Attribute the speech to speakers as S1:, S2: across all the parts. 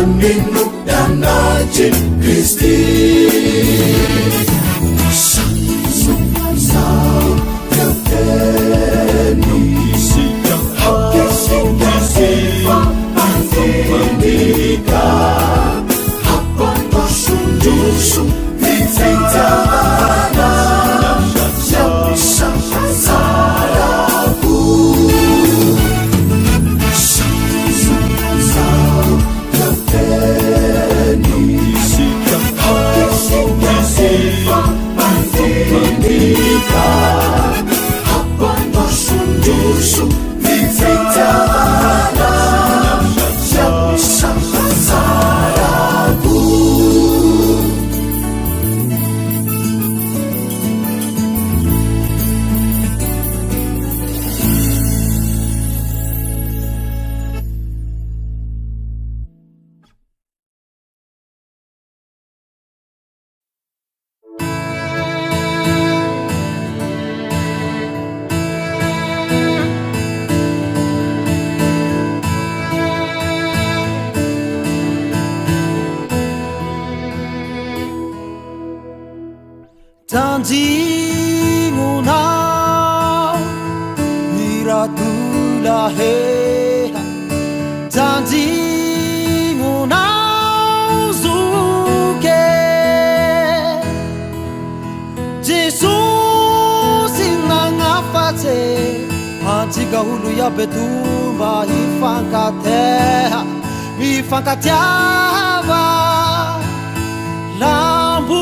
S1: maneno danajy Kristi sao teny isika hifampandinika hampandroso fitiavana sarako sao teny isika hifampandinika hampandroso fitiavana sarako.
S2: Tandimunao miratulaheha Tandimunao zuke Jesus inangafate antika olo yabetumba hifankateha mifankatiava lambu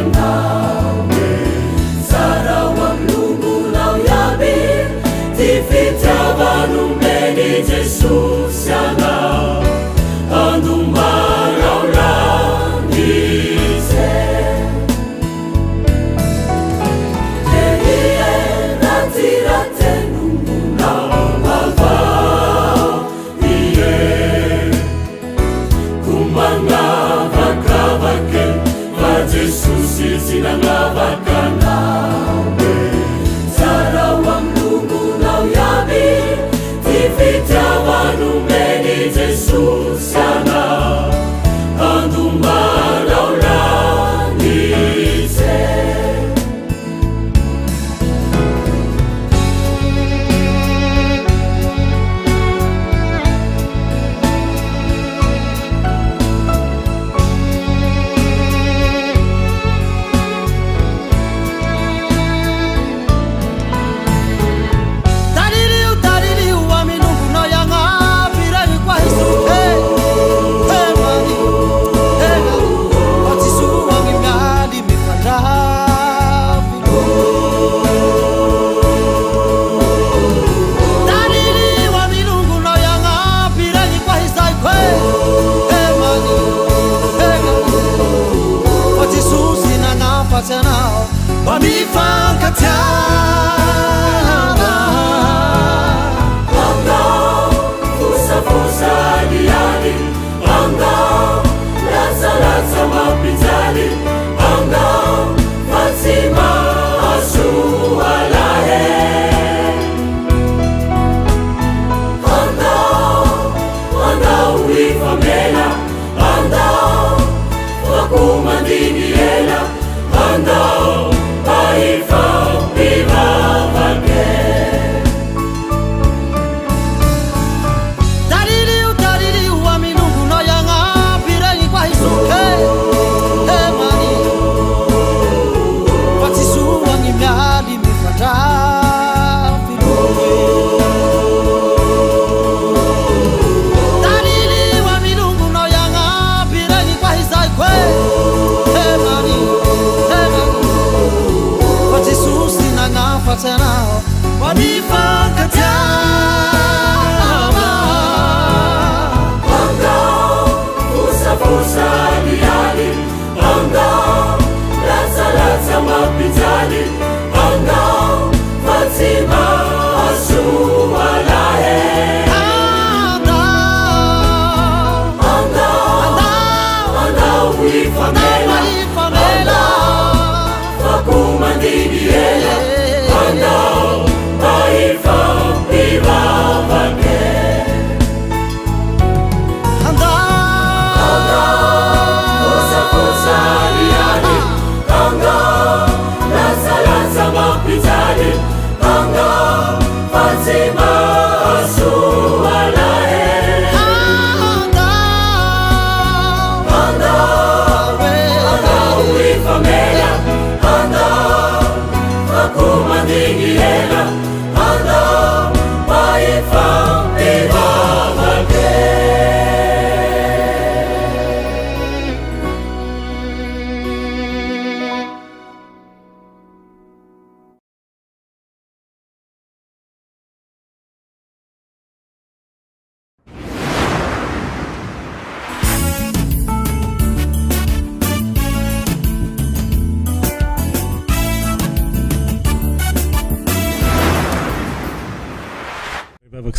S2: sinangavakanawe tsara wamlungunao yabi tifitavanumeni Jesus yana andumaraulangise eie ratiratenungunao avao ie kumangavakavake Jesus sinangavakanawe tsara wamlungunao yabi tifitavanumeni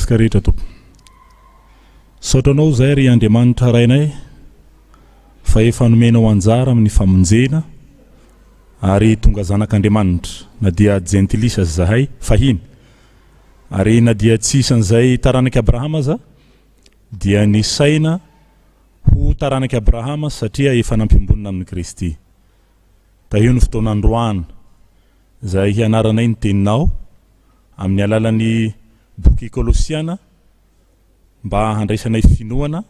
S3: Rehetra tompo saotranao zay ry Andriamanitra rainay fa efa nomenao anjara amin'ny famonjena ary tonga zanak'Andriamanitra na dia gentilisa zahay fahiny ary na dia tsisan'izay taranaky Abrahama za dia nisaina ho taranaky Abrahama satria efa nampiambonina amin'ny Kristy tahio ny fotoanandroany zay hianaranay ny teninao amin'ny alalan'ny boky Kolosiana mba handraisanay finoana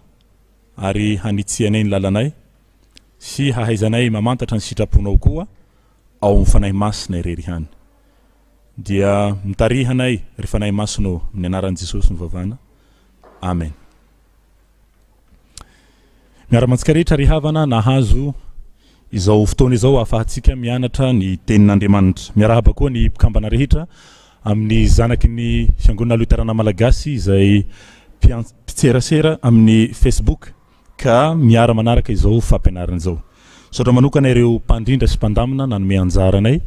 S3: ary hanitsianay ny lalanay sy hahaizanay mamantatra ny sitraponao koa ao amin'ny fanahy masina irery hany dia mitarihanay ry fanahy masinao amin'ny anaran'i Jesosy mivavana amen. Miara-mantsika rehetra ry havana nahazo izao fotoana izao ahafahantsika mianatra ny tenin'Andriamanitra miarahaba koa ny mpikambana rehetra amin'ny zanaky ny fiangonana Loterana-Malagasy izay mpitserasera amin'ny Facebook ka miara manaraka izao fampianarana izao. Sotra manokana ireo mpandrindra sy mpandamina nanome anjaranay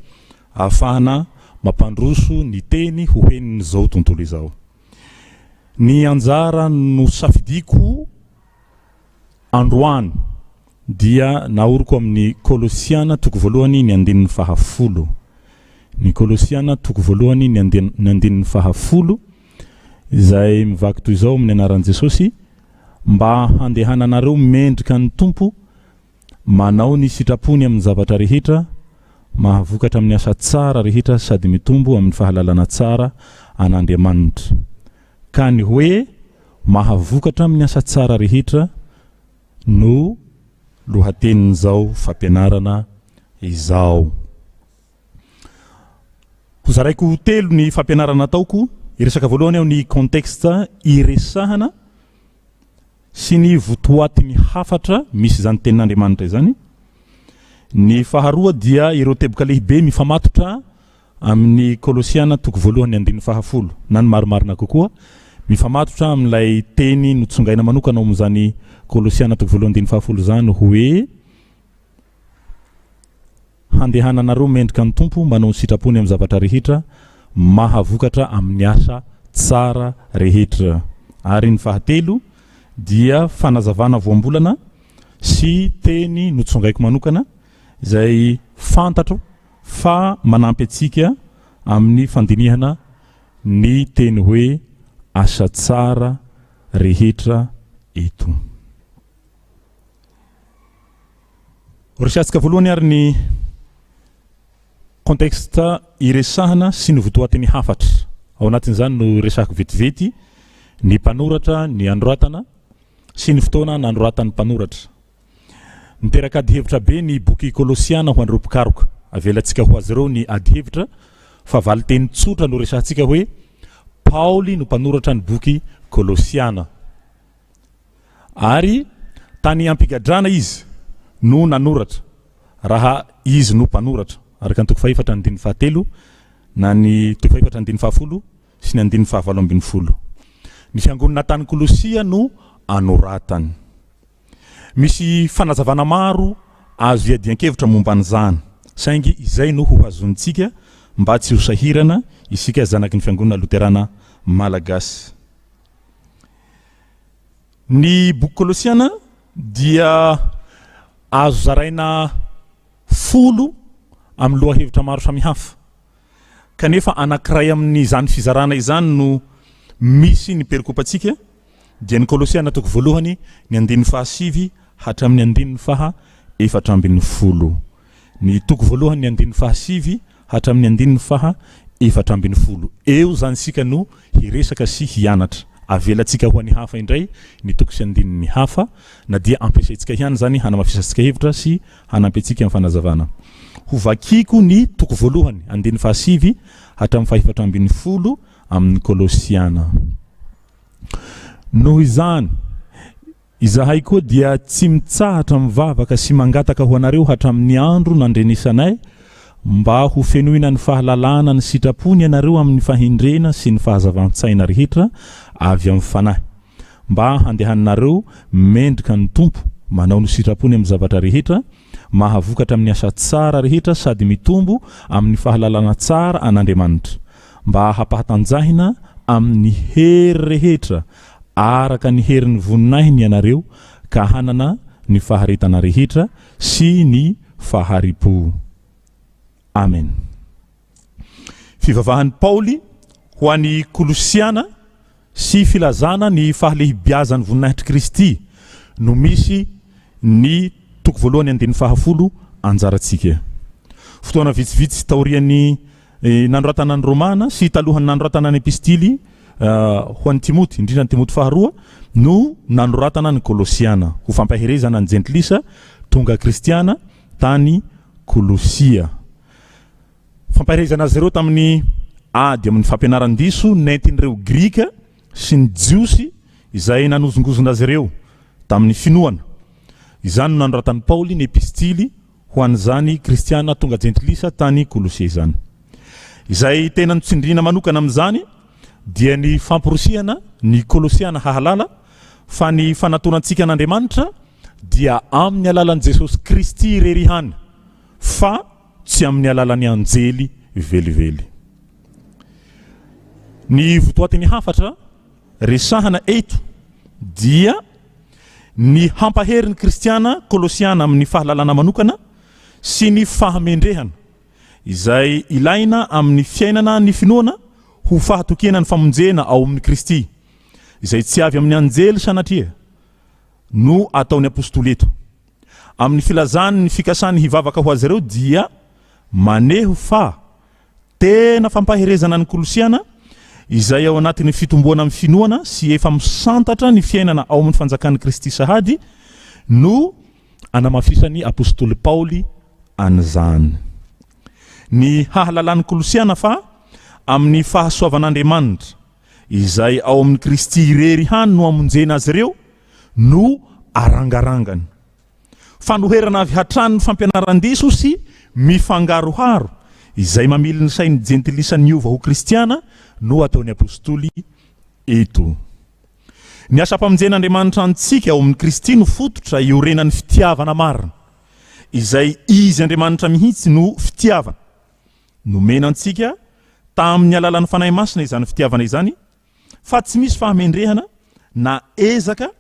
S3: ahafahana mampandroso ny teny ho henin'izao tontolo izao. Ny anjara no safidiko androany dia naoriko amin'ny Kolosiana toko voalohany ny andinin'ny fahafolo. Ny Kolosiana toko voalohany ny andinin'ny fahafolo izay mivaky toy izao amin'ny anaran'i Jesosy mba handehananareo mendrika ny tompo manao ny sitrapony amin'ny zavatra rehetra mahavokatra amin'ny asa tsara rehetra sady mitombo amin'ny fahalalana tsara an'Andriamanitra ka ny hoe mahavokatra amin'ny asa tsara rehetra no lohatenin'izao fampianarana izao. Hozaraiko telo ny fampianarana ataoko iresaka voalohany ao ny contexte iresahana sy ny votoaty hafatra misy zany tenin'Andriamanitra izany. Ny faharoa dia ireo teboka lehibe mifamatotra amin'ny Kolosiana toko voalohany andinin'ny fahafolo na ny marimarina kokoa mifamatotra amin'ilay teny notsongaina manokana ao amin'izany Kolosiana toko voalohany andinin'ny fahafolo zany hoe handehananareo mendrika ny tompo manao ny sitrapony amin'ny zavatra rehetra mahavokatra amin'ny asa tsara rehetra. Ary ny fahatelo dia fanazavana voambolana sy teny notsongaiko manokana izay fantatro fa manampy atsika amin'ny fandinihana ny teny hoe asa tsara rehetra eto. Resatsika voalohany ary ny contexte iresahana sy ny votoaty hafatra ao anatin'izany no resako vetivety ny mpanoratra ny anoratana sy ny fotoana nanoratany mpanoratra. Niteraka adihevitra be ny boky Kolosiana ho an'ireo mpikaroka avelantsika ho azy ireo ny adihevitra fa valiteny tsotra no resantsika hoe Paoly no mpanoratra ny boky Kolosiana ary tany ampigadrana izy no nanoratra raha izy no mpanoratra araka ny toko fahefatra ny 17 na ny toko fahefatra ny 10 sy ny 17. Ny fiangonana tany Kolosia no anoratany. Misy fanazavana maro azo iadian-kevitra momba an'izany saingy izay no ho hazontsika mba tsy ho sahirana isika zanaky ny fiangonana Loterana-Malagasy. Ny boky Kolosiana dia azo zaraina 10 amin'ny lohahevitra maro samihafa kanefa anankiray amin'ny zany fizarana izany no misy ny perikopatsika dia ny Kolosiana toko voalohany ny 9 hatramin'ny 9:10. Ny toko voalohany ny 9 hatramin'ny 470 eo zany sika no hiresaka sy hianatra avelatsika ho any hafa indray ny toko sy andininy hafa na dia ampiasaitsika ihany zany hanamafisatsika hevitra sy hanampy atsika amin'ny fanazavana ho vakiko ny toko voalohany andiny fahasivy hatramin'ny 470 amin'ny Kolosiana noho izany izahay koa dia tsy mitsahatra mivavaka sy mangataka ho anareo hatramin'ny andro nandrenisanay mba ho fenoina ny fahalalana ny sitrapony ianareo amin'ny fahindrena sy ny fahazavan-tsaina rehetra avy amin'ny fanahy mba handehanareo mendrika ny tompo manao ny sitrapony amin'ny zavatra rehetra mahavokatra amin'ny asa tsara rehetra sady mitombo amin'ny fahalalana tsara an'Andriamanitra mba hampahatanjahina amin'ny hery rehetra araka ny herin'ny voninahiny ianareo ka hanana ny faharetana rehetra sy ny faharipo. Amen. Fivavahan'i Pauli ho an'ny Kolosiana sy filazana ny fahalehibiazan'ny voninahitry Kristy no misy ny toko voalohany andiny fahafolo anjaratsika. Fotoana vitsivitsy taorian'ny nanoratana ny Romana sy talohany nanoratana ny epistily ho an'ny Timoty, indrindra ny Timoty faharoa no nanoratana ny Kolosiana ho fampaherezana ny jentilisa tonga kristiana tany Kolosia. Fampaherezana azy ireo tamin'ny ady amin'ny fampianaran-diso nentin'ireo Grika sy ny Jiosy izay nanozongozona azy ireo tamin'ny finoana. Izany no nanoratan'i Pauli ny epistily ho an'izany kristiana tonga jentilisa tany Kolosia izany. Izay tena nitsindrina manokana amin'izany dia ny famporosiana ny Kolosiana hahalala fa ny fanatonantsika n'Andriamanitra dia amin'ny alalan'i Jesosy Kristy rerihany fa tsy amin'ny alalan'ny anjely velively. Ny votoatin'ny hafatra resahana eto dia ny hampaherin'ny kristiana Kolosiana amin'ny fahalalana manokana sy ny fahamendrehana izay ilaina amin'ny fiainana ny finoana ho fahatokena ny famonjena ao amin'ny Kristy izay tsy avy amin'ny anjely sanatria no ataon'ny apôstoly eto. Amin'ny filazany ny fikasany hivavaka ho azy ireo dia maneho fa tena fampaherezana ny Kolosiana izay ao anatin'ny fitomboana amin'ny finoana sy efa misantatra ny fiainana ao amin'ny fanjakan'ny Kristy sahady no anamafisany apôstoly Pauli an'izany. Ny hahalalan'ny Kolosiana fa amin'ny fahasoavan'Andriamanitra izay ao amin'ny Kristy rerihany no amonjena azy ireo no arangarangany. Fanoherana avy hatrany ny fampianaran-diso sy mifangaroharo izay mamily ny sain'ny jentilisa niova ho kristiana no ataon'ny apôstoly eto. Ny asa-pamonjen'Andriamanitra antsika ao amin'ny Kristy no fototra iorenan'ny fitiavana marina izay izy Andriamanitra mihitsy no fitiavana. Nomena antsika tamin'ny alalan'ny fanahy masina izany fitiavana izany fa tsy misy fahamendrehana na ezaka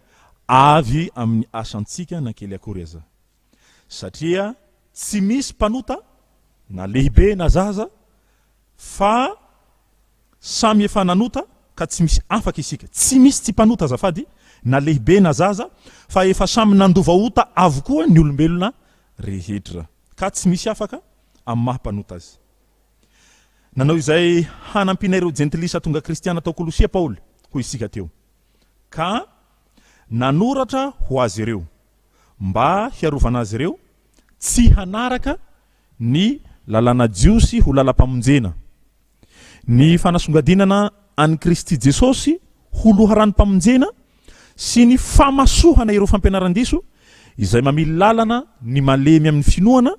S3: avy amin'ny asantsika na kely akory aza. Satria tsy misy mpanota na lehibe na zaza fa samy efa nanota ka tsy misy afaka isika. Tsy misy tsy mpanota azafady na lehibe na zaza fa efa samy nandovaota avokoa ny olombelona rehetra ka tsy misy afaka amin'ny mahampanota azy. Nanao izay hanampina ireo jentilisa tonga kristiana tao Kolosia Pauli ho isika teo ka nanoratra ho azy ireo mba hiarovana azy ireo tsy hanaraka ny lalana jiosy ho lalam-pamonjena, ny fanasongadinana an'i Kristy Jesosy ho loharan'ny-pamonjena sy ny famasohana ireo fampianaran-diso izay mamily lalana ny malemy amin'ny finoana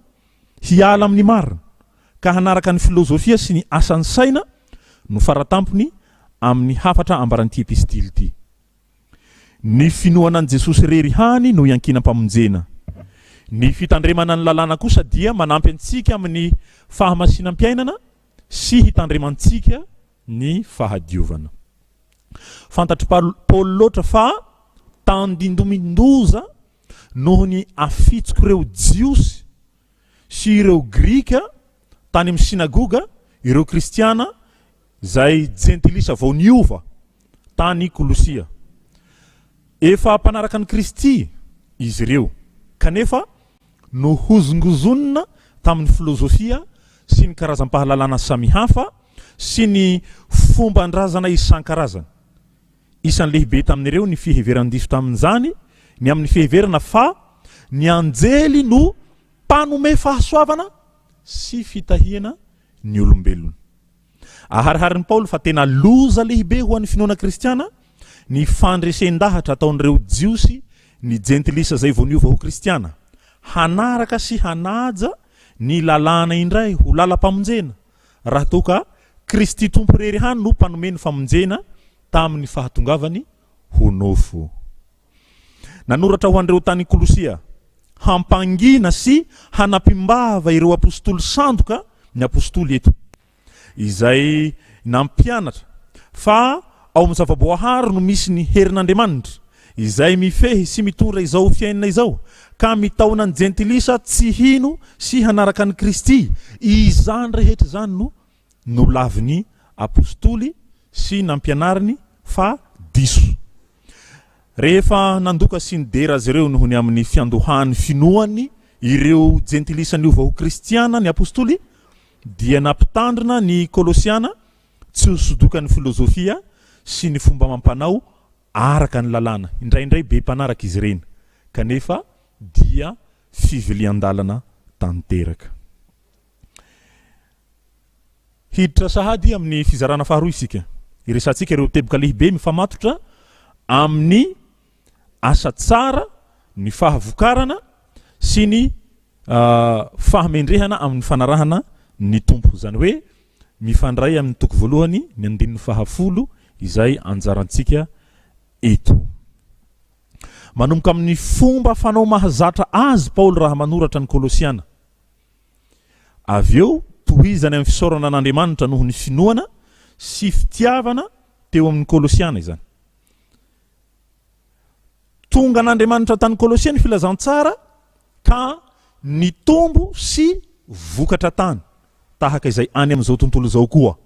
S3: hiala amin'ny marina ka hanaraka ny filozofia sy ny asan'ny saina no faratampony amin'ny hafatra ambaran'ity epistily ity. Ny finoana an'i Jesosy rerihany no iankinam-pamonjena. Ny fitandremana ny lalàna kosa dia manampy antsika amin'ny fahamasinam-piainana sy hitandremantsika ny fahadiovana. Fantatry Paul loatra fa tandindomindoza noho ny afitsiko ireo jiosy sy ireo grika tany amin'ny sinagoga ireo kristiana zay jentilisa vao niova tany Kolosia. Efa mpanaraka ny Kristy izy ireo kanefa nohozongozonina tamin'ny filozofia sy ny karazam-pahalalana samihafa sy ny fombandrazana isan-karazany. Isan'ny lehibe tamin'ireo ny fiheveran-diso tamin'izany, ny amin'ny fiheverana fa ny anjely no mpanome fahasoavana sy fitahiana ny olombelona. Ahariharin'ny Paolo fa tena loza lehibe ho an'ny finoana kristiana ny fandresen-dahatra ataon'ireo jiosy ny jentilisa zay vao niova ho kristiana, hanaraka sy hanaja ny lalàna indray ho lalam-pamonjena, raha toa ka Kristy tompo rery hany no mpanome ny famonjena tamin'ny fahatongavany ho nofo. Nanoratra ho an'ireo tany Kolosia, hampangina sy hanapimbava ireo apostolo sandoka ny apostolo eto, izay nampianatra fa ao amin'ny zava-boahary no misy ny herin'Andriamanitra izay mifehy sy mitondra izao fiainana izao, ka mitahona ny jentilisa tsy hino sy hanaraka ny Kristy. Izany rehetra zany no lavin'ny apostoly sy nampianariny fa diso. Rehefa nandoka sy nidera azy ireo noho ny amin'ny fiandohany finoany ireo jentilisa niova ho kristiana ny apostoly, dia nampitandrina ny Kolosiana tsy hosodoka ny filozofia sy ny fomba mampanao araka ny lalàna. Indraindray be mpanaraka izy ireny, kanefa dia fivilian-dalana tanteraka. Hiditra sahady amin'ny fizarana faharoa isika. Iresantsika ireo teboka lehibe mifamatotra amin'ny asa tsara, ny fahavokarana sy ny fahamendrehana amin'ny fanarahana ny tompo. Zany hoe mifandray amin'ny toko voalohany ny 10 izay anjarantsika eto. Manomboka amin'ny fomba fanao mahazatra azy Paolo raha manoratra ny Kolosiana. Avy eo tohizany amin'ny fisaorana an'Andriamanitra noho ny finoana sy fitiavana teo amin'ny Kolosiana izany. Tonga an'Andriamanitra tany Kolosiana filazantsara ka ny tombo sy vokatra tany tahaka izay any amin'izao tontolo izao koa.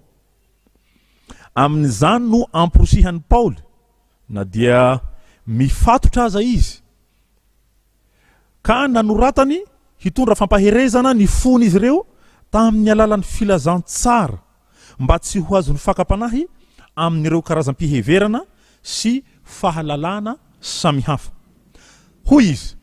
S3: Amin'izany no amporosihan'ny Paolo, na dia mifatotra aza izy, ka nanoratany hitondra fampaherezana ny fony izy ireo tamin'ny alalan'ny filazantsara mba tsy ho azony fakapanahy amin'ireo karazam-piheverana sy fahalalana samihafa. Hoy izy,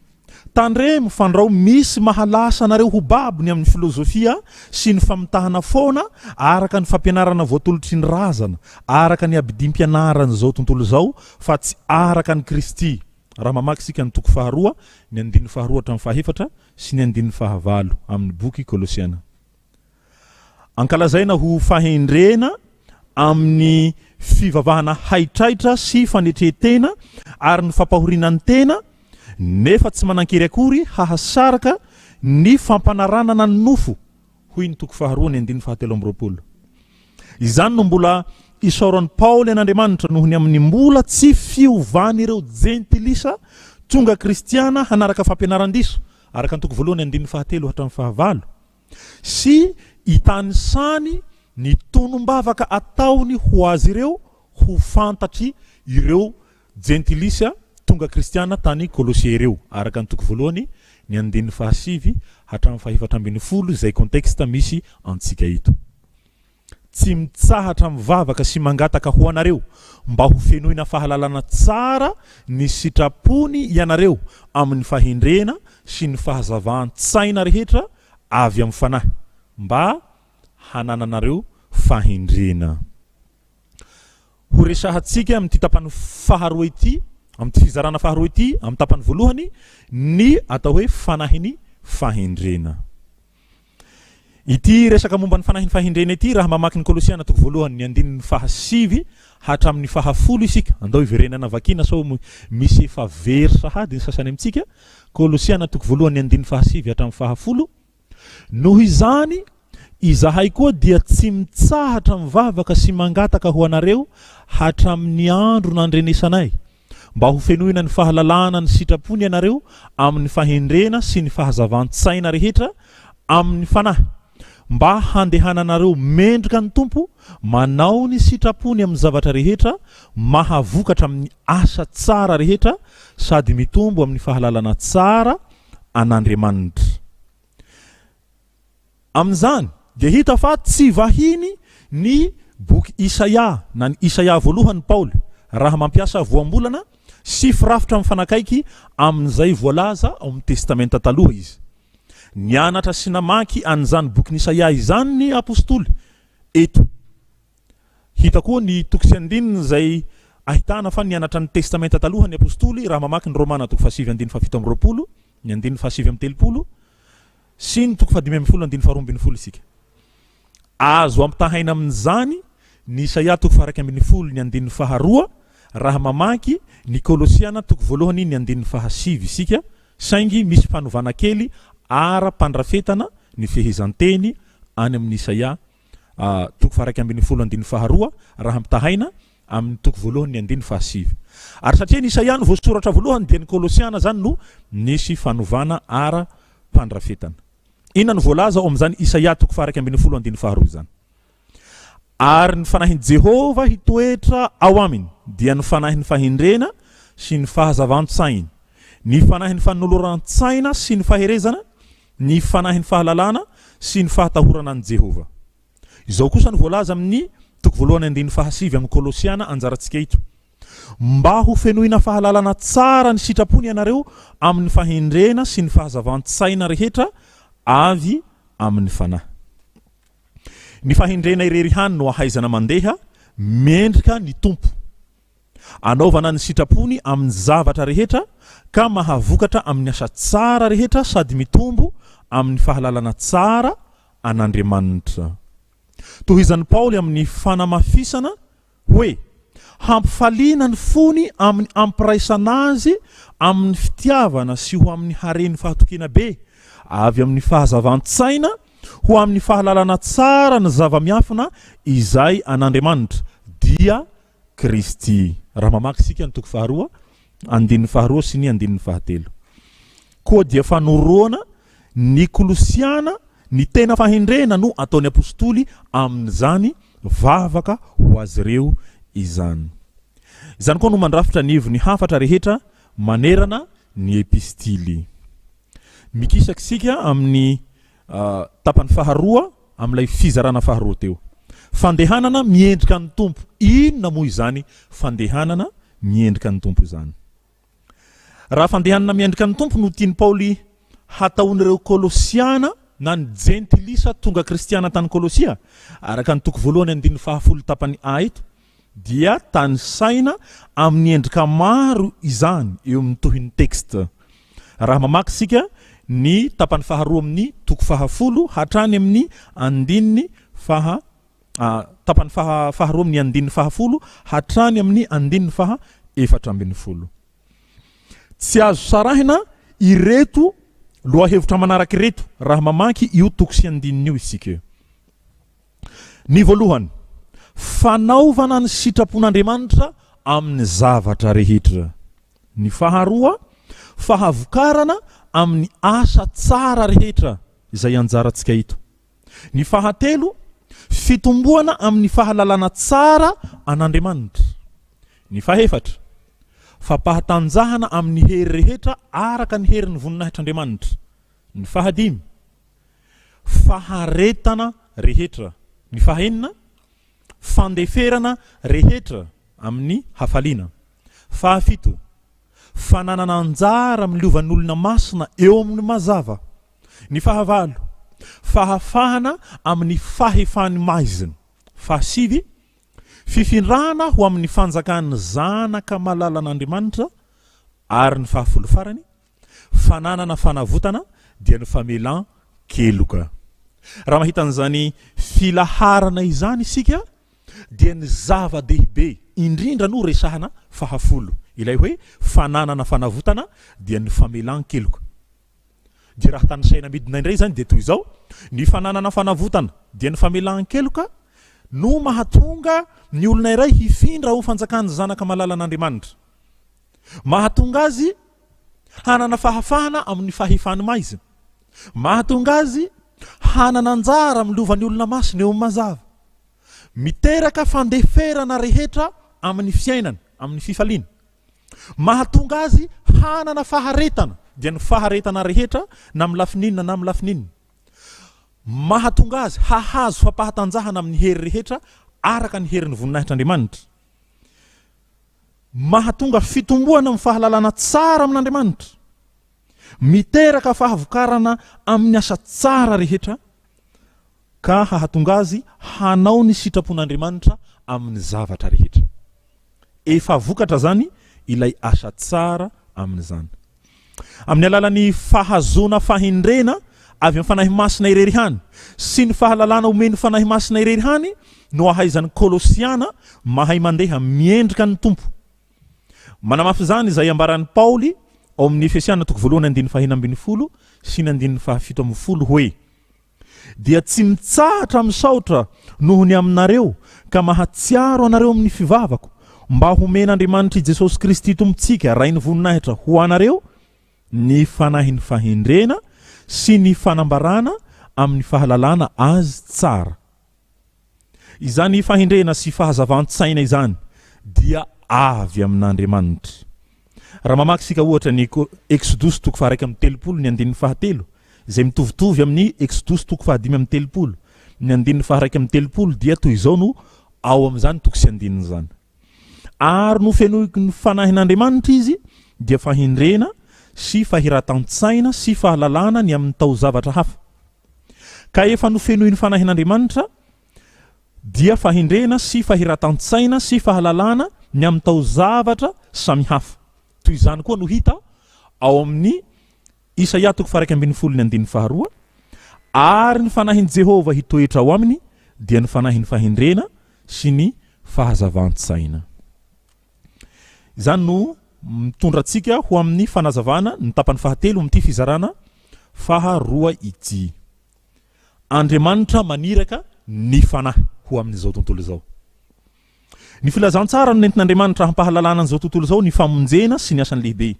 S3: tandremo fandrao misy mahalasa anareo ho babony amin'ny filozofia sy ny famitahana foana araka ny fampianarana voatolotry ny razana, araka ny abidim-pianarana zao tontolo zao, fa tsy araka ny Kristy. Raha mamaky sika ny toko faharoa, ny 2 hatramin'ny 7 sy ny 9 amin'ny boky Kolosiana. Ankalazaina ho fahendrena amin'ny fivavahana haitraitra sy fanetretena ary ny fampahorinan'ny tena, nefa tsy manan-kery akory hahasaraka ny fampanarana ny nofo. Hoy ny toko faharoa ny 9:17. Izany no mbola isaoran'ny Paolo an'Andriamanitra noho ny amin'ny mbola tsy fiovany ireo jentilisa tonga kristiana hanaraka fampianaran-diso, araka ny toko voalohany 9:7 hatramin'ny 9 sy itanisany ny tonom-bavaka ataony ho azy ireo ho fantatry ireo jentilisa tonga kristiana tany Kolosia ireo, araka ny toko voalohany ny 9:7 hatramin'ny 7 izay konteksta misy antsika ito. Tsy mitsahatra mivavaka sy mangataka ho anareo mba ho fenoina fahalalana tsara ny sitrapony ianareo amin'ny fahendrena sy ny fahazavan-tsaina rehetra avy amin'ny fanahy, mba hanananareo fahendrena. Ho resahantsika amin'ny tapany faharoa ity, amin'ny fizarana faharoa ity, amin'ny tapany voalohany ny atao hoe fanahiny fahendrena. Ity resaka momba ny fanahiny fahendrena ity raha mamaky ny Kolosiana toko voalohany ny 9:7 hatramin'ny 10 isika. Andao iverenana vakina sao misy efa very sahady ny sasany amintsika. Kolosiana toko voalohany ny 9:7 hatramin'ny 10. Noho izany izahay koa dia tsy mitsahatra mivavaka sy mangataka ho anareo hatramin'ny andro nandrenesanay, mba ho fenoina ny fahalalana ny sitrapony ianareo amin'ny fahendrena sy ny fahazavan-tsaina rehetra amin'ny fanahy, mba handehananareo mendrika ny tompo, manao ny sitrapony amin'ny zavatra rehetra, mahavokatra amin'ny asa tsara rehetra, sady mitombo amin'ny fahalalana tsara an'Andriamanitra. Amin'izany dia hita fa tsy vahiny ny boky Isaia na ny Isaia voalohany Paul raha mampiasa voambolana sy firafitra mifanakaiky amin'izay voalaza ao amin'ny testamenta taloha izy. Nianatra sy namaky an'izany boky Isaia izany ny apôstoly eto. Hita koa ny toko sy andininy izay ahitana fa nianatra ny testamenta taloha ny apôstoly raha mamaky ny Romana toko 7:720, ny 7:30 sy ny toko 5:12 isika. Azo ampitahaina amin'izany ny Isaia toko 1:10 ny 2 raha mamaky ny Kolosiana toko voalohany ny 7 isika, saingy misy fanovana kely ara-pandrafetana ny fehezanteny any amin'ny Isaia toko 1:12 raha ampitahaina amin'ny toko voalohany ny 7. Ary satria ny Isaia no voasoratra voalohany dia ny Kolosiana zany no nisy fanovana ara-pandrafetana. Inona ny voalaza ao amin'izany Isaia toko 1:12 zany. Ary ny fanahin'i Jehova hitoetra ao aminy dia ny fanahin'ny fahindrena sy ny fahazavan-tsainy, ny fanahin'ny fanoloran-tsaina sy ny faherezana, ny fanahin'ny fahalalana sy ny fahatahorana an' Jehova. Izao kosa ny voalaza amin'ny toko voalohany 7 amin'ny Kolosiana anjarantsika ito. Mba ho fenoina fahalalana tsara ny sitrapony ianareo amin'ny fahindrena sy ny fahazavan-tsaina rehetra avy amin'ny fanahy. Ny fahindrena irery hany no ahaizana mandeha mendrika ny tompo, anaovana ny sitrapony amin'ny zavatra rehetra ka mahavokatra amin'ny asa tsara rehetra sady mitombo amin'ny fahalalana tsara an'Andriamanitra. Tohizan'ny Paoly amin'ny fanamafisana hoe hampifaliana ny fony amin'ny ampiraisana azy amin'ny fitiavana sy ho amin'ny hareny fahatokena be avy amin'ny fahazavan-tsaina ho amin'ny fahalalana tsara ny zava-miafina izay an'Andriamanitra dia Kristy. Raha mamaky sika ny toko 2, 2 sy ny 3. Koa dia fanoroana ny Kolosiana ny tena fahindrena no ataony apôstoly amin'izany vavaka ho azy ireo izany. Izany koa no mandrafitra ny heviny hafatra rehetra manerana ny epistily. Mikisaky sika amin'ny tapany 2 amin'ilay fizarana 2 teo. Fandehanana miendrika ny tompo. Inona moa izany fandehanana miendrika ny tompo izany? Raha fandehanana miendrika ny tompo no tiany Paoly hataon'ireo Kolosiana na ny jentilisa tonga kristiana tany Kolosia, araka ny toko voalohany 10 tapany A ito, dia tany saina amin'ny endrika maro izany eo amin'ny tohin'ny teksta. Raha mamaky sika ny tapany 2 amin'ny toko 10 hatrany amin'ny andininy tapany 2 amin'ny andininy 10 hatrany amin'ny andininy 14. Tsy azo sarahina ireto lohahevitra manaraka ireto raha mamaky io toko sy andininy io isika. Ny voalohany, fanaovana ny sitrapon'Andriamanitra amin'ny zavatra rehetra. Ny faharoa, fahavokarana amin'ny asa tsara rehetra izay anjarantsika ito. Ny fahatelo, fitomboana amin'ny fahalalana tsara an'Andriamanitra. Ny fahefatra, fampahatanjahana amin'ny hery rehetra araka ny herin'ny voninahitr'Andriamanitra. Ny fahadimy, faharetana rehetra. Ny fahenina, fandeferana rehetra amin'ny hafaliana. Fahafito, fananana anjara amin'ny liovan'olona masina eo amin'ny mazava. Ny fahavalo, fahafahana amin'ny fahefany maizina. Fahasivy, fifindrana ho amin'ny fanjakan'ny zanaka malalan'Andriamanitra. Ary ny fahafolo farany, fananana fanavotana dia ny famelan keloka. Raha mahita an'izany filaharana izany isika dia ny zava-dehibe indrindra no resahana fahafolo. Ilay hoe fananana fanavotana dia ny famelan keloka. Dia raha tanisaina midina indray zany dia toy izao, ny fananana fanavotana dia ny famelan keloka no mahatonga ny olona iray hifindra ho fanjakany zanaka malalan'Andriamanitra. Mahatonga azy hanana fahafahana amin'ny fahefany maizina. Mahatonga azy hanana anjara amin'ny liovan'ny olona masina eo amin'ny mazava. Miteraka fandeferana rehetra amin'ny fiainana, amin'ny fifaliana. Mahatonga azy hanana faharetana, dia ny faharetana rehetra na amin'ny lafininina na amin'ny lafininina. mahatonga azy hahazo fampahatanjahana amin'ny hery rehetra araka ny herin'ny voninahitr'Andriamanitra. Mahatonga fitomboana amin'ny fahalalana tsara amin'Andriamanitra. Miteraka fahavokarana amin'ny asa tsara rehetra ka hahatonga azy hanao ny sitrapon'Andriamanitra amin'ny zavatra rehetra. Efa vokatra zany ilay asa tsara amin'izany. Amin'ny alalan'ny fahazona fahindrena avy amin'ny fanahy masina irery hany sy ny fahalalana omeny fanahy masina irery hany no ahaizan'ny Kolosiana mahay mandeha miendrika ny tompo. Manamafy zany izay ambaran'ny Paoly ao amin'ny Efesiana 1:5-12 sy 17 hoe: dia tsy mitsahatra misaotra noho ny aminareo ka mahatsiaro anareo amin'ny fivavako mba homen'Andriamanitra Jesosy Kristy tompontsika rainy voninahitra ho anareo ny fanahin'ny fahindrena sy ny fanambarana amin'ny fahalalana azy tsara. Izany fahindrena sy fahazavan-tsaina izany dia avy amin'Andriamanitra. Raha mamaky sika ohatra ny Exodus 1:3 izay mitovitovy amin'ny Exodus 5:3 ny 1:3 dia toy izao no ao amin'izany 9 zany. Ary no fenoiky ny fanahin'Andriamanitra izy dia fahindrena sy fahiratan-tsaina sy fahalalana ny amin'ny tao zavatra hafa. Ka efa no fenoy ny fanahin'Andriamanitra dia fahindrena sy fahiratan-tsaina sy fahalalana ny amin'ny tao zavatra samy hafa. Toy izany koa no hita ao amin'ny Isaia 1:12 ary ny fanahin'i Jehova hitoetra ao aminy dia ny fanahin'ny fahindrena sy ny fahazavan-tsaina. Izany no mitondratsika ho amin'ny fanazavana ny tapany fahatelo amin'ity fizarana faharoa ity. Andriamanitra maniraka ny fanahy ho amin'izao tontolo izao. Ny filazantsara no nentin'Andriamanitra hampahalalana an'izao tontolo izao ny famonjena sy ny asany lehibe.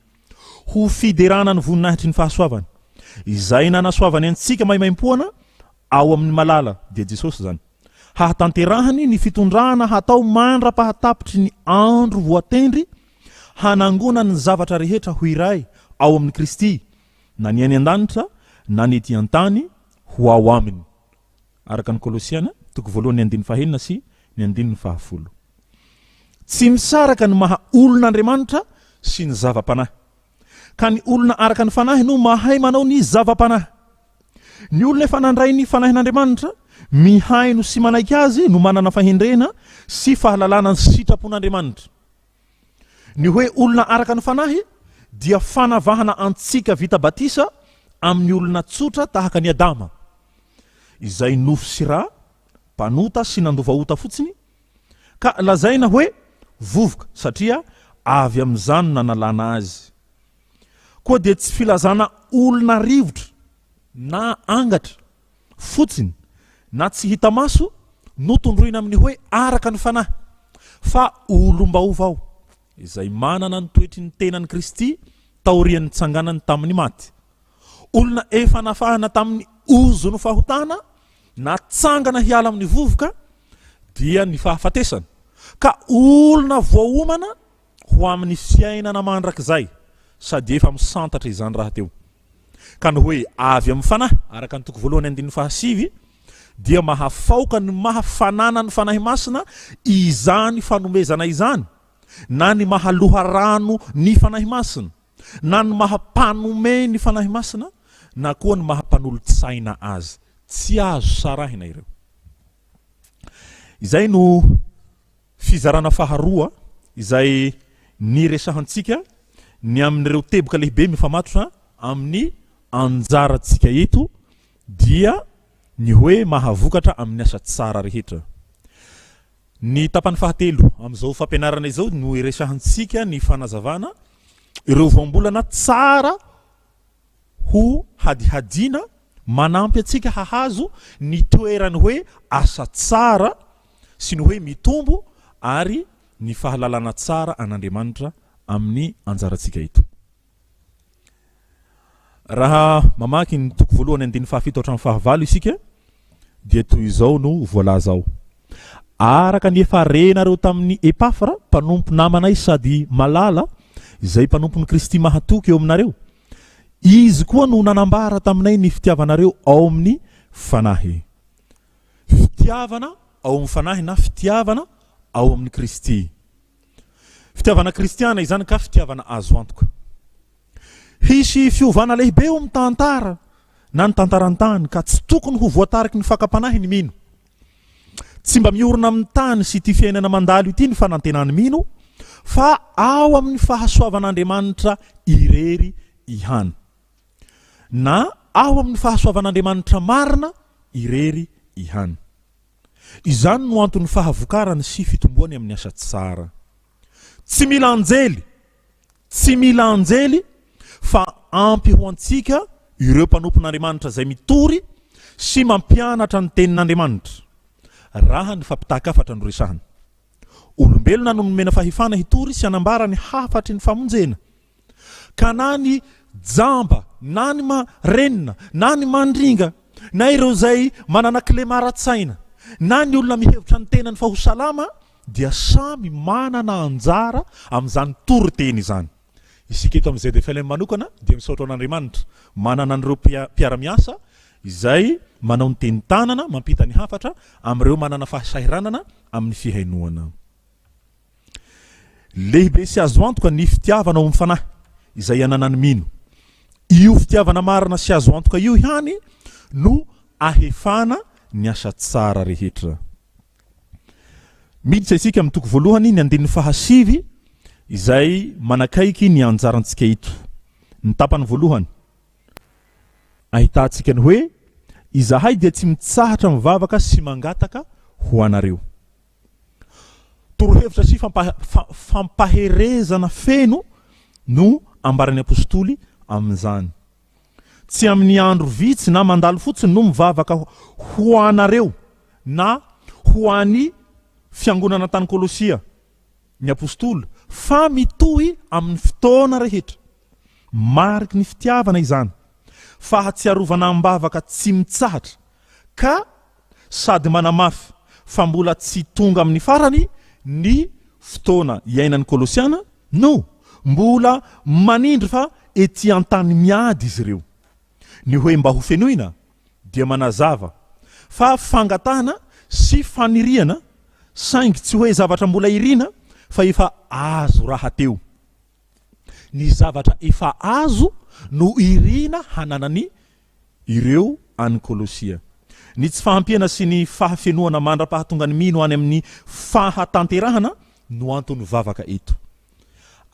S3: Ho fiderana ny voninahitry ny fahasoavana izay nanasoavany antsika maimaimpoana ao amin'ny malala dia Jesosy zany. Hahatanterahany ny fitondrana hatao mandra-pahatapitry ny andro voatendry hanangona ny zavatra rehetra ho iray ao amin'ny Kristy na ny any an-danitra na ny ety an-tany ho ao aminy. Araka ny Kolosiana 1:9 sy 10. Tsy misaraka ny maha olon'Andriamanitra sy ny zava-panahy. Ka ny olona araka ny fanahy no mahay manao ny zava-panahy. Ny olona efa nandray ny fanahin'Andriamanitra mihay no sy manaiky azy no manana fahindrena sy fahalalana ny sitrapon'Andriamanitra. Ny hoe olona araka ny fanahy dia fanavahana antsika vita batisa amin'ny olona tsotra tahaka ny Adama izay nofo sy ra mpanota sy nandovaota fotsiny ka lazaina hoe vovoka satria avy amin'izany nanalana azy. Koa dia tsy filazana olona rivotra na angatra fotsiny na tsy hita maso no tondroina amin'ny hoe araka ny fanahy fa olom-baovao izay manana ny toetry ny tenan'i Kristy taorian'ny tsanganany tamin'ny maty. Olona efa nafahana tamin'ny ozo no fahotana na tsangana hiala amin'ny vovoka dia ny fahafatesana. Ka olona voaomana ho amin'ny fiainana mandrakizay sady efa misantatra izany raha teo. Ka ny hoe avy amin'ny fanahy araka ny 1:5 dia mahafaoka ny mahafanana ny fanahy masina izany fanomezana izany na ny mahaloha rano ny fanahy masina na ny mahampanome ny fanahy masina na koa ny mahampanolo-tsaina azy. Tsy azo sarahina ireo. Izay no fizarana faharoa izay niresahantsika ny amin'ireo teboka lehibe mifamatotra amin'ny anjarantsika eto dia ny hoe mahavokatra amin'ny asa tsara rehetra. Ny tapany fahatelo amin'izao fampianarana izao no iresahantsika ny fanazavana ireo voambolana tsara ho hadihadiana manampy atsika hahazo ny toerany hoe asa tsara sy ny hoe mitombo ary ny fahalalana tsara an'Andriamanitra amin'ny anjarantsika eto. Raha mamaky ny 1:7-9 isika dia toy izao no voalaza ao. Araka ny efa renareo tamin'ny Epafra mpanompo namanay sady malala izay mpanompon'ny Kristy mahatoky eo aminareo. Izy koa no nanambara taminay ny fitiavanareo ao amin'ny fanahy. Fitiavana ao amin'ny fanahy na fitiavana ao amin'ny Kristy. Fitiavana kristiana izany ka fitiavana azo antoka. Hisy fiovana lehibe eo amin'ny tantara na ny tantarantany ka tsy tokony ho voatariky ny fakapanahy ny mino. Tsy mba miorona amin'ny tany sy ty fiainana mandalo ity ny fanantenany mino, fa ao amin'ny fahasoavan'Andriamanitra irery ihany. Na ao amin'ny fahasoavan'Andriamanitra marina irery ihany. Izany no antony fahavokarany sy fitomboany amin'ny asa tsara. Tsy mila anjely fa ampy ho antsika ireo mpanompon'Andriamanitra izay mitory sy mampianatra ny tenin'Andriamanitra. Raha ny fampitahakafatra no resahana. Olombelona no nomena fahefana hitory sy anambara ny hafatry ny famonjena. Ka na ny jamba, na ny marenina, na ny mandringa, na ireo zay manana kle maratsaina, na ny olona mihevitra ny tenany fa ho salama, dia samy manana anjara amin'izany tory-teny izany. Isika eto amin'ny ZFLM manokana dia misaotra an'Andriamanitra, manana an'ireo mpiara-miasa izay manao ny teny tanana, mampita ny hafatra amin'ireo manana fahasahiranana amin'ny fihainoana. Lehibe sy azo antoka ny fitiavana ao amin'ny fanahy izay ananany mino. Io fitiavana marina sy azo antoka io ihany no ahefana ny asa tsara rehetra. Miditra isika amin'ny toko voalohany ny andininy fahasivy izay manakaiky ny anjarantsika ito. Ny tapany voalohany ahitantsika ny hoe izahay dia tsy mitsahatra mivavaka sy mangataka ho anareo. Torohevitra sy fampaherezana feno no ambaran'ny apôstoly amin'izany. Tsy amin'ny andro vitsy na mandalo fotsiny no mivavaka ho anareo na ho an'ny fiangonana tany Kolosia ny apôstoly, fa mitohy amin'ny fotoana rehetra. Mariky ny fitiavana izany. Fahatsiarovana ambavaka tsy mitsahatra ka sady manamafy fa mbola tsy tonga amin'ny farany ny fotoana iainan'ny Kolosiana, no mbola manindry fa ety antany miady izy ireo. Ny hoe mba ho fenoina dia manazava fa fangatana sy faniriana, saingy tsy hoe zavatra mbola irina fa efa azo raha teo. Ny zavatra efa azo no irina hananany ireo any Kolosia. Ny tsy fahampiana sy ny fahafenoana mandra-pahatonga ny mino any amin'ny fahatanterahana no antony vavaka eto.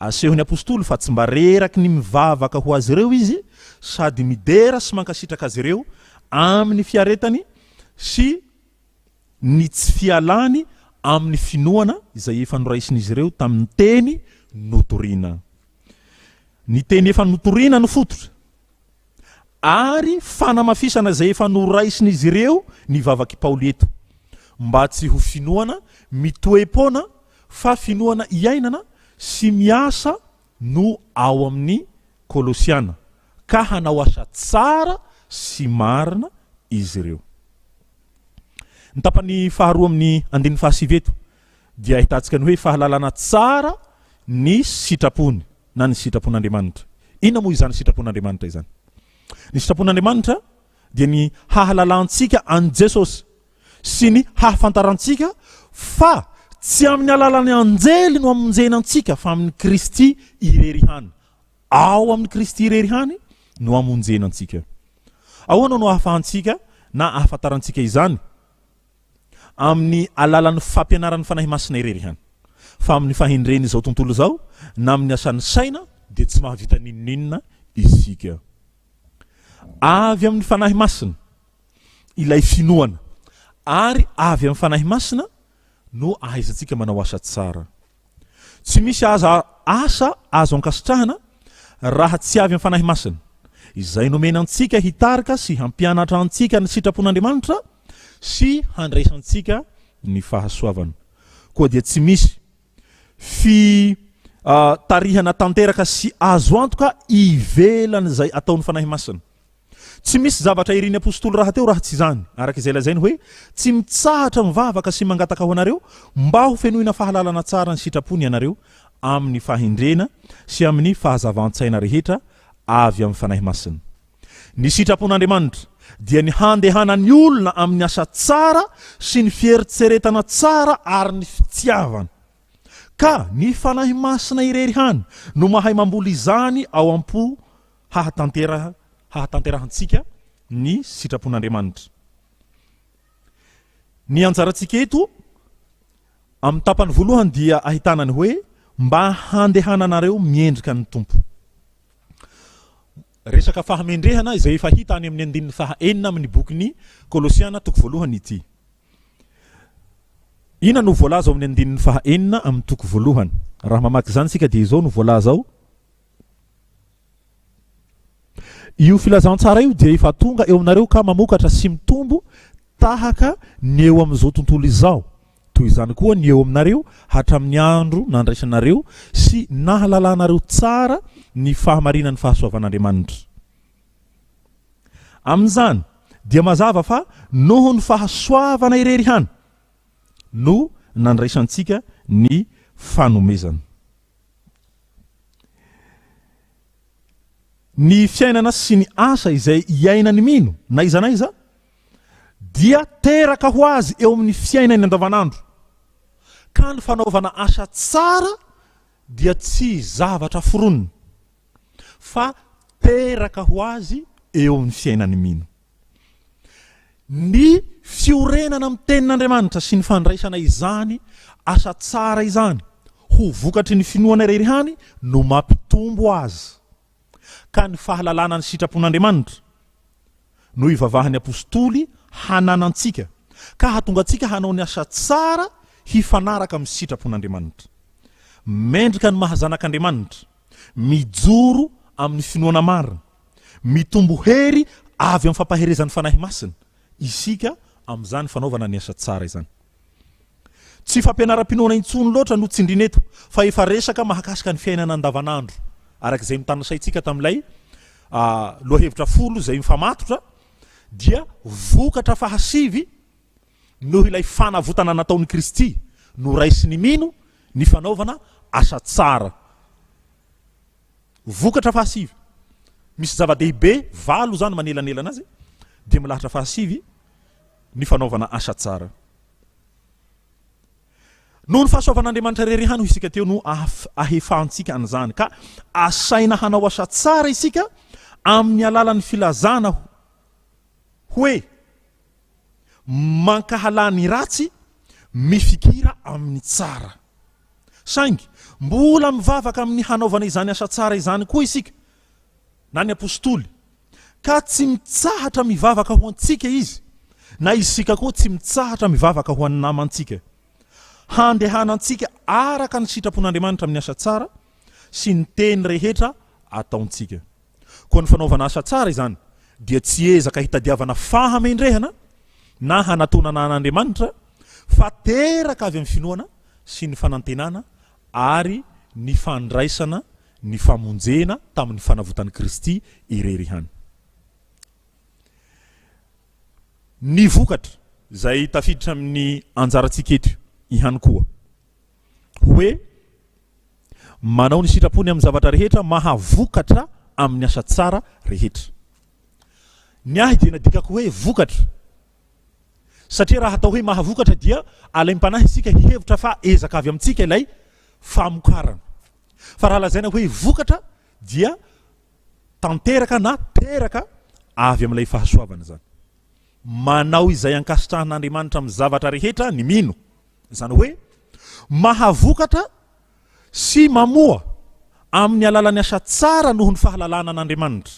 S3: Asehony apôstoly fa tsy mba reraky ny mivavaka ho azy ireo izy, sady midera sy mankasitraka azy ireo amin'ny fiaretany sy ny tsy fialany amin'ny finoana izay efa noraisin'izy ireo tamin'ny teny notoriana. Ny teny efa notoriana no fototra, ary fanamafisana izay efa noraisin'izy ireo ny vavaky Paoly eto, mba tsy ho finoana mitoepona fa finoana iainana sy miasa no ao amin'ny Kolosiana, ka hanao asa tsara sy marina izy ireo. Ny tapany faharoa amin'ny andininy fahasivy eto dia ahitantsika ny hoe fahalalana tsara ny sitrapony na ny sitrapon'Andriamanitra. Inona moa izany sitrapon'Andriamanitra izany? Ny sitrapon'Andriamanitra dia ny hahalalantsika an Jesosy sy ny hahafantarantsika fa tsy amin'ny alalany anjely no amonjenantsika fa amin'ny Kristy irery hany. Ao amin'ny Kristy irery hany no amonjenantsika. Ahoana no ahafahantsika na ahafantarantsika izany? Amin'ny alalan'ny fampianaran'ny fanahy masina irery hany. Fa amin'ny fahendreny izao tontolo izao na amin'ny asan'ny saina dia tsy mahavita ninninona isika. Avy amin'ny fanahy masina ilay finoana, ary avy amin'ny fanahy masina no ahaizantsika manao asa tsara. Tsy misy asa azo ankasitrahana raha tsy avy amin'ny fanahy masina. Izay nomenantsika hitarika sy hampianatra antsika ny sitrapon'Andriamanitra sy handraisantsika ny fahasoavana. Koa dia tsy misy tarihana tanteraka sy azo antoka ivelany izay ataon'ny fanahy masina. Tsy misy zavatra irin'ny apôstoly raha teo raha tsy izany. Araka izay lazainy hoe tsy mitsahatra mivavaka sy mangataka ho anareo mba ho fenoina fahalalana tsara ny sitrapony ianareo amin'ny fahendrena sy amin'ny fahazavan-tsaina rehetra avy amin'ny fanahy masina. Ny sitrapon'Andriamanitra dia ny handehanan'ny olona amin'ny asa tsara sy ny fieritseretana tsara ary ny fitiavana. Ka ny fanahy masina irery hany no mahay mamboly izany ao am-po hahatanterahantsika ny sitrapon'Andriamanitra. Ny anjarantsika eto amin'ny tapany voalohany dia ahitana ny hoe mba handehananareo miendrika ny tompo. Resaka fahamendrehana izay efa hita any amin'ny andininy faha-enina amin'ny bokin'ny Kolosiana toko voalohany ity. Ina no voalaza ao amin'ny andininy faha-enina amin'ny toko voalohany. Raha mamaky izany sika dia izao no voalaza ao. Io filazantsara io dia efa tonga eo aminareo ka mamokatra sy mitombo tahaka ny eo amin'izao tontolo izao. Toy izany koa ny eo aminareo hatramin'ny andro nandraisanareo sy nahalalanareo tsara ny fahamarinan'ny fahasoavan'Andriamanitra. Amin'izany dia mazava fa noho ny fahasoavana irery hany no nandraisantsika ny fanomezana. Ny fiainana sy ny asa izay iainany mino na iza na iza dia teraka ho azy eo amin'ny fiainany andavanandro. Ka ny fanaovana asa tsara dia tsy zavatra foronina fa teraka ho azy eo amin'ny fiainany mino. Ny fiorenana amin'ny tenin'Andriamanitra sy ny fandraisana izany asa tsara izany ho vokatry ny finoana irery hany no mampitombo azy. Ka ny fahalalana ny sitrapon'Andriamanitra no ivavahany apôstoly hananantsika ka hatonga antsika hanao ny asa tsara hifanaraka amin'ny sitrapon'Andriamanitra. Mendrika ny mahazanak'Andriamanitra, mijoro amin'ny finoana marina, mitombo hery avy amin'ny fampaherezan'ny fanahy masina isika amin'izany fanaovana ny asa tsara izany. Tsy fampianaram-pinoana intsony loatra no tsindrineto fa efa resaka mahakasika ny fiainana andavanandro. Arak'izay mitana saitsika tamin'ilay lohahevitra 10 izay mifamatotra dia vokatra fahasivy noho ilay fanavotana nataon'ny Kristy no raisiny mino ny fanaovana asa tsara. Vokatra fahasivy. Misy zava-dehibe 8 zany manelanelana azy dia milahatra fahasivy ny fanaovana asa tsara. Noho ny fahasoavan'Andriamanitra irery hany ho isika teo no ahefahantsika an'izany ka asaina hanao asa tsara isika amin'ny alalan'ny filazana hoe mankahalany ratsy mifikira amin'ny tsara. Saingy mbola mivavaka amin'ny hanaovana izany asa tsara izany koa isika na ny apôstoly ka tsy mitsahatra mivavaka ho antsika izy na isika koa tsy mitsahatra mivavaka ho an'ny namantsika. Handehanantsika araka ny sitrapon'Andriamanitra amin'ny asa tsara sy ny teny rehetra ataontsika. Koa ny fanaovana asa tsara izany dia tsy ezaka hitadiavana fahamendrehana na hanatonana an'Andriamanitra fa teraka avy amin'ny finoana sy ny fanantenana ary ny fandraisana ny famonjena tamin'ny fanavotan'i Kristy irery hany. Ny vokatra izay tafiditra amin'ny anjarantsika eto ihany koa hoe manao ny sitrapony amin'ny zavatra rehetra mahavokatra amin'ny asa tsara rehetra. Ny ahy dia nadikako hoe vokatra satria raha hatao hoe mahavokatra dia alaim-panahy isika hihevitra fa ezaka avy amintsika ilay famokarana. Fa raha lazaina hoe vokatra dia tanteraka na teraka avy amin'ilay fahasoavana zany. Manao izay ankasitrahan'Andriamanitra amin'ny zavatra rehetra ny mino. Zany hoe mahavokatra sy mamoa amin'ny alalan'ny asa tsara noho ny fahalalana an'Andriamanitra.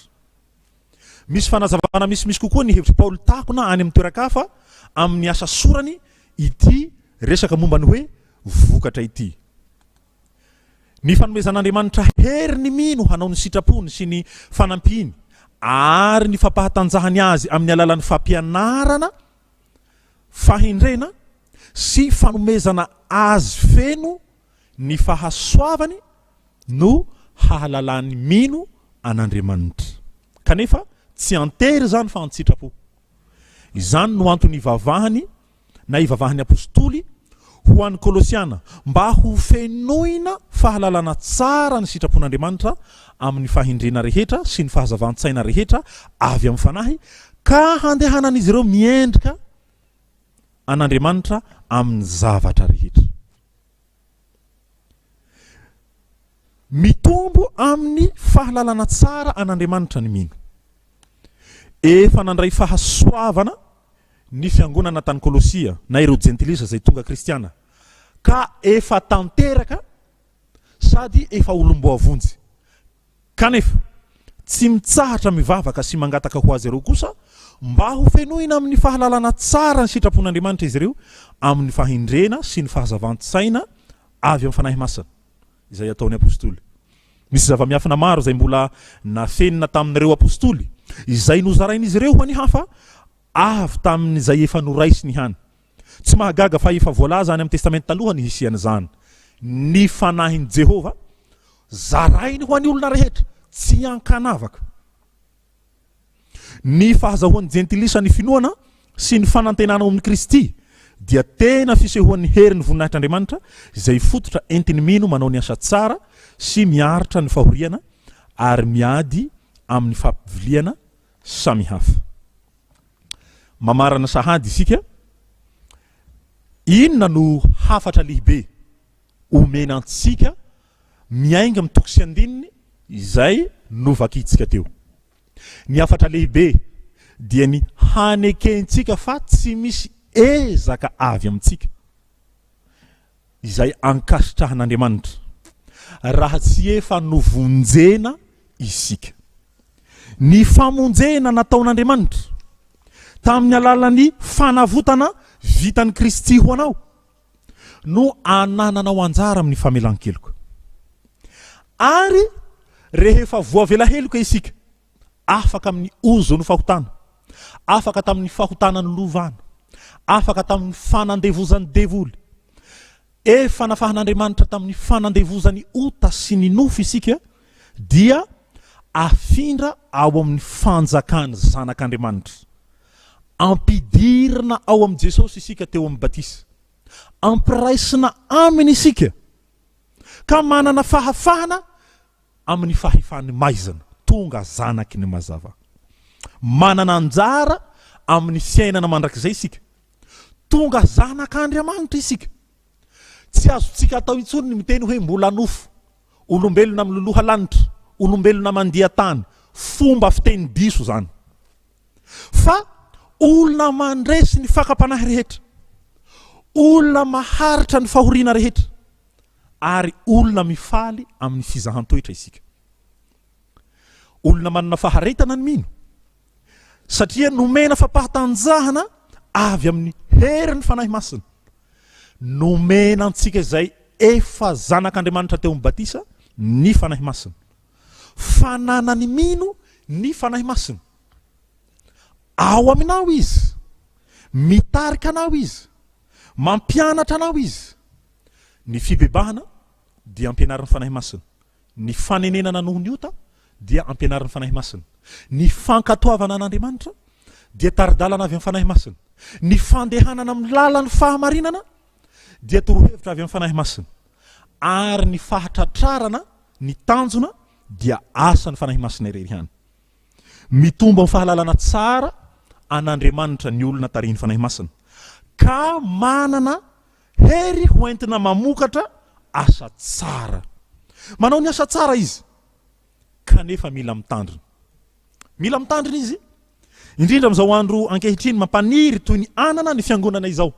S3: Misy fanazavana misy kokoa ny hevitry Paul takona any amin'ny toerakafa amin'ny asa sorany ity resaka momba ny hoe vokatra ity. Ny fanomezan'Andriamanitra hery ny mino hanao ny sitrapony sy ny fanampiny ary ny fampahatanjahany azy amin'ny alalan'ny fampianarana, fahindrena sy fanomezana azy feno ny fahasoavany no hahalalany mino an'Andriamanitra. Kanefa tsy antery zany fa antsitrapo. Izany no antony ivavahany na ivavahany apôstoly ho an'ny Kolosiana mba ho fenoina fahalalana tsara ny sitrapon'Andriamanitra amin'ny fahindrena rehetra sy ny fahazavan-tsaina rehetra avy amin'ny fanahy ka handehanan'izy ireo miendrika an'Andriamanitra amin'ny zavatra rehetra. Mitombo amin'ny fahalalana tsara an'Andriamanitra ny mino. Efa nandray fahasoavana ny fiangonana tany Kolosia na ireo jentilisa zay tonga kristiana, ka efa tanteraka sady efa olom-boavonjy. Kanefa tsy mitsahatra mivavaka sy mangataka ho azy ireo kosa mba ho fenoina amin'ny fahalalana tsara ny sitrapon'Andriamanitra izy ireo amin'ny fahindrena sy ny fahazavantsaina avy amin'ny fanahy masina izay ataony apôstoly. Misy zava-miafina maro zay mbola nafenina tamin'ireo apôstoly izay nozarain'izy ireo ho any hafa avy tamin'izay efa noraisiny hany. Tsy mahagaga fa efa voalaza any amin'ny testamenta taloha ny hisiany zany. Ny fanahin Jehova zarainy ho any olona rehetra, tsy ankanavaka. Ny fahazahoan'ny jentilisa ny finoana sy ny fanantenana amin'ny Kristy dia tena fisehoan'ny herin'ny voninahitr'Andriamanitra izay fototra entiny mino manao ny asa tsara sy miaritra ny fahoriana ary miady amin'ny fampiviliana samihafa. Mamarana sahady isika, inona no hafatra lehibe omenantsika miainga amin'ny toko sy andininy izay novakitsika teo. Ny hafatra lehibe dia ny hanekentsika fa tsy misy ezaka avy amintsika izay ankasitrahan'Andriamanitra raha tsy efa novonjena isika. Ny famonjena nataon'Andriamanitra tamin'ny alalan'ny fanavotana vitan'ny Kristy ho anao no anananao anjara amin'ny famelan-keloka. Ary rehefa voavela heloka isika, afaka amin'ny ozo ny fahotana, afaka tamin'ny fahotana ny lovana, afaka tamin'ny fanandevozan'ny devoly, efa nafahan'Andriamanitra tamin'ny fanandevozan'ny ota sy ny nofo isika, dia afindra ao amin'ny fanjakany zanak'Andriamanitra. Ampidirina ao amin'ny Jesosy isika teo amin'ny batisa, ampiraisina aminy isika, ka manana fahafahana amin'ny fahefany maizana tonga zanaky ny mazava. Manana anjara amin'ny fiainana mandrakizay isika, tonga zanak'Andriamanitra isika. Tsy azotsika atao intsony ny miteny hoe mbola nofo, olombelona miloloha lanitra, olombelona mandia tany, fomba fiteny diso zany. Fa olona mandresy ny fakapanahy rehetra, olona maharitra ny fahoriana rehetra, ary olona mifaly amin'ny fizahan-toetra isika. Olona manana faharetana ny mino, satria nomena fampahatanjahana avy amin'ny herin'ny fanahy masina. Nomena antsika izay efa zanak'Andriamanitra teo amin'ny batisa ny fanahy masina. Fanana ny mino ny fanahy masina. Ao aminao izy, mitarika anao izy, mampianatra anao izy. Ny fibebahana dia ampianaran'ny fanahy masina. Ny fanenenana noho ny ota dia ampianaran'ny fanahy masina. Ny fankatoavana an'Andriamanitra dia taridalana avy amin'ny fanahy masina. Ny fandehanana amin'ny lalan'ny fahamarinana dia torohevitra avy amin'ny fanahy masina. Ary ny fahatratrarana, ny tanjona dia asan'ny fanahy masina irery hany. Mitombo amin'ny fahalalana tsara an'Andriamanitra ny olona tarihiny fanahy masina, ka manana hery hoentina mamokatra asa tsara. Manao ny asa tsara izy, kanefa mila mitandrina. Mila mitandrina izy, indrindra amin'izao andro ankehitriny mampaniry toy ny anana ny fiangonana izao.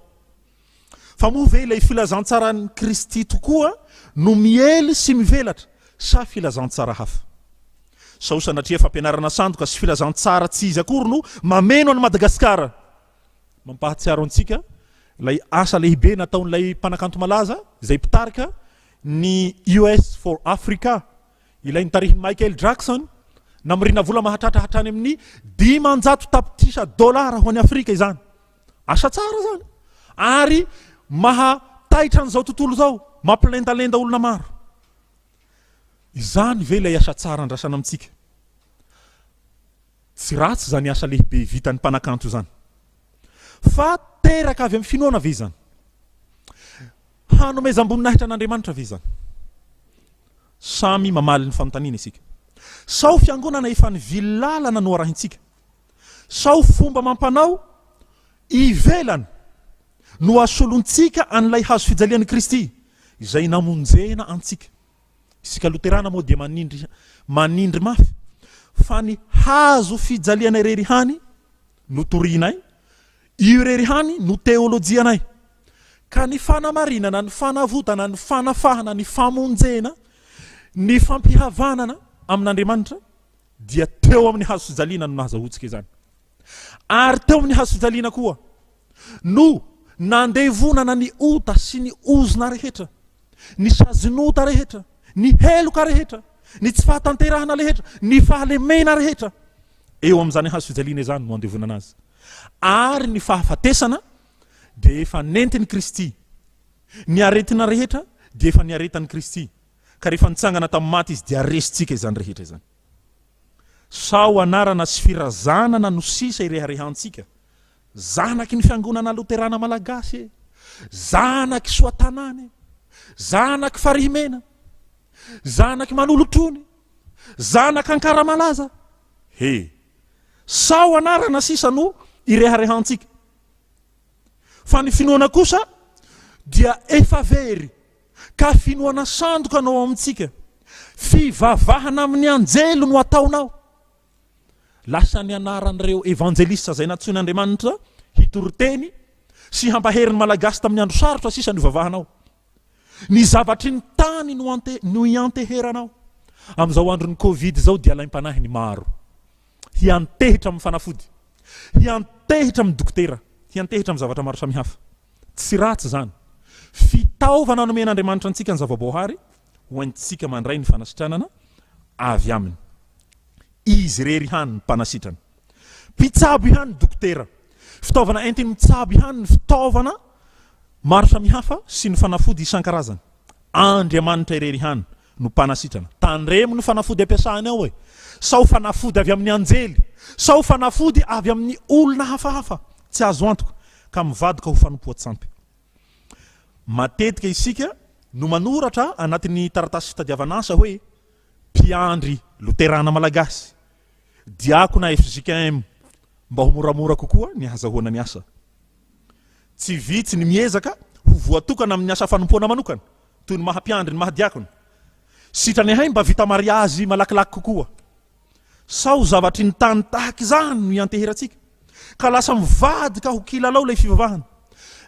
S3: Fa moa ve ilay filazantsarany Kristy tokoa no miely sy mivelatra sa filazantsara hafa? Sao sanatria fampianarana sandoka sy filazantsara tsy izy akory no mameno any Madagasikara. Mampahatsiaro antsika lay asa lehibe nataon'ilay mpanakanto malaza izay pitarika ny US for Africa, ilay nitarihin'ny Michael Jackson, namirina vola mahatratra hatrany amin'ny 500 tapitrisa dolara ho any Afrika izany. Asa tsara zany. Ary mahataitra an'izao tontolo zao, mampilendalenda olona maro. Izany ve ilay asa tsara andrasana amintsika? Tsy ratsy zany asa lehibe vitan'ny mpanakanto zany. Fa teraka avy amin'ny finoana ve zany? Hanomezam-boninahitra an'Andriamanitra ve zany? Samy mamaly ny fanontaniana isika. Sao fiangonana efa nivilalana no arahintsika,
S4: sao fomba mampanao ivelany no asolontsika an'ilay hazo fijalian'i Kristy izay namonjena antsika. Isika Loterana moa dia manindry mafy fa ny hazo fijaliana rerihany no torinay, io rerihany no teolojianay. Ka ny fanamarinana, ny fanavotana, ny fanafahana, ny famonjena, ny fampihavanana amin'Andriamanitra dia teo amin'ny hazo fijaliana no nahazahoantsika izany. Ary teo amin'ny hazo fijaliana koa no nandevonana ny ota sy ny ozona rehetra, ny sazinota rehetra, ny heloka rehetra, ny tsy fahatanterahana rehetra, ny fahalemena rehetra. Eo amin'izany hazo fijaliana izany no andevonana azy. Ary ny fahafatesana dia efa nentin'i Kristy. Ny aretina rehetra dia efa ny aretan'i Kristy. Ka rehefa nitsangana tamin'ny maty izy dia aresitsika izany rehetra izany. Sao anarana sy firazanana no sisa ireharehantsika. Zanaky ny fiangonana Loterana-Malagasy, zanaky soatanany, zanaky farihimena, zanaky manolotrony, zanaky ankaramalaza. Sao anarana sisa no ireharehantsika. Fa ny finoana kosa dia efa very, ka finoana sandoka anao amintsika. Fivavahana amin'ny anjelo no ataonao. Lasa ny anaran'ireo evangelista zay natsoin'Andriamanitra hitoroteny sy hampaherin'ny malagasy tamin'ny andro sarotra sisa ny ivavahanao. Ny zavatry ny tany no ianteheranao. Amin'izao andron'ny Covid zao dia laim-panahiny maro. Hiantehitra amin'ny fanafody, hiantehitra amin'ny dokotera, hiantehitra amin'ny zavatra maro samihafa. Tsy ratsy zany. Fitaovana nomen'Andriamanitra antsika ny zavaboahary ho antsika mandray ny fanasitranana avy aminy. Izy rery ihany ny mpanasitrana. Mpitsabo ihany ny dokotera. Fitaovana entiny mitsabo ihany ny fitaovana maro samihafa sy ny fanafody isan-karazany. Andriamanitra irery ihany no mpanasitrana. Tandremo ny fanafody ampiasany ao sao fanafody avy amin'ny anjely, sao fanafody avy amin'ny olona hafahafa tsy azo antoka ka mivadoka ho fanompoatsampy. Matetika isika no manoratra anatin'ny taratasy fitadiavan'asa hoe mpiandry Loterana-Malagasy, diakona FJKM, mba ho moramora kokoa ny hazahoana ny asa. Tsy vitsy ny miezaka ho voatokana amin'ny asa fanompoana manokana toy ny mahampiandry ny mahadiakona. Sitrany hay mba vita mariazy malakilaky kokoa. Sao zavatry ny tany tahaka izany no ianteheratsika. Ka lasa mivadika ho kilalao lay fivavahana.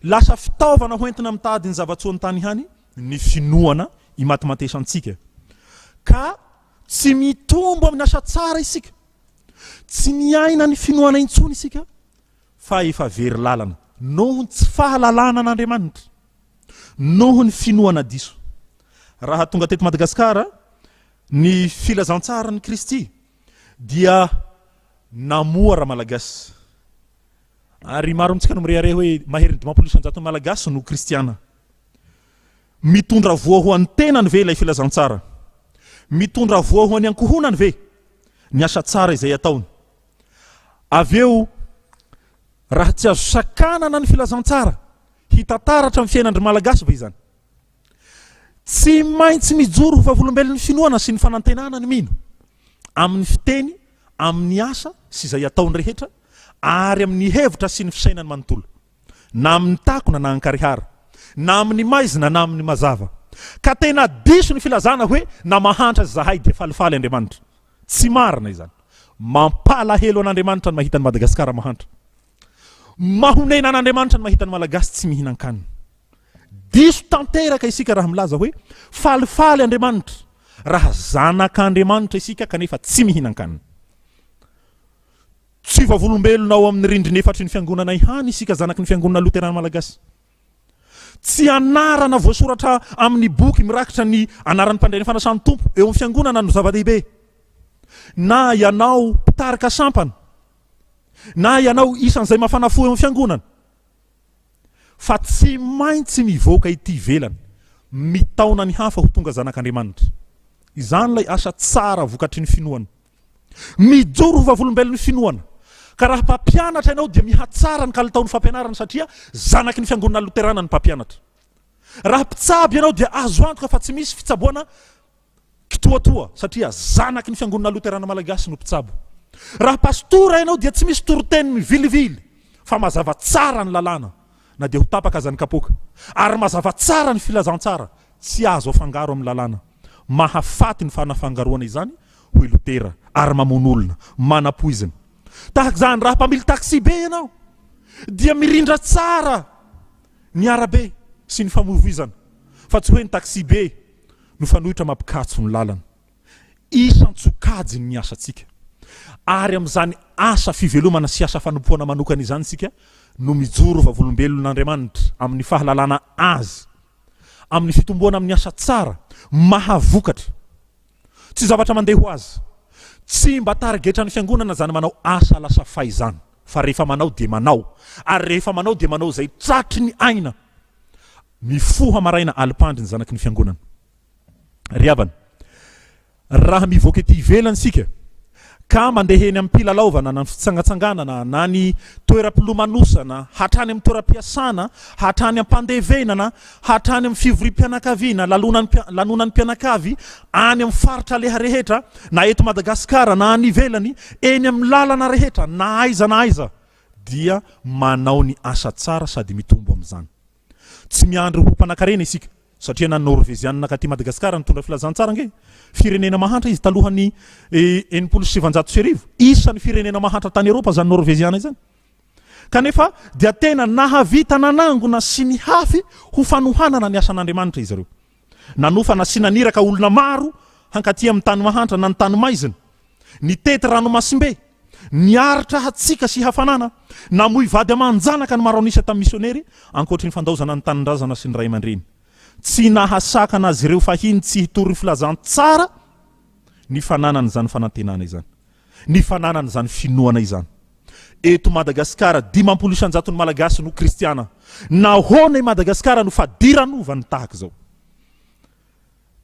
S4: Lasa fitaovana ho entina mitady ny zavatsoany tany hany ny finoana imatimatesantsika. Ka tsy mitombo amin'ny asa tsara isika. Tsy miaina ny finoana intsony isika fa efa very lalana. Noho ny tsy fahalalana an'Andriamanitra, noho ny finoana diso. Raha tonga teto Madagasikara, ny filazantsara ny Kristy dia namoara malagasy. Ary maro amintsika no mirehare hoe maheriny 20% malagasy no kristiana. Mitondra voa ho an'ny tenany ve ilay filazantsara? Mitondra voa ho an'ny ankohonany ve ny asa tsara izay ataony? Aveo raha tsy azo sakanana ny filazantsara hitantaratra amin'ny fiainan'ny malagasy ve izany? Tsy maintsy mijoro ho vavolombelon'ny finoana sy ny fanantenana ny mino amin'ny fiteny, amin'ny asa sy izay ataony rehetra, ary amin'ny hevitra sy ny fisainany manontolo, na amin'ny takona na ankarihara, na amin'ny maizina na amin'ny mazava. Ka tena diso ny filazana hoe na mahantra zahay dia falifaly Andriamanitra. Tsy marina izany. Mampalahelo an'Andriamanitra ny mahita ny Madagasikara mahantra. Mahonena an'Andriamanitra ny mahita ny malagasy tsy mihinan-kanina. Diso tanteraka isika raha milaza hoe falifaly Andriamanitra, raha zanak'Andriamanitra isika kanefa tsy mihinan-kanina. Tsy vavolombelona ao amin'ny rindrina efatry ny fiangonana ihany isika zanaky ny fiangonana Loterana-Malagasy. Tsy anarana voasoratra amin'ny boky mirakitra ny anaran'ny mpandray ny fanasan'ny tompo eo amin'ny fiangonana no zava-dehibe. Na ianao mpitarika sampana, na ianao isan'izay mafanafo eo amin'ny fiangonana. Fa tsy maintsy mivoaka ity velany, mitaona ny hafa ho tonga zanak'Andriamanitra. Izany lay asa tsara vokatry ny finoana. Mijoro ho vavolombelon'ny finoana. Ka raha mpampianatra ianao dia mihatsara ny kalitaon'ny fampianarana satria zanaky ny fiangonana Loterana ny mpampianatra. Raha mpitsabo ianao dia azo antoka fa tsy misy fitsaboana kitoatoa satria zanaky ny fiangonana Loterana Malagasy no mpitsabo. raha pastora ianao dia tsy misy toroteny mivilivily fa mazava tsara ny lalàna na dia ho tapaka azany kapoka ary mazava tsara ny filazantsara tsy azo afangaro amin'ny lalàna mahafaty ny fanafangaroana izany hoy Lotera ary mamon'olona manapoizina tahaka zany raha mpamily taxi be ianao dia mirindra tsara ny arabe sy ny famovoizana fa tsy hoe ny taxi be no fanohitra mampikatso ny lalana isan-tsokajy ny asantsika ary amin'izany asa fivelomana sy asa fanompoana manokana izany sika no mijoro vavolombelon'Andriamanitra amin'ny fahalalana azy amin'ny fitomboana amin'ny asa tsara mahavokatra tsy zavatra mandeha ho azy tsy mba targetra ny fiangonana zany manao asa lasa faizana fa rehefa manao dia manao ary rehefa manao dia manao zay tratry ny aina mifoha maraina alipandry ny zanaky ny fiangonana riavana raha mivoaka ety ivelany sika ka mandeheny amin'ny pilalaovana na ny fitsangatsanganana na ny toeram-pilomanosana hatrany amin'ny toeram-piasana hatrany am-pandevenana hatrany amin'ny fivorim-pianakaviana lanonan'ny mpianakavy any amin'ny faritra leha rehetra na eto Madagasikara na any ivelany eny amin'ny lalana rehetra na aiza dia manao ny asa tsara sady mitombo amin'izany tsy miandry ho mpanan-karena isika satria na norvezianina ka ty Madagasikara nitondra filazantsara nge firenena mahantra izy talohan'ny 700 isan'ny firenena mahantra tany Eropa zany norveziana izany kanefa dia tena nahavita nanangona sy ny hafy ho fanohanana ny asan'Andriamanitra izy ireo nanofa na sy naniraka olona maro hankaty amin'ny tany mahantra na ny tany maizina ny tety ranomasimbe niaritra hatsika sy hafanana namoy vady amanjanaka ny maro anisa tamin'ny misionnery ankoatry ny fandaozana ny tanindrazana sy ny ray aman-dreny tsy nahasakana azy ireo fahiny tsy hitory filazantsara ny fananana izany fanantenana izany ny fananana izany finoana izany eto Madagasikara 500 ny malagasy no kristiana nahoana i Madagasikara no fadiranova ny tahaka izao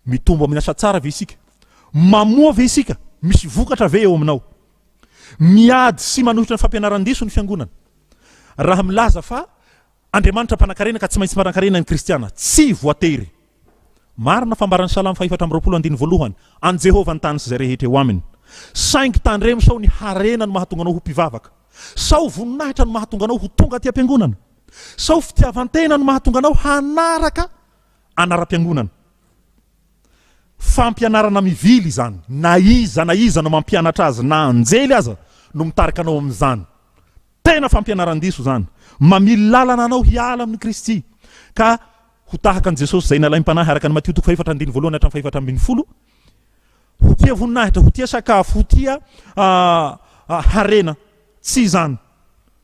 S4: mitombo amin'ny asa tsara ve isika mamoa ve isika misy vokatra ve eo aminao miady sy manohitra ny fampianaran-diso ny fiangonana raha milaza fa Andriamanitra mpanan-karena ka tsy maintsy mpanan-karena ny kristiana tsy voatery marina fambaran'ny Salamo 4:20 an Jehova ny tany sy zay rehetra eo aminy saingy tandremo sao ny harena no mahatonga anao ho mpivavaka sao voninahitra no mahatonga anao ho tonga aty am-piangonana sao fitiavantena no mahatonga anao hanaraka anaram-piangonana fampianarana mivily izany na iza no mampianatra azy na anjely aza no mitarika anao amin'izany tena fampianaran-diso zany mamily lalana anao hiala amin'ny Kristy ka ho tahaka an Jesosy zay nalainy mpanahy araka ny Mateo 4:1-4:10 ho tia voninahitra ho tia sakafo ho tia harena tsy zany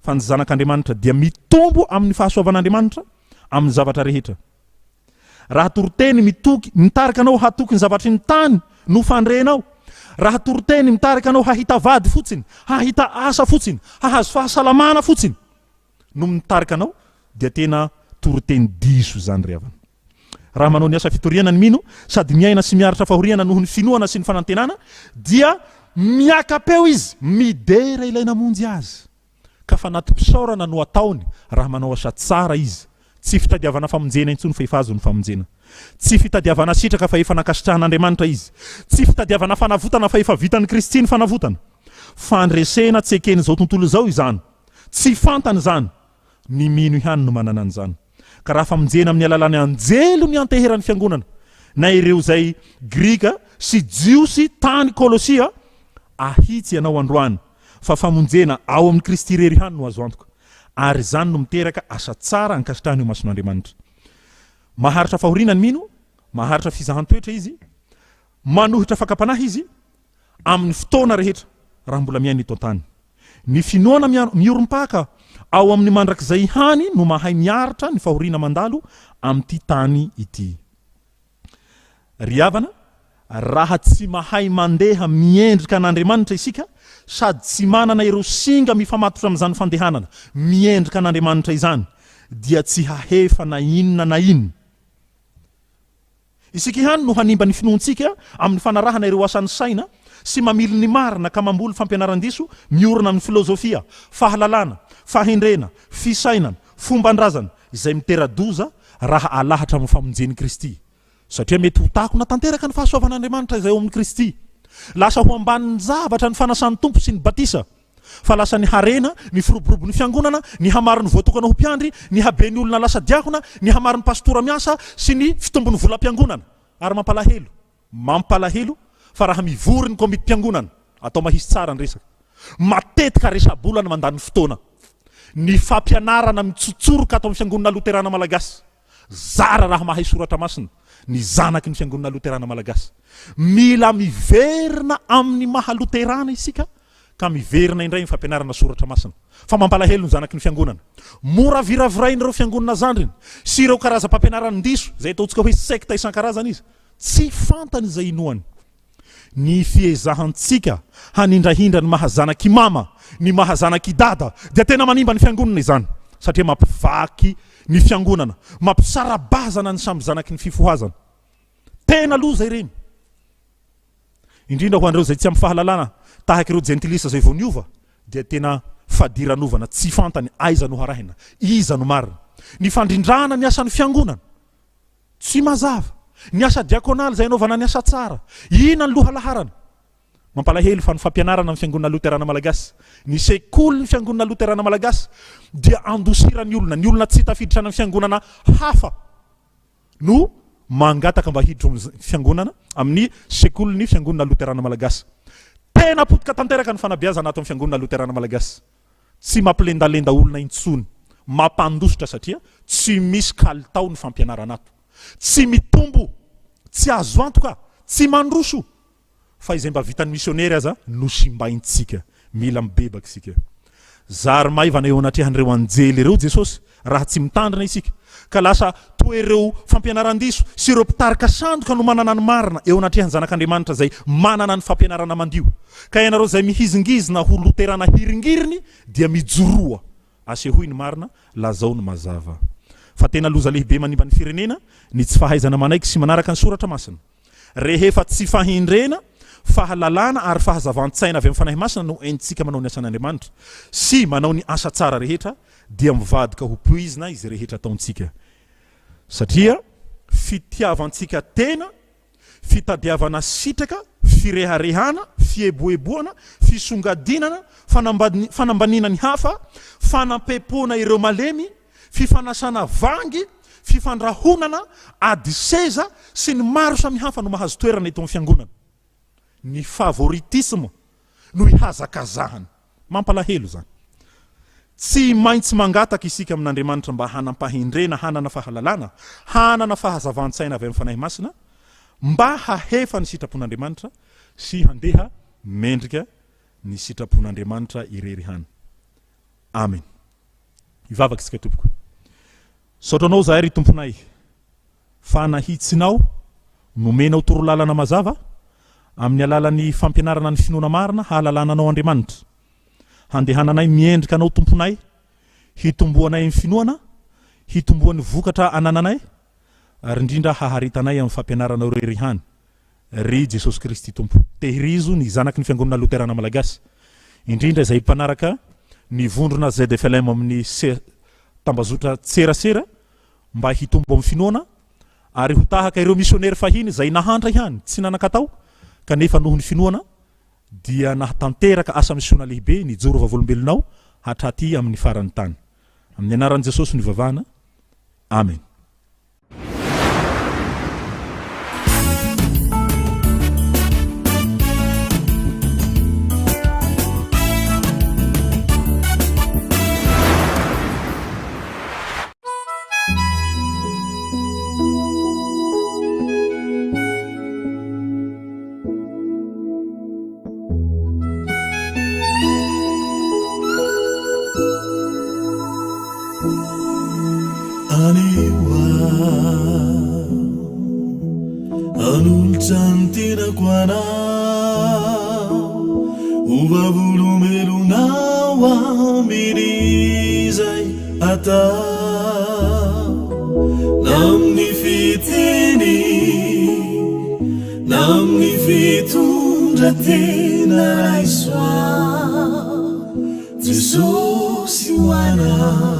S4: fa ny zanak'Andriamanitra dia mitombo amin'ny fahasoavan'Andriamanitra amin'ny zavatra rehetra raha toroteny mitarika anao hatoky ny zavatry ny tany no fandrenao raha toroteny mitarika anao hahita vady fotsiny hahita asa fotsiny hahazo fahasalamana fotsiny no mitarika anao dia tena toroteny diso zany riavana raha manao ny asa fitoriana ny mino sady miaina sy miaritra fahoriana noho ny finoana sy ny fanantenana dia miakapeo izy midera ilay namonjy azy ka fa naty mpisaorana no ataony raha manao asa tsara izy tsy fitadiavana famonjena intsony fa efa azo ny famonjena tsy fitadiavana sitraka fa efa nakasitrahan'Andriamanitra izy tsy fitadiavana fanavotana fa efa vitan'ny Kristy ny fanavotana fandresena tsy ekeny zao tontolo zao izany tsy fantany zany ny mino ihany no manana an'izany ka raha famonjena amin'ny alalany anjelo ny anteheran'ny fiangonana na ireo zay Grika sy Jiosy tany Kolosia ahitsy ianao androany fa famonjena ao amin'ny Kristy rery ihany no azo antoka ary zany no miteraka asa tsara ankasitrahany io mason'Andriamanitra maharitra fahoriana ny mino maharitra fizahan-toetra izy manohitra fakapanahy izy amin'ny fotoana rehetra raha mbola miaina eto an-tany ny finoana miorom-paka ao amin'ny mandrakizay hany no mahay miaritra ny fahoriana mandalo amin'ity tany ity riavana raha tsy mahay mandeha miendrika an'Andriamanitra isika sady tsy manana ireo singa mifamatotra amin'izany fandehanana miendrika an'Andriamanitra izany dia tsy hahefa na inona na inona isika ihany no hanimba ny finoantsika amin'ny fanarahana ireo asan'ny saina sy mamily ny marina ka mamboly fampianaran-diso miorina amin'ny filozofia fahalalana fahendrena fisainana fomban-drazana izay mitera-doza raha alahatra amin'ny famonjen'i Kristy satria mety ho tako na tanteraka ny fahasoavan'Andriamanitra izay ao amin'ny Kristy lasa ho ambanin'ny zavatra ny fanasan'ny tompo sy ny batisa fa lasa ny harena ny firoborobo ny fiangonana ny hamariny voatokana ho mpiandry ny habeny olona lasa diakona ny hamariny pastora miasa sy ny fitombony volam-piangonana ary mampalahelo fa raha mivory ny komity mpiangonana atao mahisy tsara ny resaka matetika resabolana mandany fotoana ny fampianarana mitsotsoroka atao amin'ny fiangonana Loterana-Malagasy zara raha mahay soratra masina ny zanaky ny fiangonana Loterana-Malagasy mila miverina amin'ny maha Loterana isika ka miverina indray ny fampianarana soratra masina fa mampalahelo ny zanaky ny fiangonana mora viravirain'ireo fiangonana zandriny sy ireo karazam-pampianarana ndiso zay ataontsika hoe secte isan-karazana izy tsy fantany izay inoany ny fiezahantsika hanindrahindra ny mahazanaky mama ny mahazanaky dada dia tena manimba ny fiangonana izany satria mampivaky ny fiangonana mampisarabazana ny samby zanaky ny fifohazana tena loza ireny indrindra ho an'ireo zay tsy amin'ny fahalalana tahaka ireo gentilisa zay vao niova dia tena fadiranovana tsy fantany aiza no harahina iza no marina ny fandrindrana ny asan'ny fiangonana tsy mazava ny asa diakonaly zay anaovana ny asa tsara ina ny lohalaharana mampalahelo fa ny fampianarana amin'ny fiangonana Loterana-Malagasy ny sekoly ny fiangonana Loterana-Malagasy dia andosirany olona tsy tafiditra amin'ny fiangonana hafa no mangataka mba hiditra amin'ny fiangonana amin'ny sekoly ny fiangonana Loterana-Malagasy tena potika tanteraka ny fanabeazana ato amin'ny fiangonana Loterana-Malagasy tsy mampilendalenda olona intsony mampandositra satria tsy misy kalitao ny fampianarana ato tsy mitombo tsy azo antoka tsy mandroso fa izay mba vitan'ny missionnaire aza no simbaintsika mila mibebaka isika zary maivana eo anatrehan'ireo anjely ireo Jesosy raha tsy mitandrina isika ka lasa toereo fampianaran-diso sy ireo mpitarika sandoka no manana ny marina eo anatrehan'ny zanak'Andriamanitra zay manana ny fampianarana mandio ka ianareo zay mihizingizina ho Loterana hiringiriny dia mijoroa asehoy ny marina lazao ny mazava fa tena loza lehibe manimba ny firenena ny tsy fahaizana manaiky sy manaraka ny soratra masina rehefa tsy fahindrena fahalalana ary fahazavan-tsaina avy amin'ny fanahy masina no entsika manao ny asan'Andriamanitra sy manao ny asa tsara rehetra dia mivadika ho poizina izy rehetra ataontsika satria fitiavantsika tena fitadiavana sitraka fireharehana fieboeboana fisongadinana fanambanina ny hafa fanampepona ireo malemy fifanasana vangy fifandrahonana adiseza sy ny maro samihafa no mahazo toerana eto amin'ny fiangonana ny favoritisme no ihazakazahana mampalahelo zany tsy maintsy mangataka isika amin'Andriamanitra mba hanampahindrena hanana fahalalana hanana fahazavan-tsaina avy amin'ny fanahy masina mba hahefa ny sitrapon'Andriamanitra sy handeha mendrika ny sitrapon'Andriamanitra irerihana amen ivavaka isika tompoko saotranao zahay ry tomponay fa nahitsinao nomenao torolalana mazava amin'ny alalan'ny fampianarana ny finoana marina hahalalananao Andriamanitra handehananay miendrika anao tomponay hitomboanay amin'ny finoana hitomboan'ny vokatra anananay ary indrindra haharitanay amin'ny fampianaranao rerihany ry Jesosy Kristy tompo tehirizo ny zanaky ny fiangonana Loterana-Malagasy indrindra izay mpanaraka ny vondrona ZFLM amin'ny tambazotra tserasera mba hitombo amin'ny finoana ary ho tahaka ireo missionnaire fahiny zay nahandra ihany tsy nanakatao kanefa noho ny finoana dia nahatanteraka asa misiona lehibe ny joro vavolombelonao hatraty amin'ny faran'ny tany amin'ny anaran'i Jesosy ny vavahana amen
S1: Anultantinako anao uvavulumelunao aminy izay atao namny fiteny namny fitondra tena raisoa Jesosy ho anao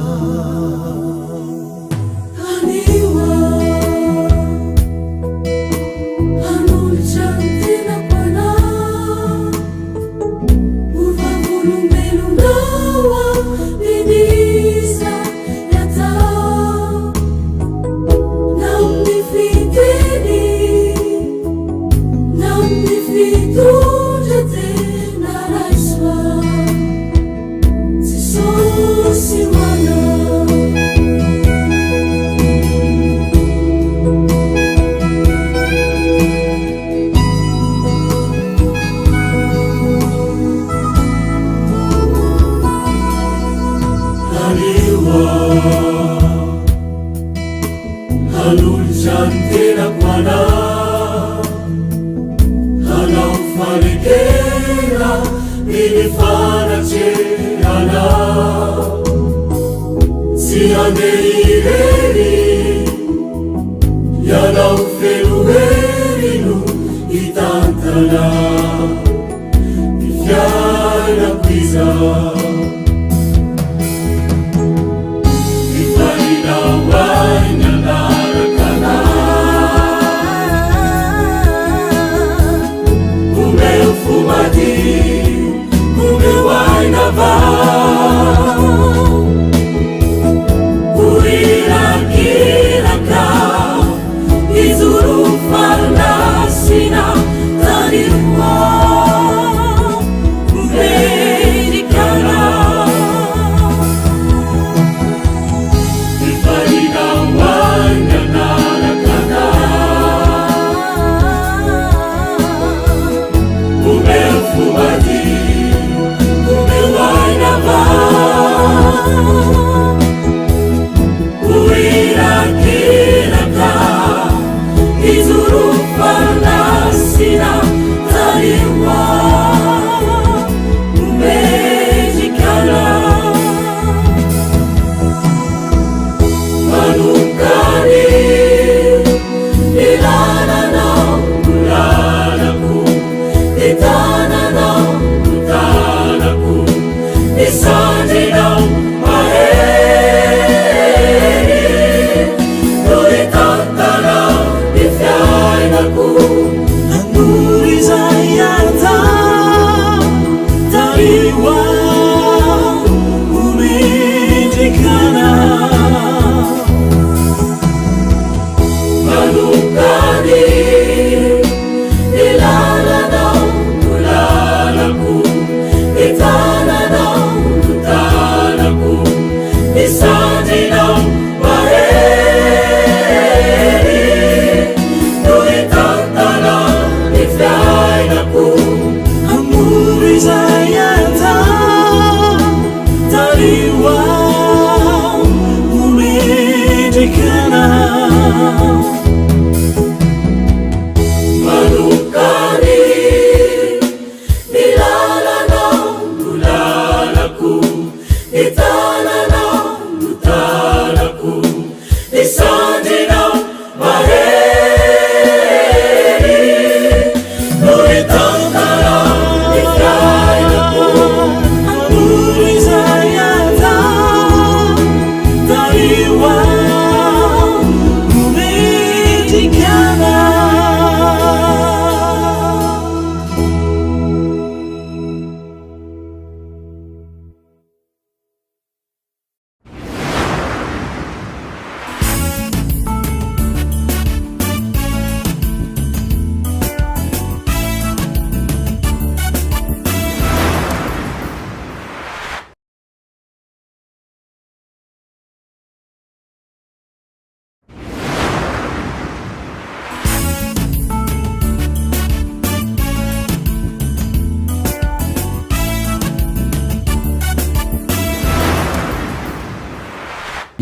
S2: Anultantinako anao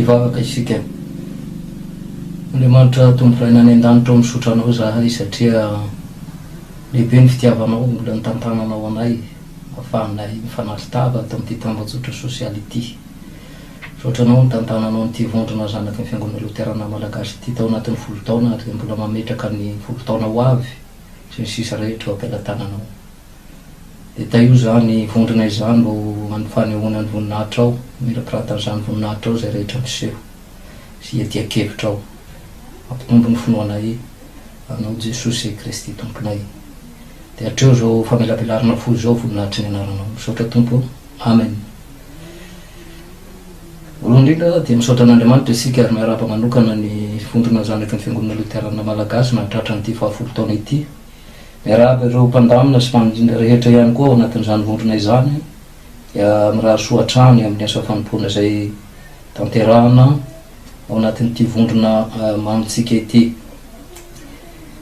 S5: ivavaka isika Andriamanitra tomboraina any an-danitra ao misotra anao zahay satria lehibe ny fitiavanao mbola nitantananao anay ahafahanay mifanalitava ato amin'ity tambajotra sosialy ity. Sotra anao nitantananao n'ity vondrona zanaky ny fiangonana Loterana-Malagasy ity tao anatin'ny 10 taona ary mbola mametraka ny 10 taona ho avy sy ny sisa rehetra ampelantananao. Dia taio zany vondrona izany no anofanehoana ny voninahitra ao, mirapiratany voninahitra ao zay rehetra miseho sy hiadia-kevitra ao. Ampitombo ny finoanay anao Jesosy Kristy tomponay. Dia hatreo zao famelabelarina fo zao voninahitry ny anaranao. Misaotra tompo. Amen. Voalohany indrindra dia misaotra an'Andriamanitra isika ary miarapa manokana ny vondrona zanaky ny fiangonana Loterana-Malagasy nahatratra n'ity 10 taona ity. miaraby ireo mpandamina sy mpandindra rehetra ihany koa ao anatin'izany vondronay zany dia miraha soatrany amin'ny asa fanompoana zay tanterahana ao anatin'ity vondrona manitsika ity.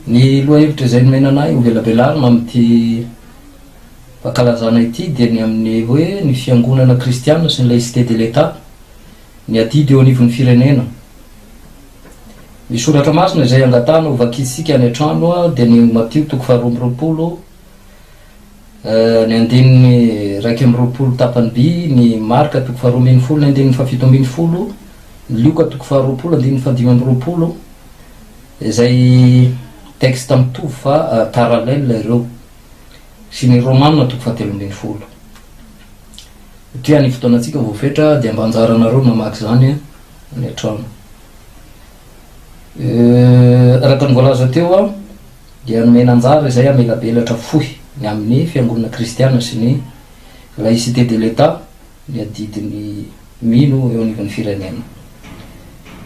S5: Ny loha hevitra zay nomenanay ho velabelarina amin'ity fankalazana ity dia ny amin'ny hoe ny fiangonana kristiana sy ny laïcité de l'État, ny adidy eo anivon'ny firenena. Ny soratra masina izay angatana ho vakitsika any an-trano dia ny Matio 2:20, ny andininy 1:20 tapany by, ny Marka 2:20, ny andininy 7:70, ny Lioka 2:20, andininy 5:20, izay texte mitovy fa parallèle ireo, sy ny Romanina 3:30. Satria ny fotoanantsika voafetra dia mba anjaranareo mamaky zany any an-trano. Araka ny voalaza teo dia nomena anjara izay amelabelatra fohy ny amin'ny fiangonana kristiana sy ny laïcité de l'État, ny adidiny mino eo anivon'ny firenena.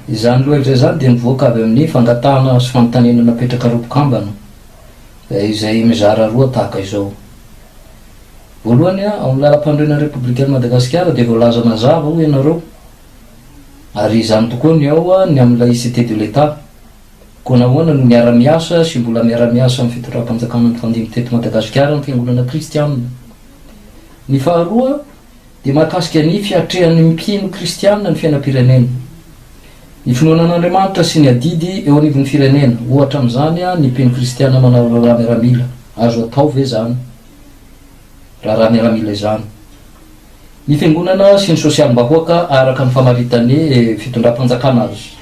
S5: Izany loha hevitra zany dia nivoaka avy amin'ny fangatahana sy fanontaniana napetraka ropo-kambana izay mizara roa tahaka izao. Voalohany ao amin'ny lalam-pandroana républicaine Madagasikara dia voalaza mazava ho ianareo, ary izany tokoa ny ao ny amin'ny laïcité de l'État, koa nahoana no miara-miasa sy mbola miara-miasa amin'ny fitondram-panjakana ny fandimby teto Madagasikara ny fiangonana kristiana. Ny faharoa dia mahakasika ny fiatrehan'ny mpino kristiana ny fiainam-pirenena, ny finoanan'Andriamanitra sy ny adidy eo anivon'ny firenena. Ohatra amin'izany ny mpino kristiana manao raha miaramila, azo atao ve zany raha miaramila izany. Ny fiangonana sy ny sosialim-bahoaka araka ny famaritany fitondram-panjakana azy.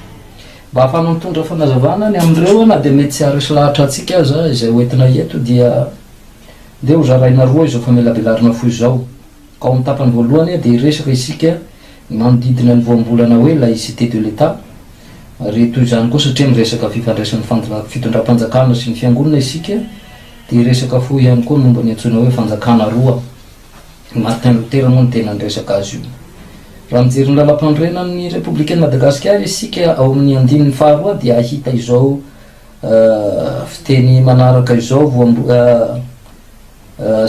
S5: Mba ahafana mitondra fanazavana ny amin'ireo na dia mety tsy haresy lahatra atsika aza izay hoentina eto dia ho zaraina roa izao famelabelarina foy izao. Ka ao amin'ny tapany voalohany dia iresaka isika ny manodidina ny voambolana hoe laïcité de l'État, ary toy izany koa satria miresaka fifandraisan'ny fitondram-panjakana sy ny fiangonana isika dia iresaka fohy ihany koa momba ny antsoina hoe fanjakana roa. Martin Luther moa ny tena niresaka azy io. Raha mijery ny lalam-pandrenan'ny républicaine Madagasikara isika ao amin'ny andininy faharoa dia ahita izao fiteny manaraka izao,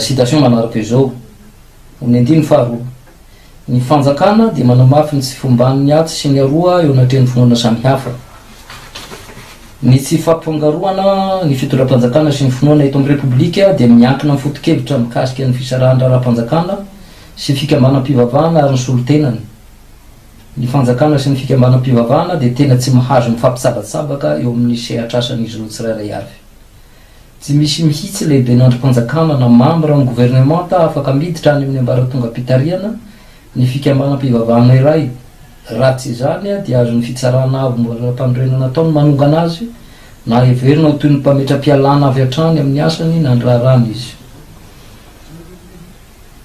S5: citation manaraka izao amin'ny andininy faharoa: ny fanjakana dia manamafy ny tsy fomban'ny aty sy ny aroa eo anatrehan'ny finoana samihafa. Ny tsy fampifangaroana ny fitondram-panjakana sy ny finoana eto amin'ny repoblika dia miankina amin'ny foto-kevitra mikasika ny fisarahan'ny raharaham-panjakana sy fikambanam-pivavahana ary ny solotenany. Ny fanjakana sy ny fikambanam-pivavahana dia tena tsy mahazo mifampisabatsabaka eo amin'ny sehatrasan'izy roa tsirairay avy. Tsy misy mihitsy lehibe n'androm-panjakana na membre amin'ny gouvernemanta afaka miditra any amin'ny ambaratonga-pitariana ny fikambanam-pivavahana iray. Raha tsy izany dia azo ny fitsarana avy mbola-pandrenana nataony manongana azy na heverina ho toy ny mpametra-pialana avy hatrany amin'ny asany na ny raharany izy.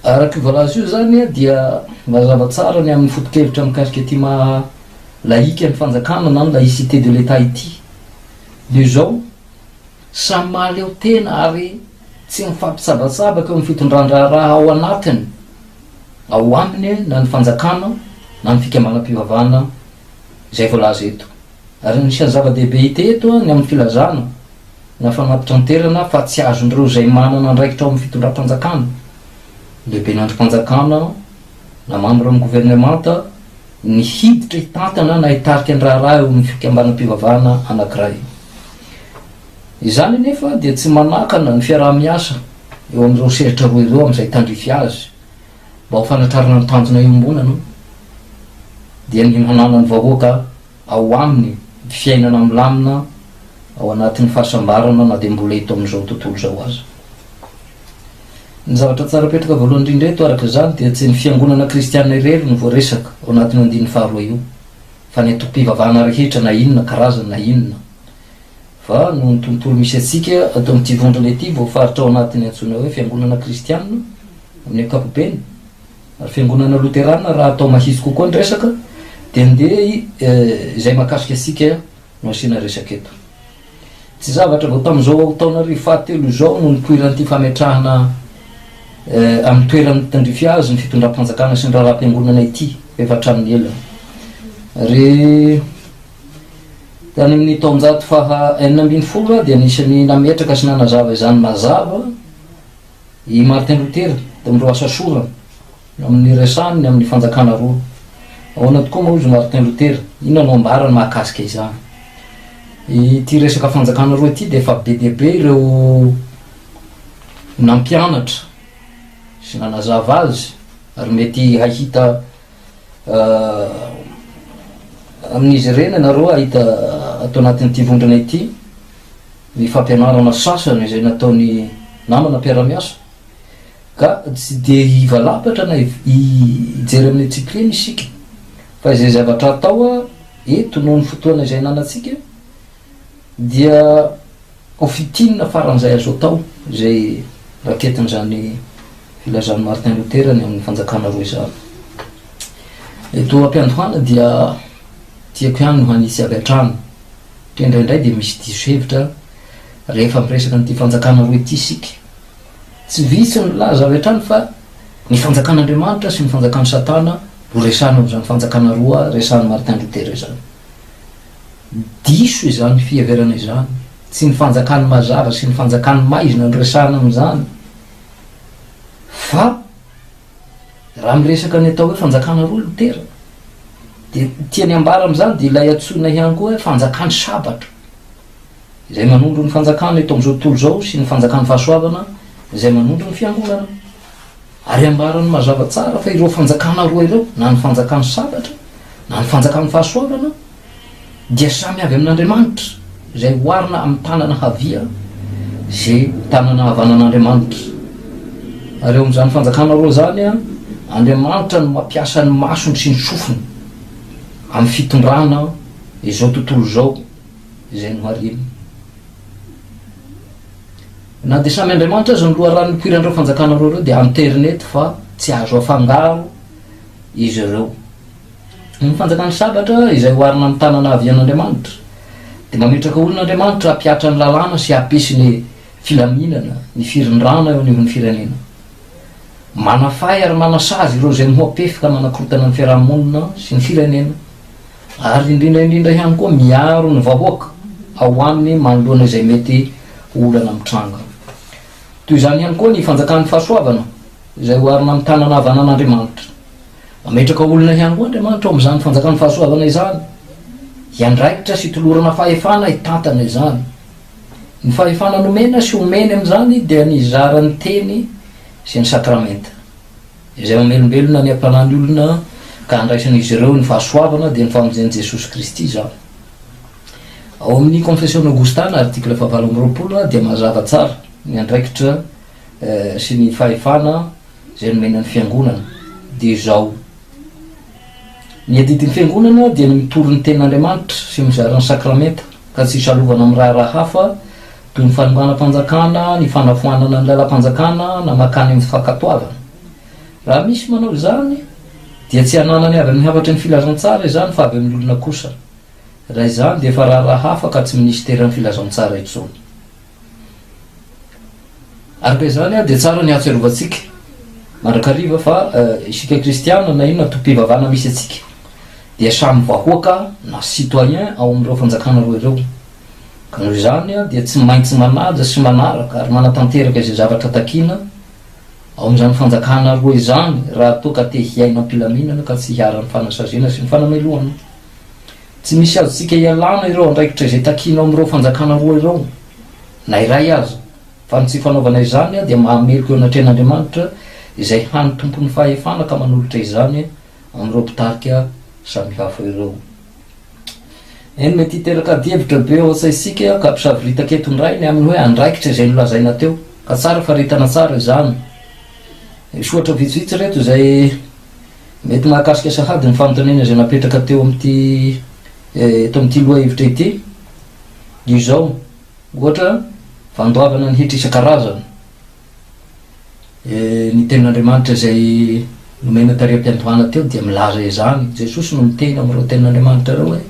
S5: Araka voalaza io zany dia mazava tsara ny amin'ny foto-kevitra mikasika ty maha laïque ny fanjakana na ny laïcité de l'État ity. Dia izao samy mahaleo tena ary tsy mifampisabatsabaka eo amin'ny fitondran-draharaha ao anatiny, ao aminy na ny fanjakana na ny fikambanam-pivavahana izay voalaza eto. Ary nisy zava-dehibe hita eto ny amin'ny filazana na fanapitra anterana fa tsy azon'ireo izay manana andraikitra ao amin'ny fitondram-panjakana, lehibe n'androm-panjakana na membre amin'ny gouvernemanta, ny hiditra hitantana na hitarika ny raharaha eo amin'ny fikambanam-pivavahana anankiray. Izany nefa dia tsy manakana ny fiaraha-miasa eo amin'ireo sehatra roa ireo amin'izay tandrify azy mba ho fanatrarana ny tanjona iombonana, dia ny manana ny vahoaka ao aminy fiainana milamina ao anatin'ny fahasambarana na dia mbola eto amin'izao tontolo zao aza. Ny zavatra tsara petraka voalohany indrindra eto araka izany dia tsy ny fiangonana kristiana irery no voaresaka ao anatin'ny andininy faharoa io, fa ny antom-pivavahana rehetra na inona karazana na inona, fa no ny tontolo misy atsika atao amin'ity vondrona ity voafaritra ao anatin'ny antsoina hoe fiangonana kristiana amin'ny ankapobeny. Ary fiangonana Loterana raha atao mahitsy kokoa ny resaka dia ndeha izay mahakasika asika no asiana resaka eto. Tsy zavatra vao tamin'izao taona fahatelo izao no nipoiran'ity fametrahana amin'ny toerany tandrify azy ny fitondram-panjakana sy ny raharaham-piangonana ity efa hatramin'ny ela. Ary Dia any amin'ny taonjato faha 440 dia anisany nametraka sy nanazava izany mazava i Martin Luther tamin'ireo asa sorana amin'ny resany amin'ny fanjakana roa. Ahoana tokoa moa izy Martin Luther, inona no ambarany mahakasika izany. Ity resaka fanjakana roa ity dia efa be dia be ireo nampianatra sy nanazava azy ary mety hahita amin'izy ireny ianareo ahita atao anatin'ity vondrona ity ny fampianarana sasany izay nataony namana mpiara-miasa, ka tsy dia hivalapatra na hijery amin'ny discipline isika fa izay zavatra atao eto noho ny fotoana izay nanantsika dia ho fitinina faran'izay azo atao izay raketin'izany filazan'ny Martin Luther ny amin'ny fanjakana roa izany. Eto am-piandohana dia tiako ihany no hanisy avy hatrany indraindray dia misy diso hevitra rehefa miresaka n'ity fanjakana roa ity isika. Tsy vitsy ny laza avy hatrany fa ny fanjakan'Andriamanitra sy ny fanjakan'ny Satana ho resana amin'izany fanjakana roa resan'ny Martin Luther izany. Diso izany fiheverana izany, tsy ny fanjakany mazava sy ny fanjakany maizina ny resana amin'izany, fa raha miresaka ny atao hoe fanjakana roa Lutera dia tiany ambara amin'izany dia ilay antsoina ihany koa hoe fanjakany sabatra izay manondro ny fanjakana eto amin'izao tontolo izao sy ny fanjakany fahasoavana izay manondro ny fiangonana. Ary ambarany mazava tsara fa ireo fanjakana roa ireo, na ny fanjakany sabatra na ny fanjakany fahasoavana, dia samy avy amin'Andriamanitra izay hoarina amin'ny tanana havia izay tanana havanan'Andriamanitra. Ary eo amin'izany fanjakana roa zany Andriamanitra no mampiasa ny masony sy ny sofiny amin'ny fitondrana izao tontolo izao izay no hariny. Na dia samy Andriamanitra azy ny loharan'ny mpiran'ireo fanjakana roa ireo dia internet fa tsy azo afangaro izy ireo. Ny fanjakany sabatra izay hoarina amin'ny tanana havian'Andriamanitra dia mametraka olon'Andriamanitra hampiatra ny lalàna sy hampisy ny filaminana, ny firindrana eo anivon'ny firenena. Manafay ary manasazy ireo izay mihoapefika manakorotana ny fiarahamonina sy ny firenena, ary indrindra ihany koa miaro ny vahoaka ao aminy manoloana izay mety olana mitranga. Toy izany ihany koa ny fanjakan'ny fahasoavana izay hoarina amin'ny tanana havanan'Andriamanitra. Mametraka olona ihany koa Andriamanitra ao amin'izany fanjakan'ny fahasoavana izany hiandraikitra sy tolorana fahefana hitantana izany. Ny fahefana nomena sy omeny amin'izany dia ny zaran'ny teny sy ny sakramenta izay mamelombelona ny ampanany olona ka handraisan'izy ireo ny fahasoavana dia ny famonjen'i Jesosy Kristy zany. Ao amin'ny confession augustana article 720 dia mazava tsara ny andraikitra sy ny fahefana izay nomena ny fiangonana dia izao: ny adidin'ny fiangonana dia ny mitoro ny tenin'Andriamanitra sy mizara ny sakramenta ka tsy salovana amin'ny raha hafa toy ny fanombanam-panjakana, ny fanafoanana ny lalam-panjakana na makany amin'ny fankatoavana. Raha misy manao izany dia tsy hananany avy amin'ny hafatra ny filazantsara izany fa avy amin'ny olona kosa. Raha izany dia efa raha hafa ka tsy ministeran'ny filazantsara intsony. Araka izany dia tsara ny ahatsiarovantsika mandrakariva fa isika kristiana na inona tompivavana misy atsika dia samy vahoaka na citoyen ao amin'ireo fanjakana roa ireo. Ka noho izany dia tsy maintsy manaja sy manaraka ary manatanteraka izay zavatra takiana ao amin'izany fanjakana roa izany raha toa ka te hiaina am-pilaminana ka tsy hiara-ny fanasaziana sy ny fanamelohana. Tsy misy azontsika hialana ireo andraikitra izay takiana ao amin'ireo fanjakana roa ireo na iray aza, fa ny tsy fanaovana izany dia mahameloko eo anatrehan'Andriamanitra izay hany tompon'ny fahefana ka manolotra izany amin'ireo mpitarika samy hafa ireo. Eny mety hiteraka dievitra be ao an-tsaisika ka mpisaviritaka eto ndray ny amin'ny hoe andraikitra izay nolazaina teo ka tsara faritana tsara izany. Soatra vitsivitsy reto izay mety mahakasika sahady ny fanontaniana izay napetraka teo amin'ity eto amin'ity loha hevitra ity izao: ohatra fandoavana ny hitra isan-karazany. Ny tenin'Andriamanitra izay nomena tary am-piandohana teo dia milaza izany. Jesosy no miteny amin'ireo tenin'Andriamanitra ireo hoe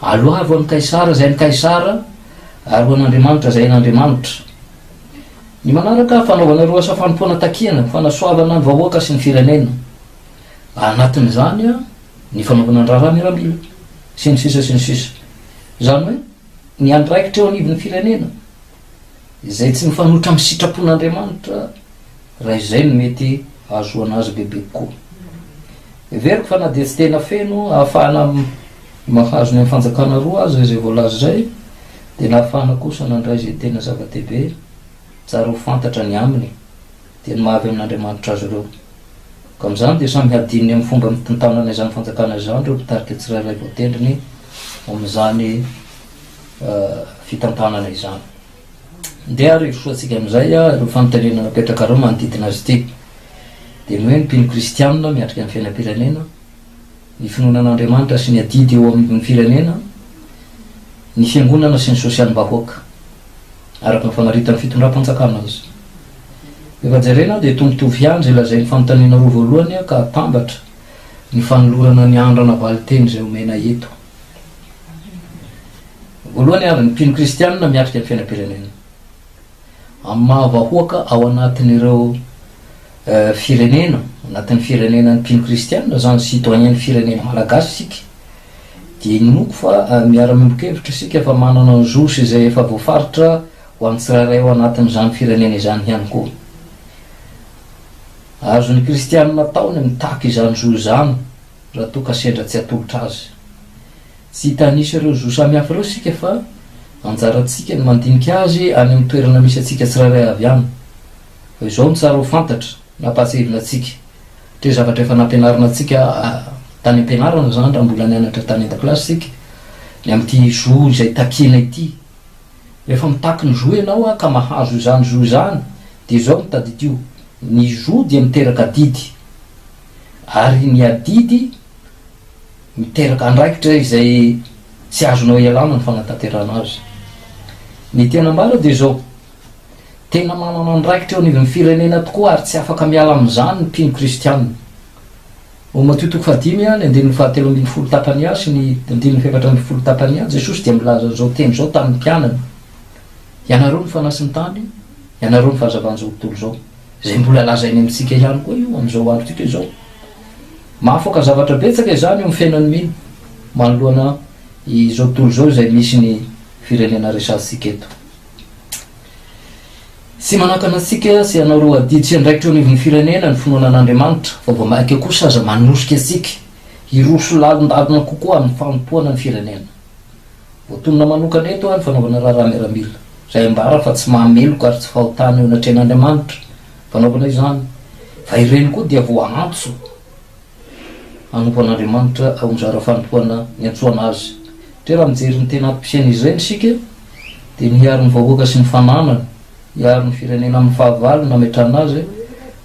S5: aloavo an'ny Kaisara izay ny Kaisara ary ho an'Andriamanitra izay n'Andriamanitra. Ny manaraka fanaovana ireo asa fanompoana takiana, fanasoavana ny vahoaka sy ny firenena. Anatin'izany ny fanaovana ny raharaha miramila sy ny sisa sy ny sisa. zany hoe ny andraikitra eo anivon'ny firenena izay tsy mifanotra amin'ny sitrapon'Andriamanitra raha izay no mety ahazoana azy bebe koa. Everiko fa na dia tsy tena feno ahafahana mahazo ny amin'ny fanjakana roa azy izay voalaza zay, dia nahafahana kosa nandray izay tena zava-dehibe tsara ho fantatra ny aminy dia ny mahavy amin'Andriamanitra azy ireo. Ka amin'izany dia samy hadininy amin'ny fomba mitontanana izany fanjakana izany ireo mpitarika tsirairay voatendriny amin'izany fitantanana izany. Dia ary soatsika amin'izay ireo fanontaniana napetraka ireo manodidina azy ity dia ny hoe ny mpino kristiana miatrika amin'ny fiainam-pirenena, ny finoanan'Andriamanitra sy ny adidy eo amin'ny firenena, ny fiangonana sy ny sosialim-bahoaka araka ny famaritany fitondram-panjakana azy. Efa jerena dia tombotovy ihany izay lazain'ny fanontaniana roa voalohany ka atambatra ny fanolorana ny andrana valiteny izay omena eto. Voalohany ary ny mpino kristiana miatrika amin'ny fiainam-pirenena amin'ny mahavahoaka ao anatin'ireo firenena, anatin'ny firenena ny mpino kristiana zany citoyen firenena malagasy sika, dia inoko fa miara-miombokevitra isika fa manana ny zosy izay efa voafaritra ho an'ny tsirairay ao anatin'izany firenena izany ihany koa. Azo ny kristiana taony mitaky izany zo izany raha toa ka sendra tsy atolotra azy. Tsy hitanisy ireo zo samihafa ireo sika fa anjarantsika ny mandinika azy any amin'ny toerana misy atsika tsirairay avy any. Fa izao ny tsara ho fantatra nampatsahivina atsika tre zavatra efa nampianarana atsika tany ampianarana zany raha mbola nianatra tany an-dakilasy sika ny amin'ity zo izay takina ity. Rehefa mitaky ny zo ianao ka mahazo izany zo izany dia izao mitady io, ny zo dia miteraka adidy ary ny adidy miteraka andraikitra izay tsy azonao ialana ny fanatanterana azy. Ny tena mbara dia izao, tena manana andraikitra eo anivon'ny firenena tokoa ary tsy afaka miala amin'izany ny mpino kristiana. Matotoko fadimy ny 17 tapany azy sy ny 17 tapany azy Jesosy dia milaza an'izao teny zao tamin'ny mpianany: ianareo ny fanasiny tany, ianareo ny fahazavan'izao tontolo zao. Izay mbola lazainy amintsika ihany koa io amin'izao androtsika izao. Mahafoaka zavatra betsaka izany eo amin'ny fiainany mino manoloana izao tontolo zao izay misy ny firenena resantsika eto. Tsy manakana atsika sy ianao reo adidy sy andraikitra eo anivon'ny firenena ny finoanan'Andriamanitra, fa vao maika kosa aza manosika atsika hiroso lalindalina kokoa amin'ny fanompoana ny firenena. Voatonona manokana eto ny fanaovana raha miaramila izay ambara fa tsy mahameloka ary tsy fahotana eo anatrehan'Andriamanitra fanaovana izany, fa ireny koa dia voaantso anompoan'Andriamanitra ao mizara fanompoana ny antsoana azy. Tre raha mijery ny tena ampisaina izany sika dia miaro ny vahoaka sy ny fananana, hiaro ny firenena amin'ny fahavalo nametrana azy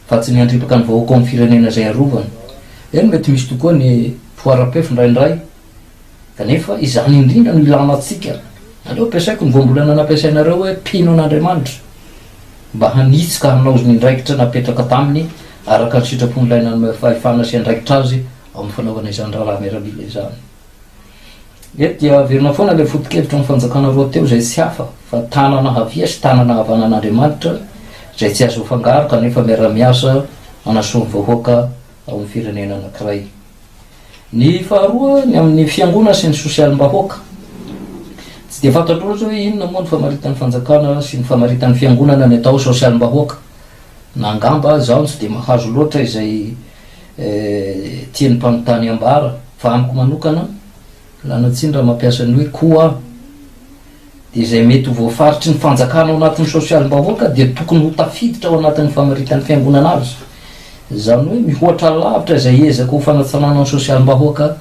S5: fa tsy niandripaka ny vahoaka amin'ny firenena izay arovana. Eny mety misy tokoa ny foara-pefo indraindray, kanefa izany indrindra no ilana atsika. Aleo ampiasaiko ny voambolana nampiasainareo hoe mpino an'Andriamanitra mba hanitsika hanao ny indraikitra napetraka taminy araka ny sitrapon'ilaina ny fahefana sy andraikitra azy amin'ny fanaovana izany raha miaramila izany. Eto dia verina foana ilay foto-kevitra amin'ny fanjakana roa teo izay tsy hafa fa tanana havia sy tanana havanan'Andriamanitra izay tsy azo fangaro kanefa miara-miasa anasoany vahoaka ao amin'ny firenena anankiray. Ny faharoa ny amin'ny fiangonana sy ny sosialim-bahoaka. Tsy dia fantatro loatra hoe inona moa ny famaritan'ny fanjakana sy ny famaritan'ny fiangonana ny atao sosialim-bahoaka. Nangamba zaho tsy dia mahazo loatra izay tian'ny mpanontany ambara, fa amiko manokana lanatsiny raha mampiasa ny hoe koa dia izay mety ho voafaritry ny fanjakana ao anatin'ny sosialim-bahoaka dia tokony ho tafiditra ao anatin'ny famaritan'ny fiangonana azy. Izany hoe mihoatra lavitra izay ezaka ho fanatsanana ny sosialim-bahoaka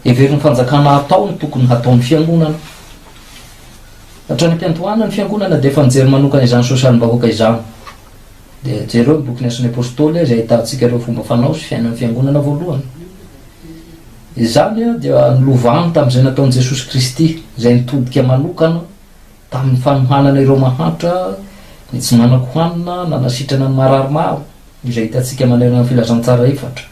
S5: everiny fanjakana atao ny tokony hataon'ny fiangonana. Hatrany ampiantohana ny fiangonana dia efa nijery manokana izany sosialim-bahoaka izany. Dia jereo ny boky Asiny Apôstôly izay ahitantsika ireo fomba fanao sy fiainan'ny fiangonana voalohany. Izany dia nilovany tamin'izay nataon'i Jesosy Kristy izay nitodika manokana tamin'ny fanohanana ireo mahantra ny tsy manako hanina nanasitrana ny mararimaro izay hitantsika manerana ny filazantsara efatra.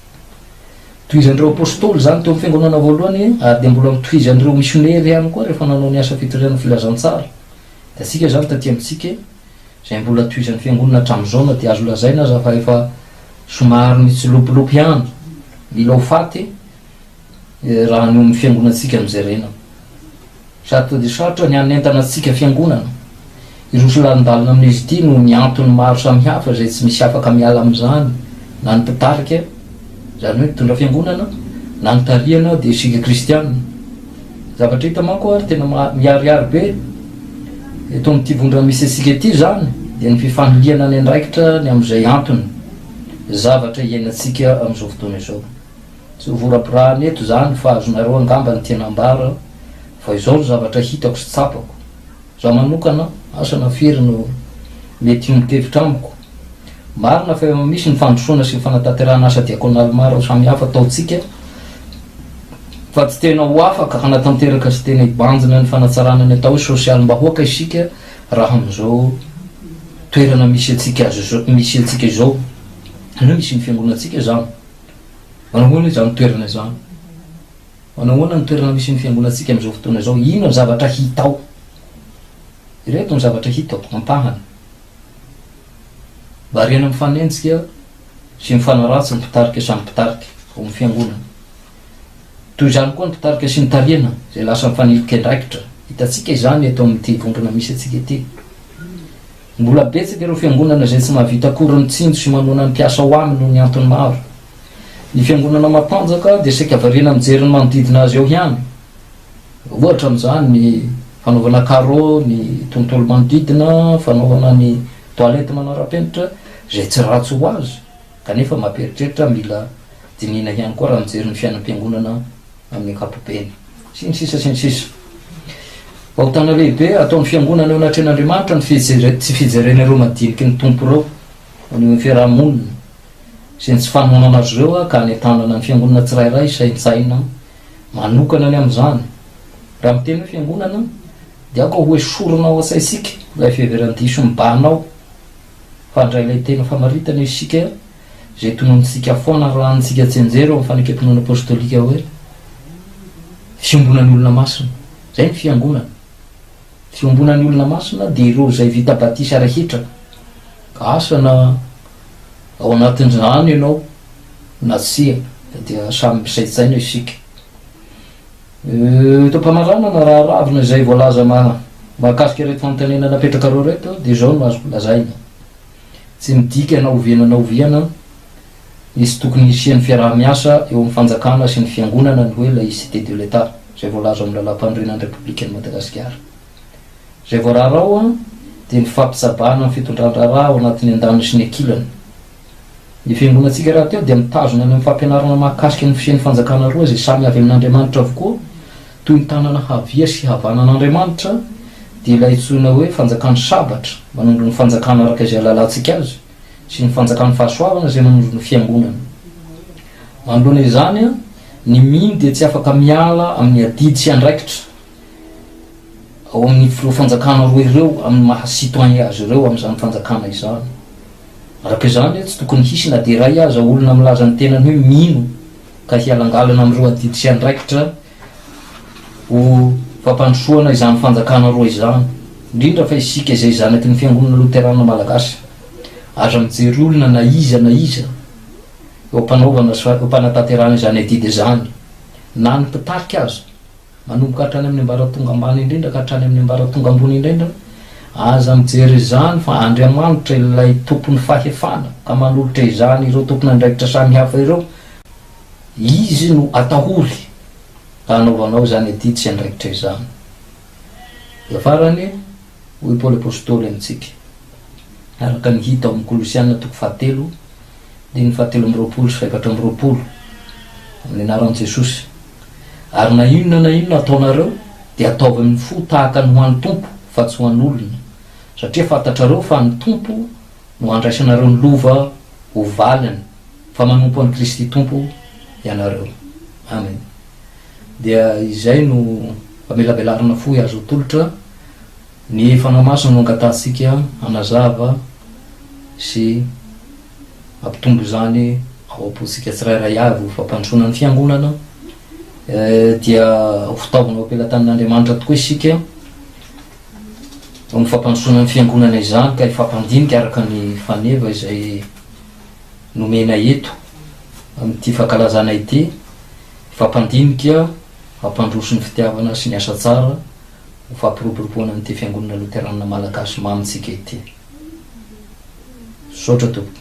S5: Tohizan'ireo apôstôly zany teo amin'ny fiangonana voalohany ary dia mbola mitohizan'ireo misionery ihany koa rehefa nanao ny asa fitorian'ny filazantsara. Dia tsika zany taty amintsika izay mbola tohizan'ny fiangonana hatramin'izao na dia azo lazaina za fa efa somary mitsilopilopy ihany mila ho faty raha ny amin'ny fiangonantsika mijerena. sato de sarotra ny anentana atsika fiangonana irosolandalina amin'izy ity no miantony maro samihafa zay tsy misy afaka miala am'izany na ny pitarika zany hoe mitondra fiangonana na ny tariana de isika kristiana zavatra hita manko ary tena miariary be eto am'ty vondrana misy asika ety zany de ny fifaniliana ny andraikitra ny am'izay antony zavatra iainatsika am'izao fotoana izao tsy hovorapirahany eto zany fa azonareo angamba ny tianambara fa izao no zavatra hitako sy tsapako zaho manokana asana firy no mety mitevitra amiko marina fa misy ny fandrosoana sy ny fanataterana asa diakonaly maro samihafa ataotsika fa tsy tena ho afaka hanatanteraka sy tena hibanjina ny fanatsarana ny atao hoe sosialim-bahoaka isika raha am'izao toerana misy atsika izao no misy ny fiangonatsika zany manahoana zany toerana zany manahoana ny toerana misy ny fiangonatsika am'izao fotoana izao ino ny zavatra hitao ireto ny zavatra hitao ampahany variana mifanenjika sy mifanaratsy ny pitarika samy pitarika ao amin'ny fiangonana toy izany koa ny pitarika sy ny tariana zay lasa mifanilika andraikitra hitatsika izany eto amin'ity vondrana misy atsika ety mbola betsaka ireo fiangonana zay tsy mahavita akory ny tsinjo sy manoana ny mpiasa ho aminy no ny antony maro ny fiangonana matanjaka de saika variana mijery ny manodidina azy eo ihany ohatra am'izany ny fanaovana carreau ny tontolo manodidina fanaovana ny toilette manara-penitra zay tsy ratsy ho azy kanefa mamperitreritra mila dinina ihany koa raha mijery ny fiainam-piangonana amin'ny ankapobeny sy ny sisa vahotana lehibe ataon'ny fiangonana eo anatren'Andriamanitra ny tsy fijerenareo madiniky ny tompo reo ny fiarahamonina sy ny tsy fanohanana azy reo ka ny tanana ny fiangonana tsirairay saintsaina manokana ny am'izany raha miteny hoe fiangonana de ako hoe soronao asaisika lay fiheverandiso mibanao fa ndray lay tena famaritana isika zay tononitsika foana rahantsika tsenjery eo am'fanekepinona apostolika hoe fiombonany olona masina zay ny fiangonana fiombonany olona masina de ireo zay vita batisa rehetra ka asana ao anatin'izany ianao natsia dia samy misaitsaina isika tom-pamaranana raha ravina zay voalaza mahakasika reto fanontanena napetraka reo reto de zao no azo lazaina tsy midika na oviana nisy tokony isian'ny fiaraha-miasa eo amin'ny fanjakana sy ny fiangonana ny hoe laïcité de l'État zay voalaza amin'ny lalam-pandrenan'ny républicaine Madagasikara zay voararao de ny fampisabana ny fitondran-draharaha ao anatin'ny andana sy ny akilany ny fiangonatsika raha teo de mitazona ny fampianarana mahakasika ny fisian'ny fanjakana roa zay samy avy amin'Andriamanitra avokoa toy ny tanana havia sy havanan'Andriamanitra de ilay tsoina hoe fanjakany sabatra manondro ny fanjakana araka izay alalantsika azy sy ny fanjakany fahasoavana zay manondro ny fiangonana manoloana izany ny miny de tsy afaka miala amin'ny adidy sy andraikitra ao amin'ny fanjakana roa ireo amin'ny mahasitoany azy ireo am'izany fanjakana izany araka izany tsy tokony hisy na de ray aza olona milaza ny tenany hoe mino ka hialangalana am'ireo adidy sy andraikitra ho fampandrosoana izany fanjakana roa izany indrindra fa isika izay zanaky ny fiangonana Loterana-Malagasy aza mijery olona na iza eo mpanaovana eo mpanataterana izany adidy izany na ny pitarika azy manomboka hatrany amin'ny ambaratonga ambany indrindra ka hatrany amin'ny ambaratonga ambony indrindra aza mijery izany fa Andriamanitra ilay tompony fahefana ka manolotra izany ireo tompony andraikitra samy hafa ireo izy no atahory ka anaovanao zany adidy sy andraikitra izany farany hoy Paoly apôstôly amitsika araka ny hita ao amin'ny Kolosiana toko 7 de ny 7 sy 8 amin'ny anaran'i Jesosy ary na inona ataonareo de ataovy amin'ny fo tahaka ny ho an'ny tompo fa tsy ho an'olona satria fantatrareo fa ny tompo no andraisanareo ny lova ho valiny fa manompo an'i Kristy tompo ianareo amen dia izay no famelabelarana foy azo tolotra ny fanamasina no angatatsika anazava sy ampitombo zany ao apotsika tsirairay avy fampandrosoana ny fiangonana dia fitaovana ampelantanin'Andriamanitra tokoa isika ny fampandrosoana ny fiangonana izany ka ifampandinika araka ny faneva izay nomena eto amin'ity fankalazana ity fampandinika fampandroso ny fitiavana sy ny asa tsara ho fampiroboroboana n'ity fiangonana Loterana-Malagasy mamitsika ity. Sotra tompo.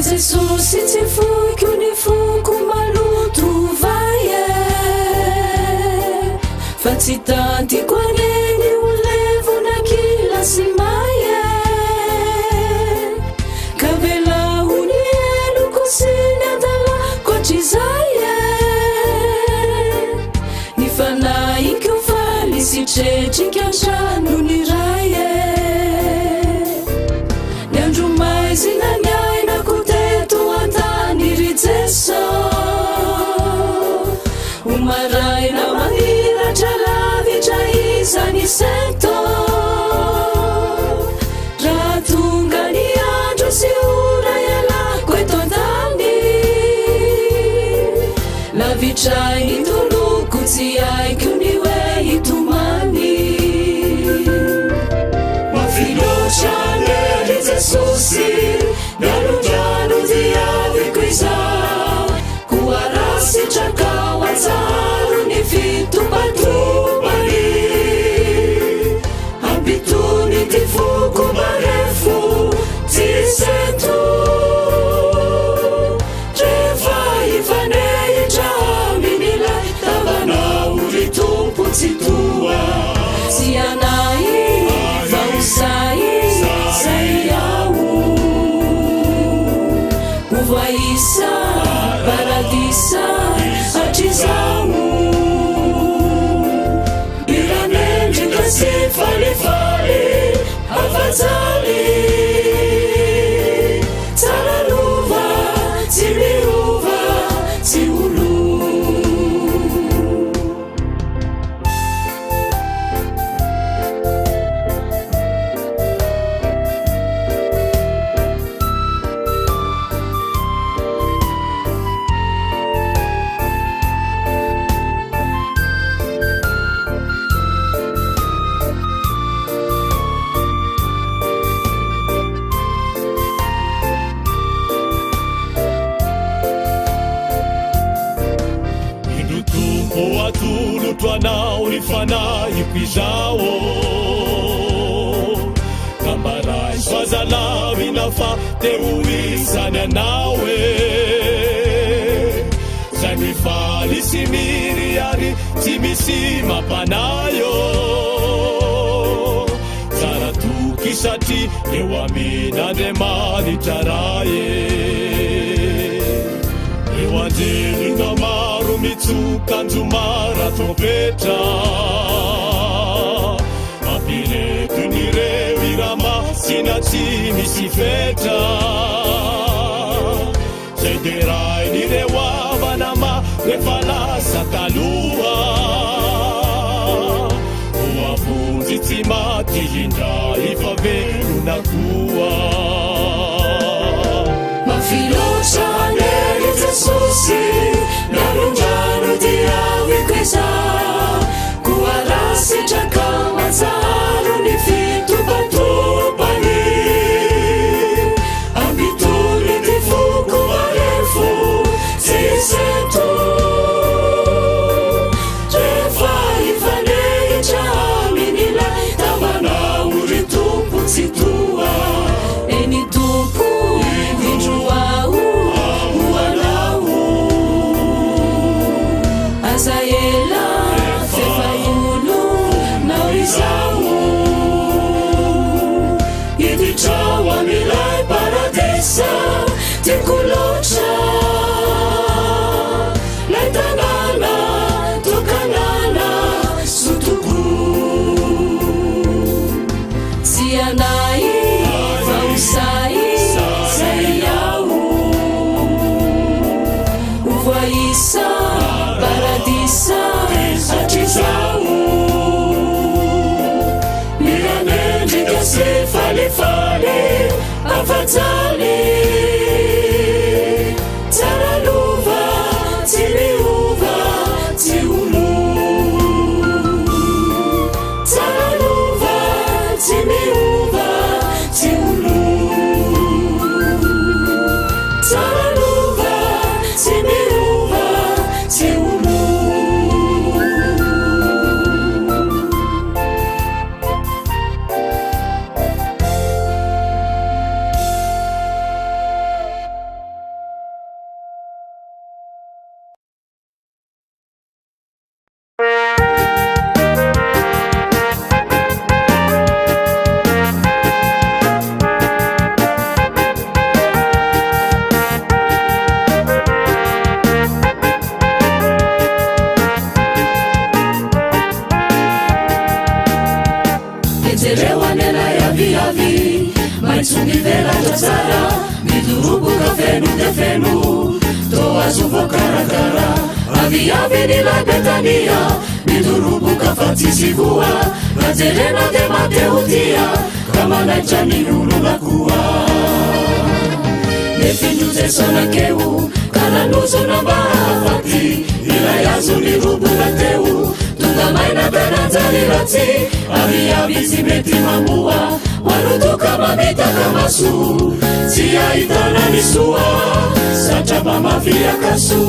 S6: Jesosy tsy foiko ny foko maloto vai fa tsy tantiko aneny ho levona kilasy may ka velahony eloko sy ny andalako hatr'izay ny fanahiko faly sitretrika antrano ny ray ny andro maizina ny ainako teto antany ry Jeso umaraina mahiratra lavitra izany sento raha tonga ny andro sy ora ialako eto an-tany lavitray ny toloko tsy aiko ny hoe hitomany mafilotra ry Jesosy nalondrano diaviko izaho ho arasitraka ao anjaro ny fitompatompany ampitony ty foko marefo tsy sento rehefa hifanehitra amin'ilay tavanao ry tompo tsy toa tsy anay fa hosay zay aho ho voaisa paradisa hatr'izao miranendrika sy falifaly afajaly tsara lova tsy miova tsy olo
S1: atolotroanao ny fanahiko izao kambaray soazalavina fa teo izany anao zay mifaly sy miry ary tsy misy mampanayo tsara toky satria eo amin'Andriamanitra ray eo anjelina maro mitsokanjomara trompetra mampiretony reo iramasina tsy misy fetra zay de rainy reo avanama rehefa lasa taloha ho avonjy tsy maty indray fa velona koa
S6: mafilotra ry Jesosy nalondrano diaviko izaho ko arasitraka ao anjaro ny fitompatompany ampitony ty foko marefo tsy sento rehefa hifanehitra amin'ilay tavanao ry tompo tsy toa eny tompo indroao hoanao azaela fefaiolo nao izao hiditrao am'ilay paradisa tiako loatra lay tanàna tokanana sotoko
S1: feno de feno toazo vokarakara aviavy la Betania midoroboka fa tsisy voa najerena de mateotia ka manaitra ny olona koa nefindrojesonakeo kananozona mba hafaty ilay azony robona teo tonga maina tananjary ratsy aviavy tsy mety mamoa manotoka mamitaka maso tsy ahitana ny soa satra mamafiakaso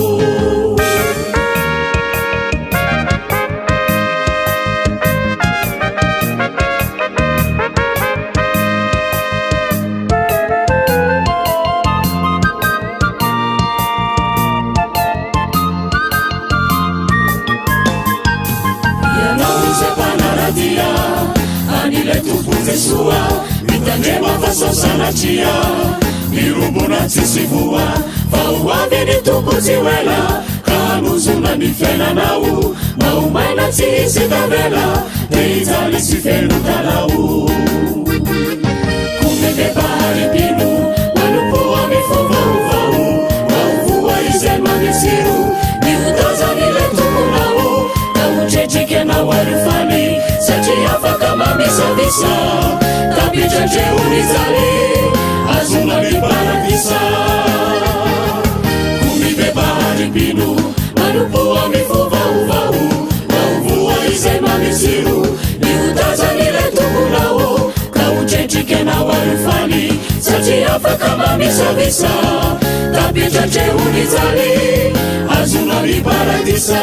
S1: Sua mitandrema fasasanatria mirobona tsisy voa fa hoavy ny tompo tsy wela ka hanozona ny fiainanao maomaina tsy hisy tavela de hijaly sy feno talao kumebebaharimpino manompoa mifovaovao maovoa izay mamitsiro miotazany le tomponao ka hotretrikanao arifany satria afaka mamisavisa tapitratrehony zany azona ny paradisa kumibebaharimpino manompoa mifovaovao maovoa izay mamitsiro miotazany le tomponao ka hotretrikanao arifany satria afaka mamisavisa tapitratrehony zany azona ny paradisa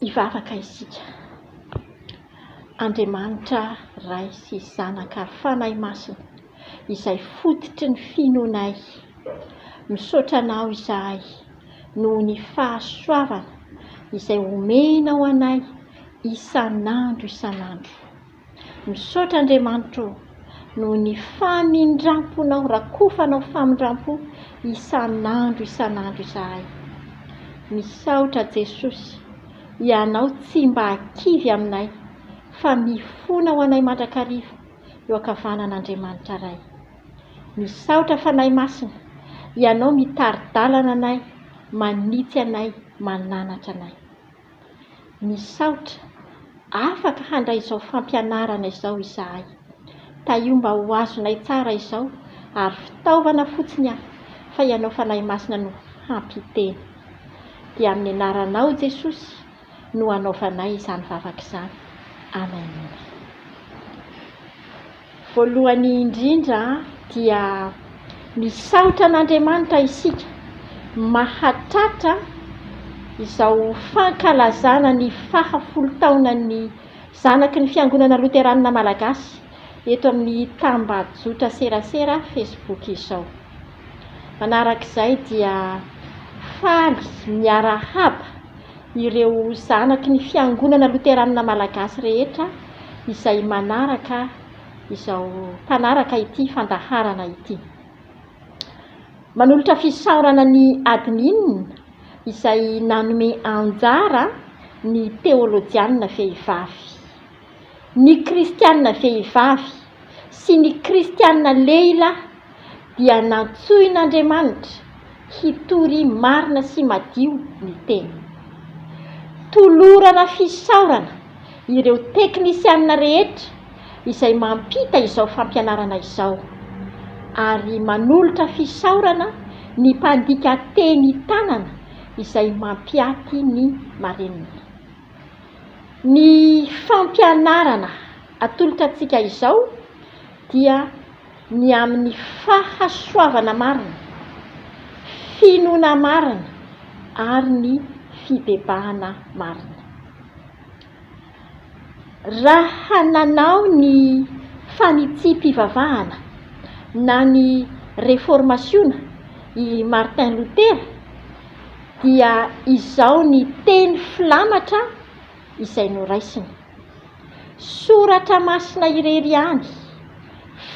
S7: Ivavaka isika. Andriamanitra ray sy zanaka fanahy masina izay fototry ny finoanay. Misaotra anao izahay noho ny fahasoavana izay omena ho anay isan'andro isan'andro. Misaotra Andriamanitra noho ny famindramponao, rakofanao famindrampo isan'andro isan'andro izahay. Misaotra Jesosy ianao tsy mba hakivy aminay fa mifona ho anay mandrakariva eo ankavanan'Andriamanitra ray. Misaotra fanahy masina ianao mitari-dalana anay, manitsy anay, mananatra anay. Misaotra afaka handray izao fampianarana izao izahay. Taio mba ho azonay tsara izao ary fitaovana fotsiny fa ianao fanahy masina no hampiteny. Dia amin'ny anaranao Jesosy no anaovanay izany vavaka izany. Amen. Voalohany indrindra dia misaotra an'Andriamanitra isika mahatratra izao fankalazana ny 10 taonan'ny zanaky ny fiangonana Loterana-Malagasy eto amin'ny tambajotra serasera Facebook izao. Manarak'izay dia faly miarahaba ireo zanaky ny fiangonana Loterana-Malagasy rehetra izay manaraka izao mpanaraka ity fandaharana ity. Manolotra fisaorana ny admin izay nanome anjara ny teolojianina vehivavy, ny kristiana vehivavy sy ny kristiana lehilahy dia nantsoin'Andriamanitra hitory marina sy madio ny teny. Tolorana fisaorana ireo teknisiana rehetra izay mampita izao fampianarana izao ary manolotra fisaorana ny mpandika teny tanana izay mampiaty ny marenina. Ny fampianarana atolotra antsika izao dia ny amin'ny fahasoavana marina, finoana marina ary ny fibebahana marina. Raha nanao ny fanitsim-pivavahana na ny reformasiona i Martin Luther dia izao ny teny filamatra izay noraisiny. Soratra masina irery ihany,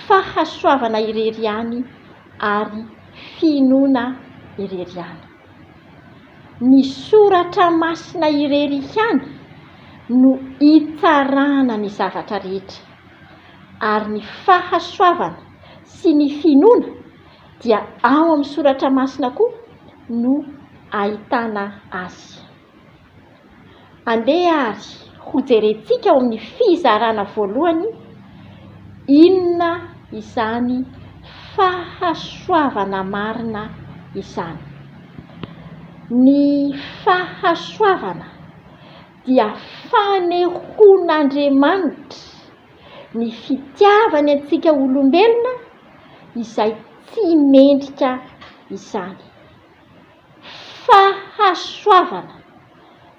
S7: fahasoavana irery ihany ary finoana irery ihany. Ny soratra masina irery ihany no itsarana ny zavatra rehetra ary ny fahasoavana sy ny finoana dia ao amin'ny soratra masina koa no ahitana azy. Andeha ary ho jerentsika ao amin'ny fizarana voalohany inona izany fahasoavana marina izany. Ny fahasoavana dia fanehon'Andriamanitra ny fitiavany antsika olombelona izay tsy mendrika izany. Fahasoavana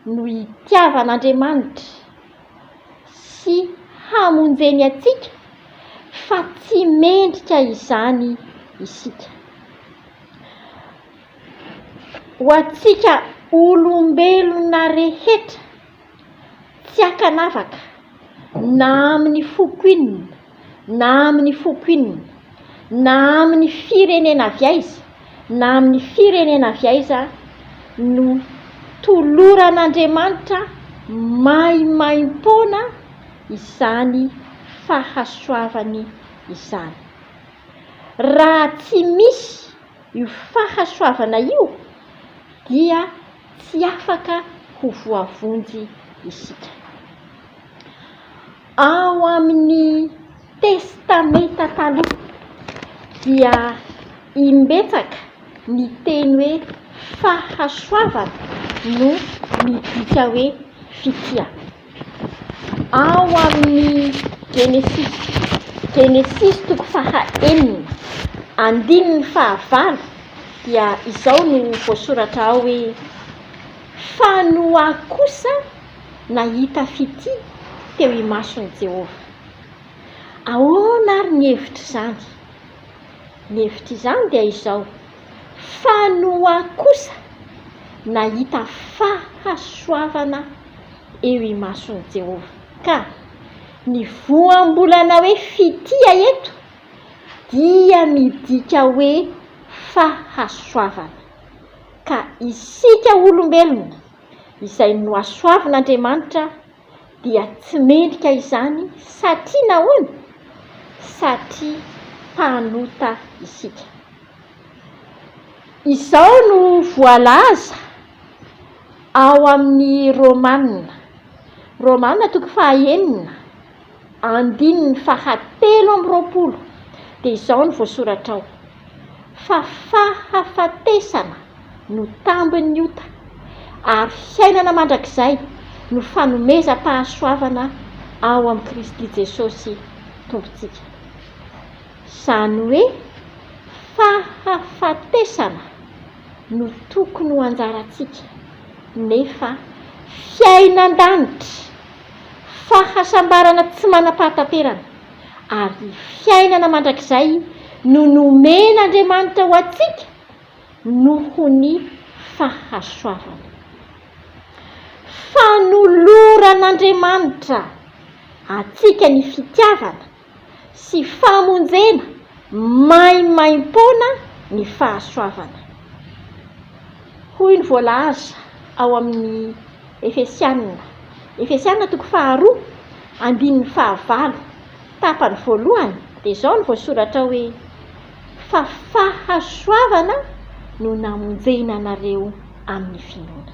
S7: no itiavan'Andriamanitra sy hamonjeny atsika fa tsy mendrika izany isika. Ho atsika olombelona rehetra tsy akanavaka na amin'ny fokoinina na amin'ny fokoinina na amin'ny firenena viaiza na amin'ny firenena viaiza no toloran'Andriamanitra maimaim-poana izany fahasoavany izany. Raha tsy misy io fahasoavana io dia tsy afaka ho voavonjy isika. Ao amin'ny testamenta taloha dia imbetsaka ny teny hoe fahasoavana no midika hoe fitia. Ao amin'ny Genesis toko 4:9 dia izao no voasoratra ao hoe fa Noa kosa nahita fitia teo imason'i Jehova. Ahoana ary ny hevitra izany? Ny hevitra izany dia izao: fa Noa kosa nahita fahasoavana eo imason'i Jehova. Ka ny voambolana hoe fitia eto dia midika hoe fahasoavana. Ka isika olombelona izay noasoavin'Andriamanitra dia tsy mendrika izany satria nahoana? Satria mpanota isika. Izao no voalaza ao amin'ny Romanina toko 9:7-20 dia izao no voasoratra ao: fa fahafatesana no tambin'ny ota ary fiainana mandrakizay no fanomezam-pahasoavana ao amin'ny Kristy Jesosy tompontsika. Izany hoe fahafatesana no tokony ho anjarantsika, nefa fiainan-danitra, fahasambarana tsy manam-pahatamperana ary fiainana mandrakizay no nomen'Andriamanitra ho atsika noho ny fahasoavana. Fanoloran'Andriamanitra atsika ny fitiavana sy famonjena maimaim-poana ny fahasoavana. Hoy ny voalaza ao amin'ny Efesiana toko 2:5 tapany voalohany dia izao no voasoratra hoe fa fahasoavana no namonjena anareo amin'ny finoana.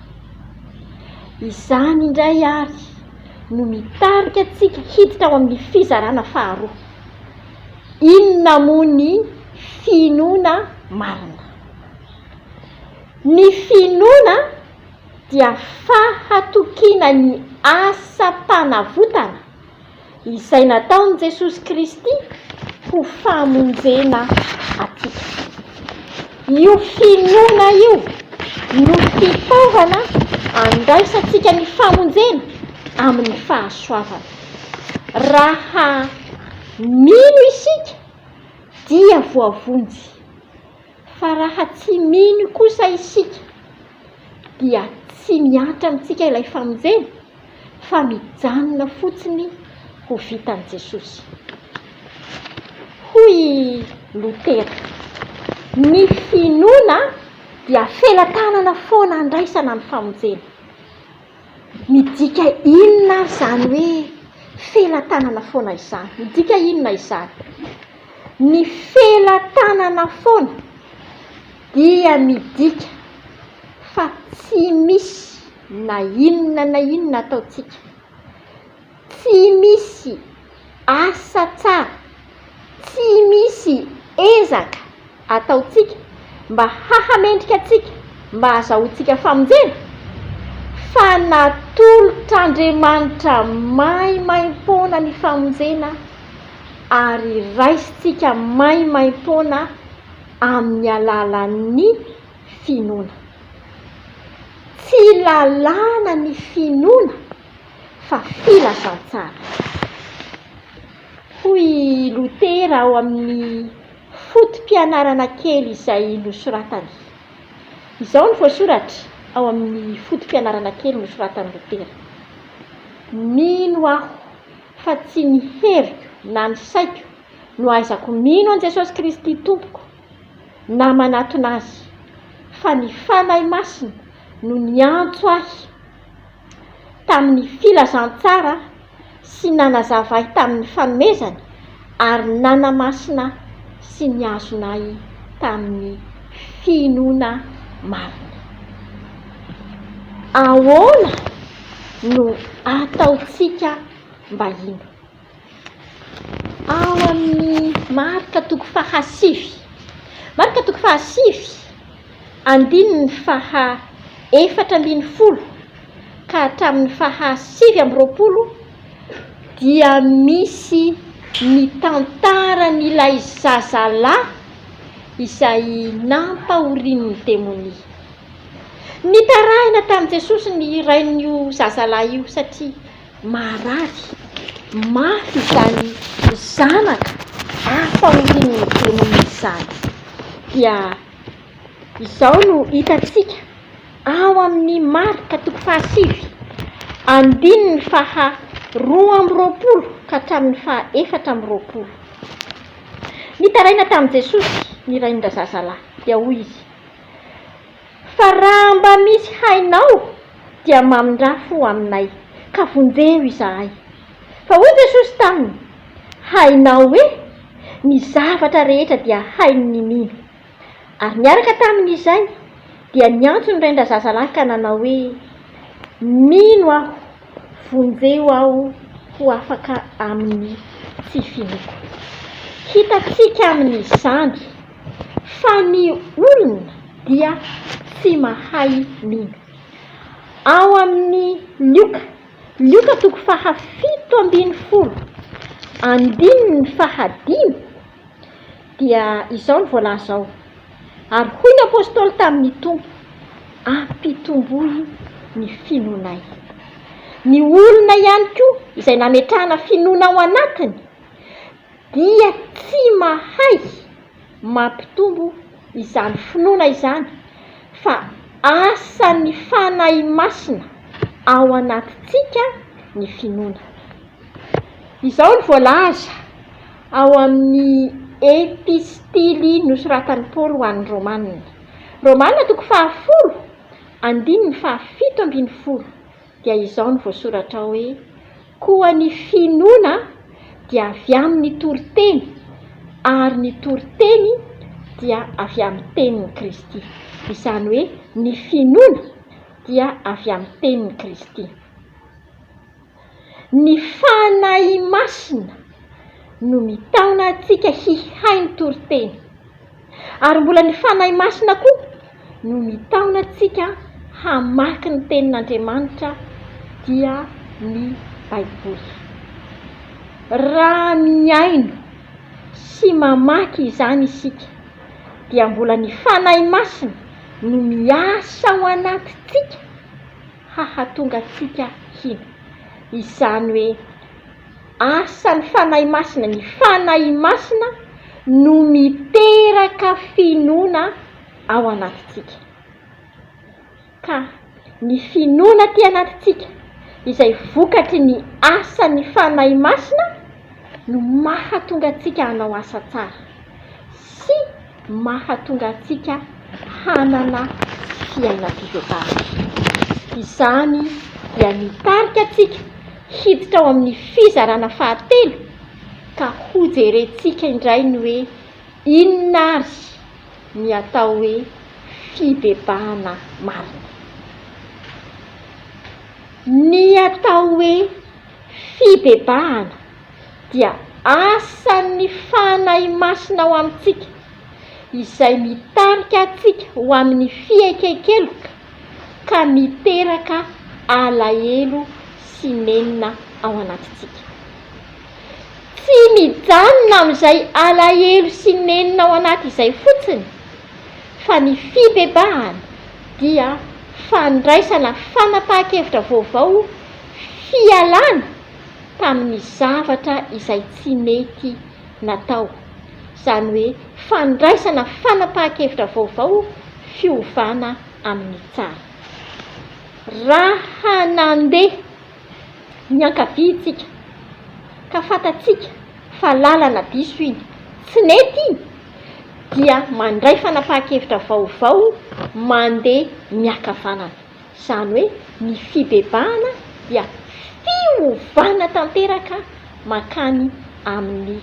S7: Izany indray ary no mitarika antsika hiditra ao amin'ny fizarana faharoa. Inona moa ny finoana marina? Ny finoana dia fahatokiana ny asa-panavotana izay nataon'i Jesosy Kristy ho famonjena atsika. Io finoana io no fitaovana andraisantsika ny famonjena amin'ny fahasoavana. Raha mino isika dia voavonjy, fa raha tsy mino kosa isika dia tsy miatra amintsika ilay famonjena, fa mijanona fotsiny ho vitan'i Jesosy. Hoy Lotera: ny finoana dia felatanana foana andraisana ny famonjena. Midika inona izany hoe felatanana foana izany? Midika inona izany? Ny felatanana foana dia midika fa tsy misy na inona ataontsika, tsy misy asa tsara, tsy misy ezaka ataotsika mba hahamendrika atsika mba azahotsika famonjena fa natolotr'Andriamanitra maimaim-pona ny famonjena ary raisitsika maimaim-pona amin'ny alalan'ny finoana. Tsy lalàna ny finoana fa filazantsara. Hoy Lotera ao amin'ny fotom-pianarana kely izay nosoratany. Izao ny voasoratra ao amin'ny fotom-pianarana kely nosoratany Lotera. Mino aho fa tsy ny heriko na ny saiko no aizako mino an Jesosy Kristy tompoko na manatona azy, fa ny fanahy masina no niantso ahy tamin'ny filazantsara sy nanazava ahy tamin'ny fanomezany ary nanamasina sy niazonay tamin'ny finoana marina. Ahoana no ataotsika mba ino? Ao amin'ny marika toko fahasivy, marika toko fahasivy, andininy faha 4:10 ka hatramin'ny faha 5:20 dia misy ny tantaran'ilay zazalahy izay nampahorian'ny demonia. Nitarahina tamin'i Jesosy ny rain'io zazalahy io satria marary mafy izany zanaka ampahorian'ny demonia izany. Dia izao no hitatsika ao amin'ny marika toko fahasivy, andininy faha 2:20 ka hatramin'ny faha 4:20. Nitarahina tamin'i Jesosy ny rain'ilay zazalahy dia hoy izy: fa raha mba misy hainao dia mamindrafo aminay ka vonjeo izahay. Fa hoy Jesosy taminy: hainao hoe ny zavatra rehetra dia hain'ny mino. Ary niaraka tamin'izay dia niantso ny rain'ilay zazalahy ka nanao hoe: mino aho, vonjeo aho ho afaka amin'ny tsy finoko. Hitatsika amin'izany fa ny olona dia tsy mahay mino. Ao amin'ny Lioka toko faha 7:20 andininy faha 5 dia izao ny voalaza ao: ary hoy ny apôstôly tamin'ny tompo: ampitomboy ny finoanay. Ny olona ihany koa izay nametrahana finoana ao anatiny dia tsy mahay mampitombo izany finoana izany, fa asan'ny fanahy masina ao anatitsika ny finoana. Izao ny voalaza ao amin'ny epistily nosoratan'i Paoly ho an'ny Romanina. Romanina toko faha 10 andininy faha 7:20 dia izao ny voasoratra hoe: koa ny finoana dia avy amin'ny toriteny, ary ny toriteny dia avy amin'ny tenin'i Kristy. Izany hoe ny finoana dia avy amin'ny tenin'i Kristy. Ny fanahy masina no mitaona antsika hihay ny toriteny, ary mbola ny fanahy masina koa no mitaona antsika hamaky ny tenin'Andriamanitra dia ny Baiboly. Raha miaino sy mamaky izany isika dia mbola ny fanahy masina no miasa ao anatitsika hahatonga antsika hino. Izany hoe asan'ny fanahy masina, ny fanahy masina no miteraka finoana ao anatitsika. Ka ny finoana ty anatitsika izay vokatry ny asan'ny fanahy masina no mahatonga antsika hanao asa tsara sy mahatonga antsika hanana fiaina fivetara. Izany dia nitarika antsika hiditra ao amin'ny fizarana fahatelo ka hojerentsika indray ny hoe inona ary ny atao hoe fibebahana marina. Ny atao hoe fibebahana dia asan'ny fanahy masina ao amintsika izay mitarika atsika ho amin'ny fiaikekeloka ka miteraka alahelo sy nenina ao anatitsika. Tsy mijanona amin'izay alahelo sy nenina ao anaty izay fotsiny, fa ny fibebahana dia fandraisana fanapahan-kevitra vaovao, fialana tamin'ny zavatra izay tsy mety natao. Izany hoe fandraisana fanapahan-kevitra vaovao, fiovana amin'ny tsara. Raha nandeha ny ankaviantsika ka fatatsika fa lalana diso iny tsy mety iny, dia mandray fanapahan-kevitra vaovao mandeha miakavanana. Izany hoe ny fibebahana dia fiovana tanteraka makany amin'ny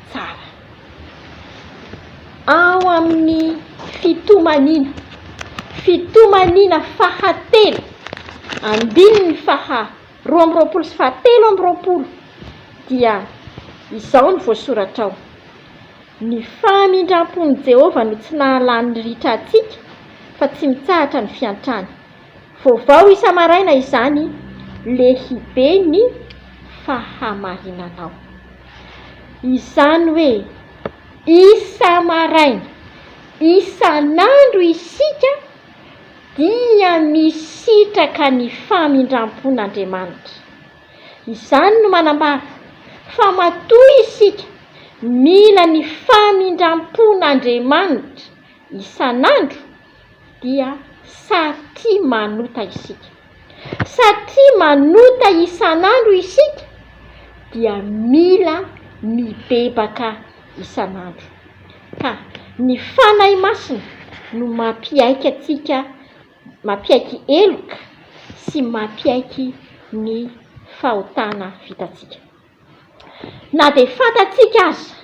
S7: tsara. Ao amin'ny fitomaniana fahatelo, 2:12 sy 17 dia izao ny voasoratra ao: ny fahamindram-pon'i Jehova no tsy nahalan'ny ritra atsika, fa tsy mitsahatra ny fiantrany. Vaovao isa-maraina izany, lehibe ny fahamarinanao. Izany hoe isa-maraina, isan'andro isika dia misitraka ny fahamindram-pon'Andriamanitra. Izany no manambara fa matoa isika mila ny fahamindram-pon'Andriamanitra isan'andro, dia satria manota isika. Satria manota isan'andro isika, dia mila mibebaka isan'andro. Ka ny fanahy masina no mampiaiky atsika, mampiaiky eloka sy mampiaiky ny fahotana vitatsika. Na dia fatatsika aza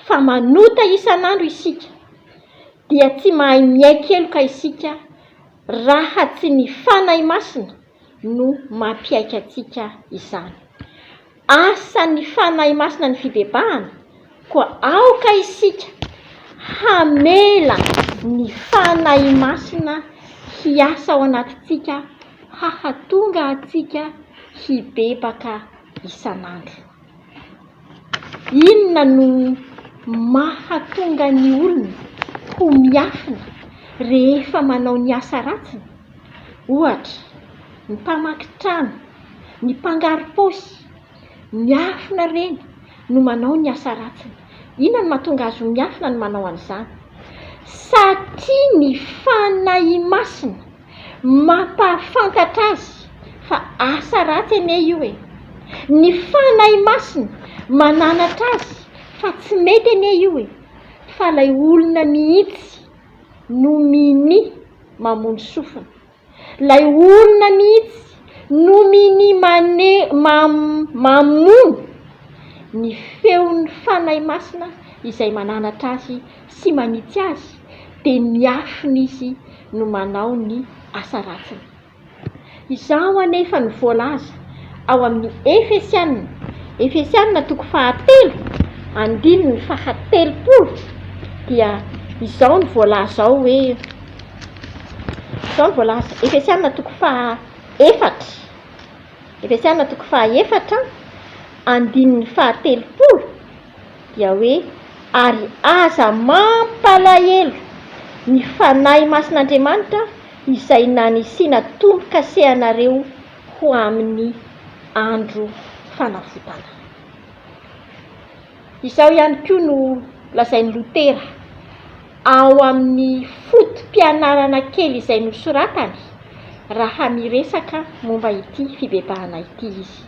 S7: fa manota isan'andro isika, dia tsy mahay miaiky eloka isika raha tsy ny fanahy masina no mampiaiky atsika izany. Asan'ny fanahy masina ny fibebahana, koa aoka isika hamela ny fanahy masina hiasa ao anatitsika, hahatonga atsika hibebaka isan'andro. Inona no mahatonga ny olona ho miafina rehefa manao ny asa ratsiny? Ohatra, ny mpamaky trano, ny mpangaro-paosy, miafina reny no manao ny asa ratsiny. Inona no mahatonga azy ho miafina no manao an'izany? Satria ny fanahy masina mampahafantatra azy fa asa ratsy anie io e. Ny fanahy masina mananatra azy fa tsy mety anie io e. Fa ilay olona mihitsy no mini mamono sofina. Ilay olona mihitsy no mini mamono ny feon'ny fanahy masina izay mananatra azy sy manitsy azy, dia miafina izy no manao ny asa ratsiny. Izao anefa ny voalaza ao amin'ny Efesiana 4:17 dia izao ny voalaza ao hoe, izao ny voalaza Efesiana 4:17 dia hoe, ary aza mampalahelo ny fanahy masin'Andriamanitra izay nanisiana tombo-kasehanareo ho amin'ny andro fanafotana. Izao ihany koa no lazain'ny Lotera ao amin'ny fotom-pianarana kely izay nosoratany raha miresaka momba ity fibebahana ity izy.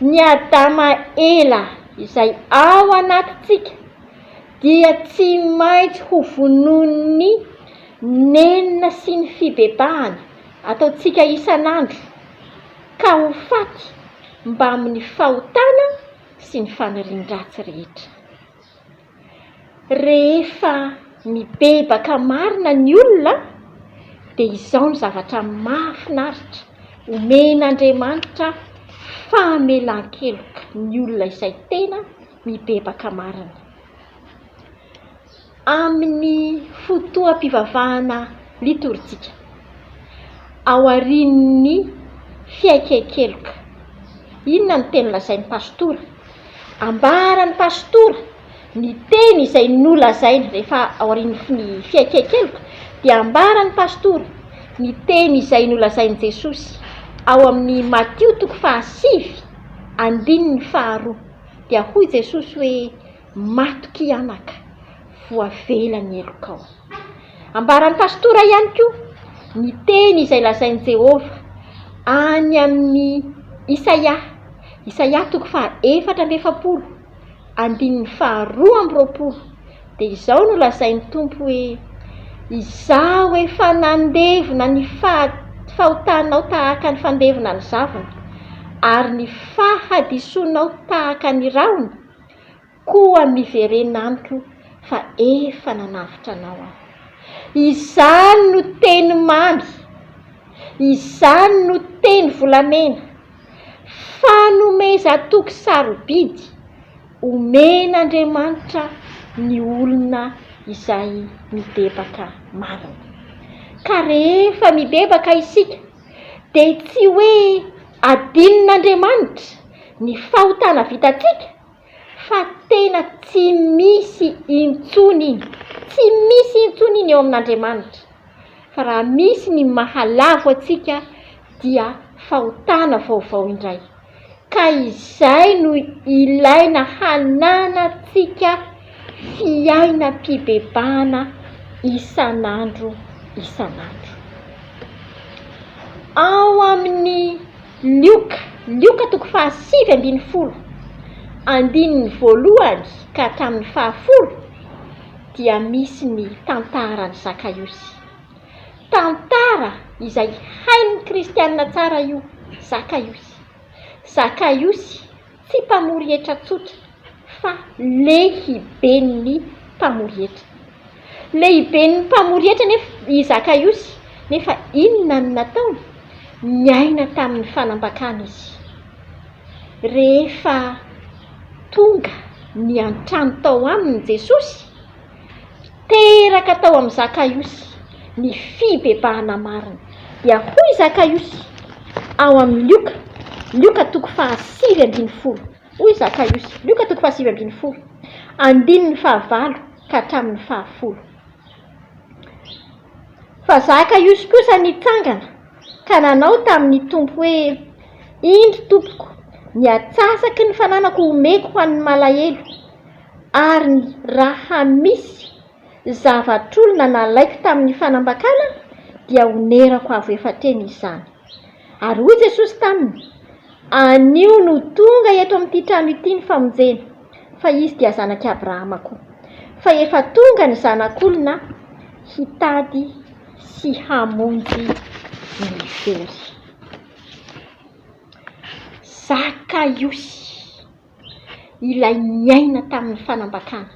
S7: Ny adama ela izay ao anatitsika dia tsy maintsy ho vonon'ny nenina sy ny fibebahana ataotsika isan'andro, ka ho faty mba amin'ny fahotana sy ny fanirian-dratsy rehetra. Rehefa mibebaka marina ny olona, dia izao ny zavatra mahafinaritra omen'Andriamanitra fahamelan-keloka ny olona izay tena mibebaka marina. amin'ny fotoam-pivavahana liturjika ao aorian'ny fiaikekeloka. Inona ny teny lazain'ny pastora? Ambarany pastora ny teny izay nolazainy rehefa ao aorian'ny fiaikekeloka dia ambarany pastora ny teny izay nolazain'i Jesosy ao amin'ny Matio 5:5 dia hoy Jesosy hoe matoky anaka voavelany elokao. Ambarany pastora ihany koa ny teny izay lazain'i Jehova any amin'ny Isaia 4:2 dia izao no lazain'ny tompo hoe izaho efa nandevona ny fahotanao tahaka ny fandevona ny zavona ary ny fahadisonao tahaka ny rahona koa miverena amiko fa efa nanavitra anao aho. Izany no teny mamy, izany no teny volamena, fanomeza toky sarobidy omen'Andriamanitra ny olona izay mibebaka marina. Ka rehefa mibebaka isika dia tsy hoe adinon'Andriamanitra ny fahotana vitantsika, fa tena tsy misy intsony iny, tsy misy intsony iny eo amin'Andriamanitra. Fa raha misy ny mahalavo atsika dia fahotana vaovao indray. Ka izay no ilaina hananatsika fiainam-pibebahana isan'andro. Ao amin'ny Lioka 5:7 andininy 1 ka hatramin'ny 10 dia misy ny tantarany Zakaiosy. Tantara izay hain'ny kristiana tsara io. Zakaiosy tsy mpamory hetra tsotra fa lehiben'ny mpamory hetra. Lehiben'ny mpamory hetra i Zakaiosy, nefa inona no nataony? Niaina tamin'ny fanambakana izy. Rehefa tonga ny an-trano tao aminy Jesosy, teraka tao amin'ny Zakaiosy ny fibebahana marina. Dia hoy Zakaiosy ao amin'ny Lioka 5:20. Hoy Zakaiosy Lioka 5:20 andininy 9 ka hatramin'ny 10. Fa Zakaiosy kosa nitsangana ka nanao tamin'ny tompo hoe indro tompoko, ny atsasaky ny fananako omeko ho an'ny malahelo, ary raha misy zavatr'olona nalaiko tamin'ny fanambakana dia onerako avy efatreny izany. Ary hoy Jesosy taminy, anio no tonga eto amin'ity trano ity ny famonjena, fa izy dia zanaky Abrahama koa. Fa efa tonga ny zanak'olona hitady sy hamonjy ny very. Zakaiosy ilay niaina tamin'ny fanambakana.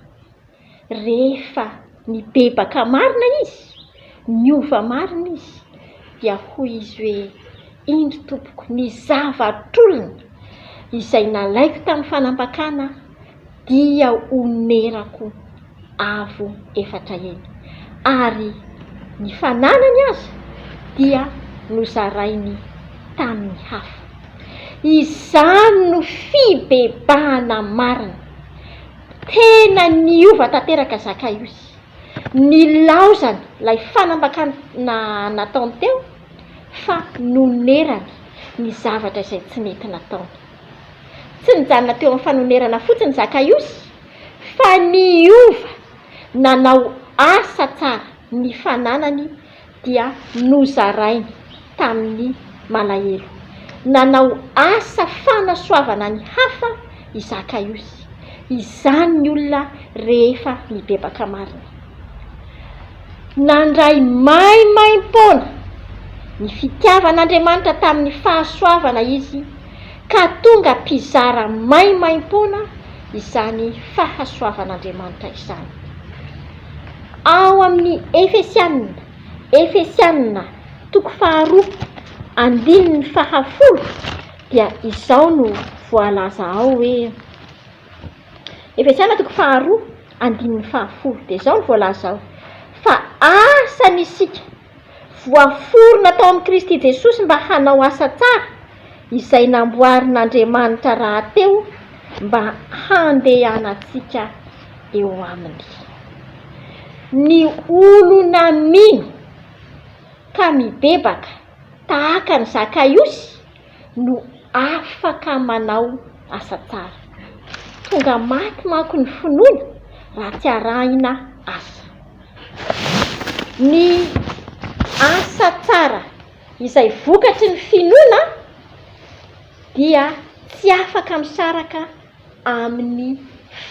S7: Rehefa nibebaka marina izy, niova marina izy, dia hoy izy hoe indro tompoko, ny zavatr'olona izay nalaiko tamin'ny fanambakana dia onerako avo efatra eny, ary ny fananany azy dia nozarainy tamin'ny hafa. Izany no fibebahana marina. Tena niova tanteraka Zakaiosy. Nilaozany lay fanambakana nataony teo, fa nonerany ny zavatra izay tsy mety nataony. Tsy nijanona teo amin'ny fanonerana fotsiny Zakaiosy, fa niova, nanao asa tsara. Ny fananany dia nozarainy tamin'ny malahelo. Nanao asa fanasoavana ny hafa i Zakaiosy. Izany ny olona rehefa mibebaka marina. Nandray maimaim-pona ny fitiavan'Andriamanitra tamin'ny fahasoavana izy, ka tonga mpizara maimaim-pona izany fahasoavan'Andriamanitra izany. Ao amin'ny Efesianina 2 andininy 10 dia izao no voalaza ao hoe Efesianina 2 andininy fahafolo dia zao ny voalaza zao fa asany isika voaforona tao amin'ny Kristy Jesosy mba hanao asa tsara izay namboarin'Andriamanitra raha teo mba handehanantsika eo aminy. Ny olona mino ka mibebaka tahaka ny Zakaiosy no afaka manao asa tsara. Tonga maty manko ny finoana raha tsy arahina asa. Ny asa tsara izay vokatry ny finoana dia tsy afaka misaraka amin'ny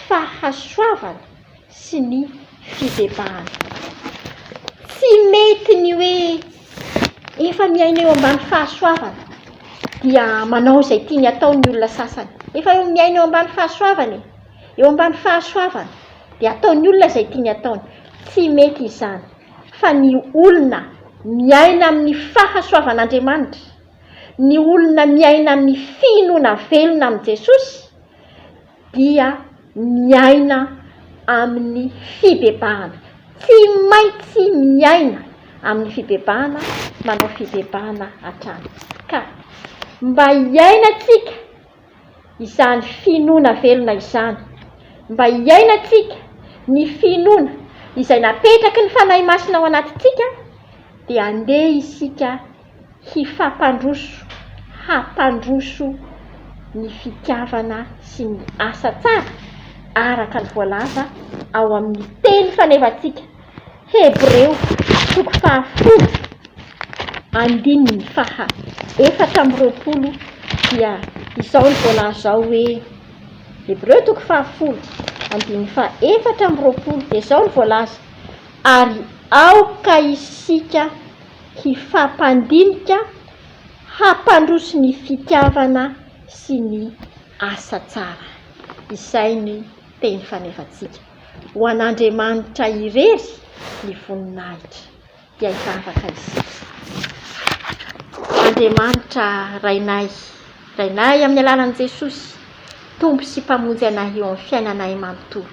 S7: fahasoavana sy ny fibebahana. Tsy mety ny hoe efa miaina eo ambany fahasoavana dia manao izay tiany ataony olona sasany. Efa miaina eo ambany fahasoavana, eo ambany fahasoavana dia ataony olona izay tiany ataony. Tsy mety izany. Fa ny olona miaina amin'ny fahasoavan'Andriamanitra, ny olona miaina amin'ny finoana velona amin'ny Jesosy dia miaina amin'ny fibebahana. Tsy maintsy miaina amin'ny fibebahana, manao fibebahana hatrany. Ka mba hiainantsika izany finoana velona izany, mba hiainantsika ny finoana izay napetraky ny fanahy masina ao anatintsika, dia andeha isika hifampandroso, hampandroso ny fitiavana sy ny asa tsara araka ny voalaza ao amin'ny teny fanevantsika Hebreo 10:20 dia izao ny voalaza zao hoe Hebreo 10:20 dia izao ny voalaza: ary aoka isika hifampandinika hampandroso ny fitiavana sy ny asa tsara. Izay ny teny fanevantsika. Ho an'Andriamanitra irery ny voninahitra dia hivavaka isika. Andriamanitra rainay amin'ny alalan'i Jesosy, tompo sy mpamonjy anay eo amin'ny fiainanay manontolo.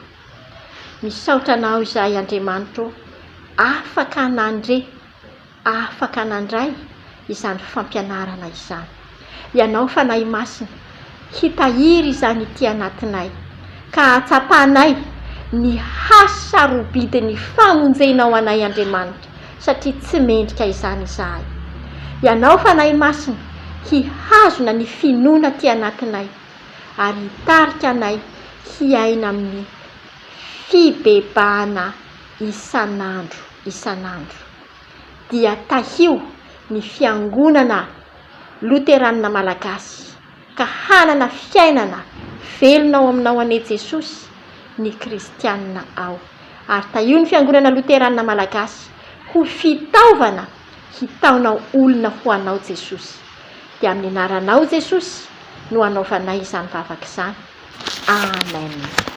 S7: Misaotra anao izahay Andriamanitra, afaka anandre, afaka anandray izany fampianarana izany. Ianao fanahy masina, hitahiry izany ity anatinay, ka atsapanay ny hasarobidin'ny famonjenao anay Andriamanitra, satria tsy mendrika izany izahay. Ianao fanahy masina, hihazona ny finoana ty anatinay, ary hitarika anay hiaina amin'ny fibebahana isanandro. Dia tahio ny fiangonana Loterana-Malagasy, ka hanana fiainana velona ao aminao ane Jesosy ny kristiana ao. Ary tahio ny fiangonana Loterana-Malagasy ho fitaovana hitaonao olona ho anao Jesosy. Dia amin'ny anaranao Jesosy no anaovanay izany vavaka izany. Amen.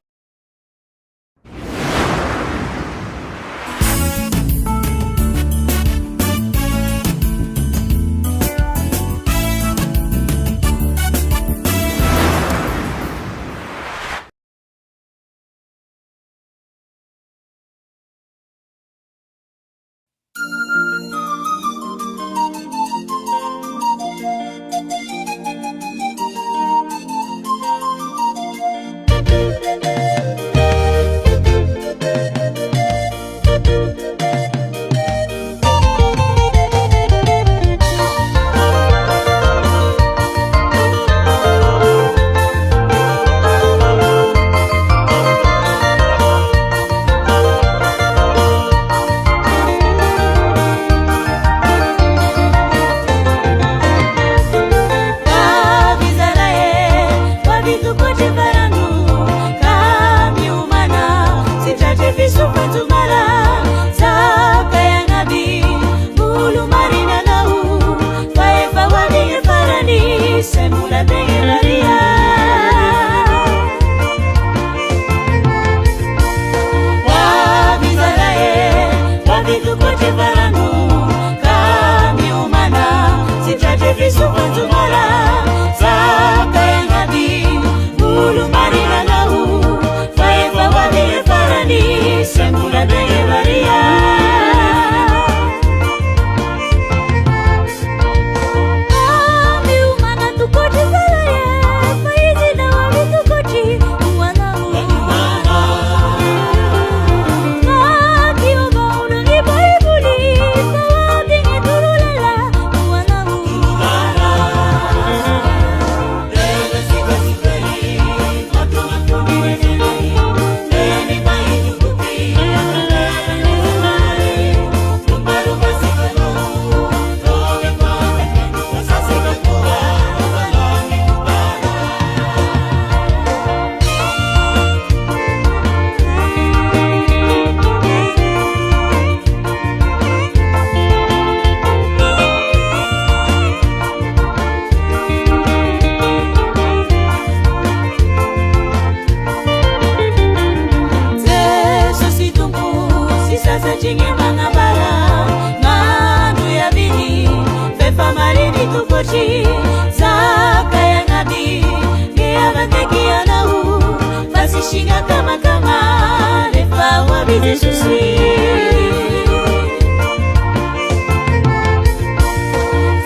S6: fasishinga kama refa wabi Jesusi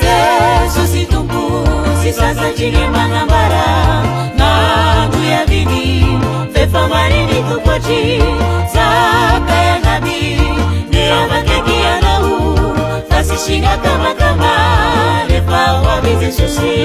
S6: Jesusi tumpu sisasa chini manambara nangu ya vini fefa marini tukwachi zaka ya nabi nirama keki ya nau fasishinga kama refa wabi Jesusi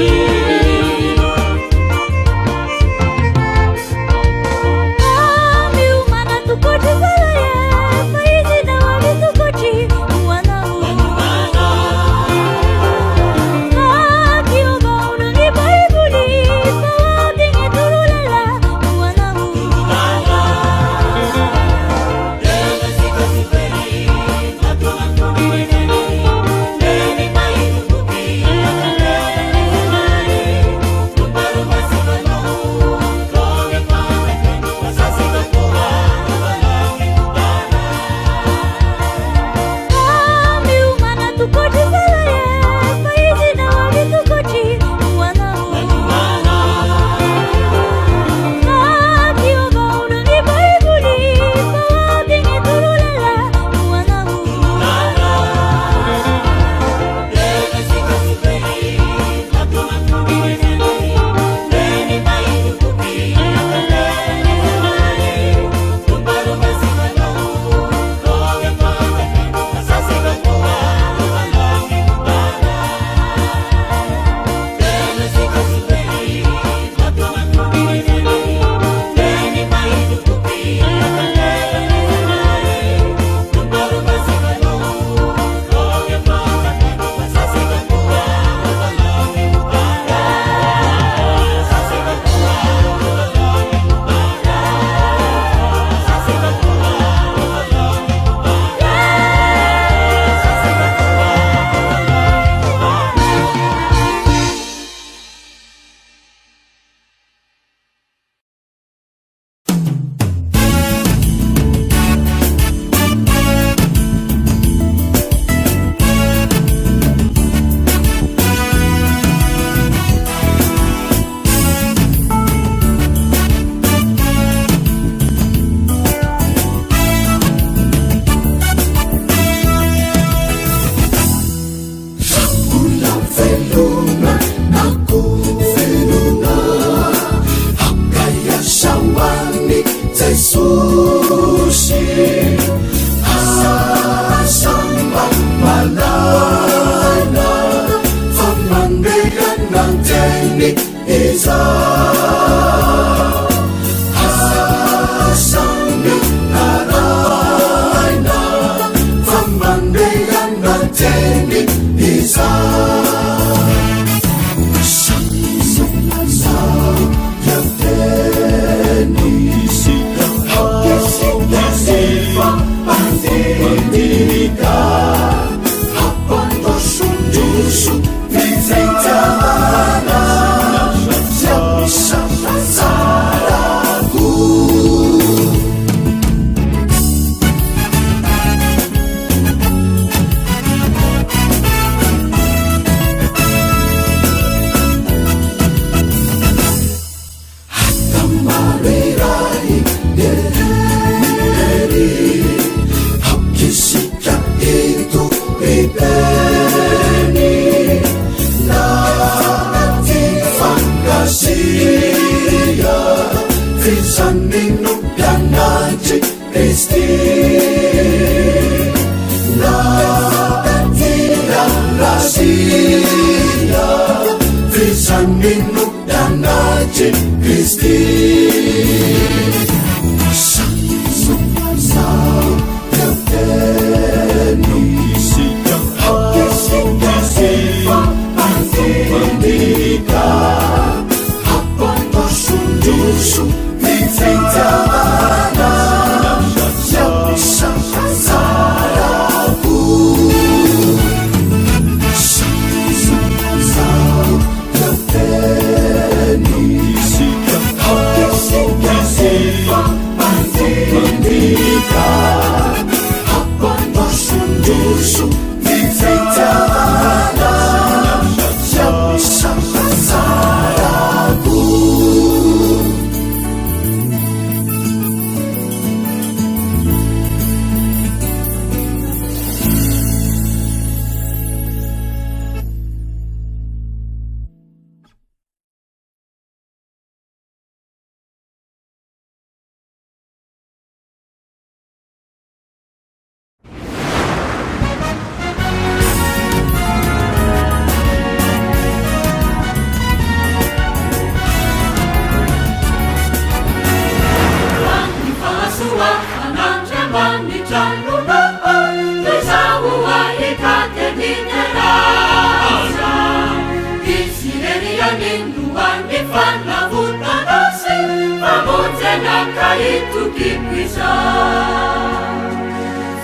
S1: pipisa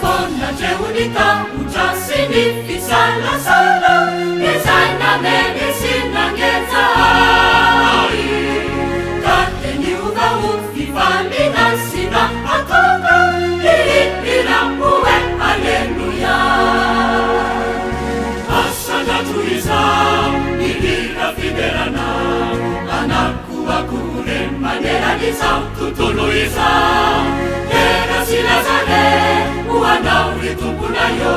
S1: fonatreonika utrasiny fisalasala ezaina medisinangetsai ka teniovao fifaminasina atonga ihiramue aleluya asanatuiza ilira fiderana anakuakure maneranisa tutuluiza era silazale uanau litumbunayo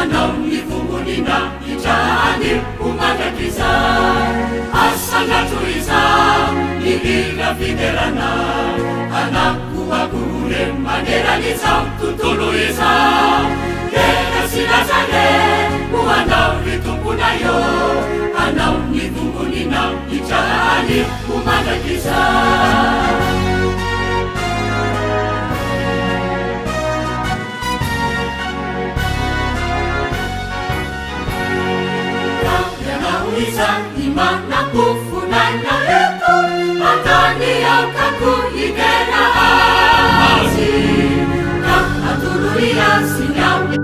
S1: anau lifungunina ijani umatakiza asanatuiza ilira fiderana anakuakure maneranisa tutuluiza era silazale uanau litumbunayo anau lifungunina ijani umatakiza imana kufunana yetu atani akakuigena azi na atuluia sinyawi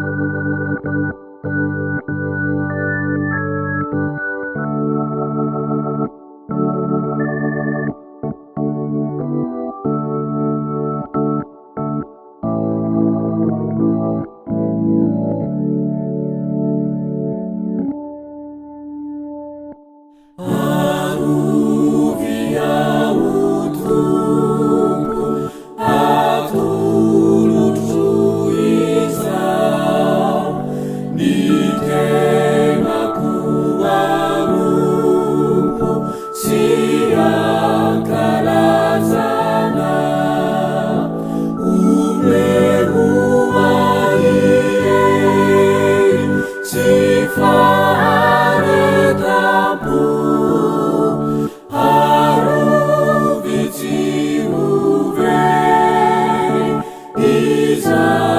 S1: Jesus.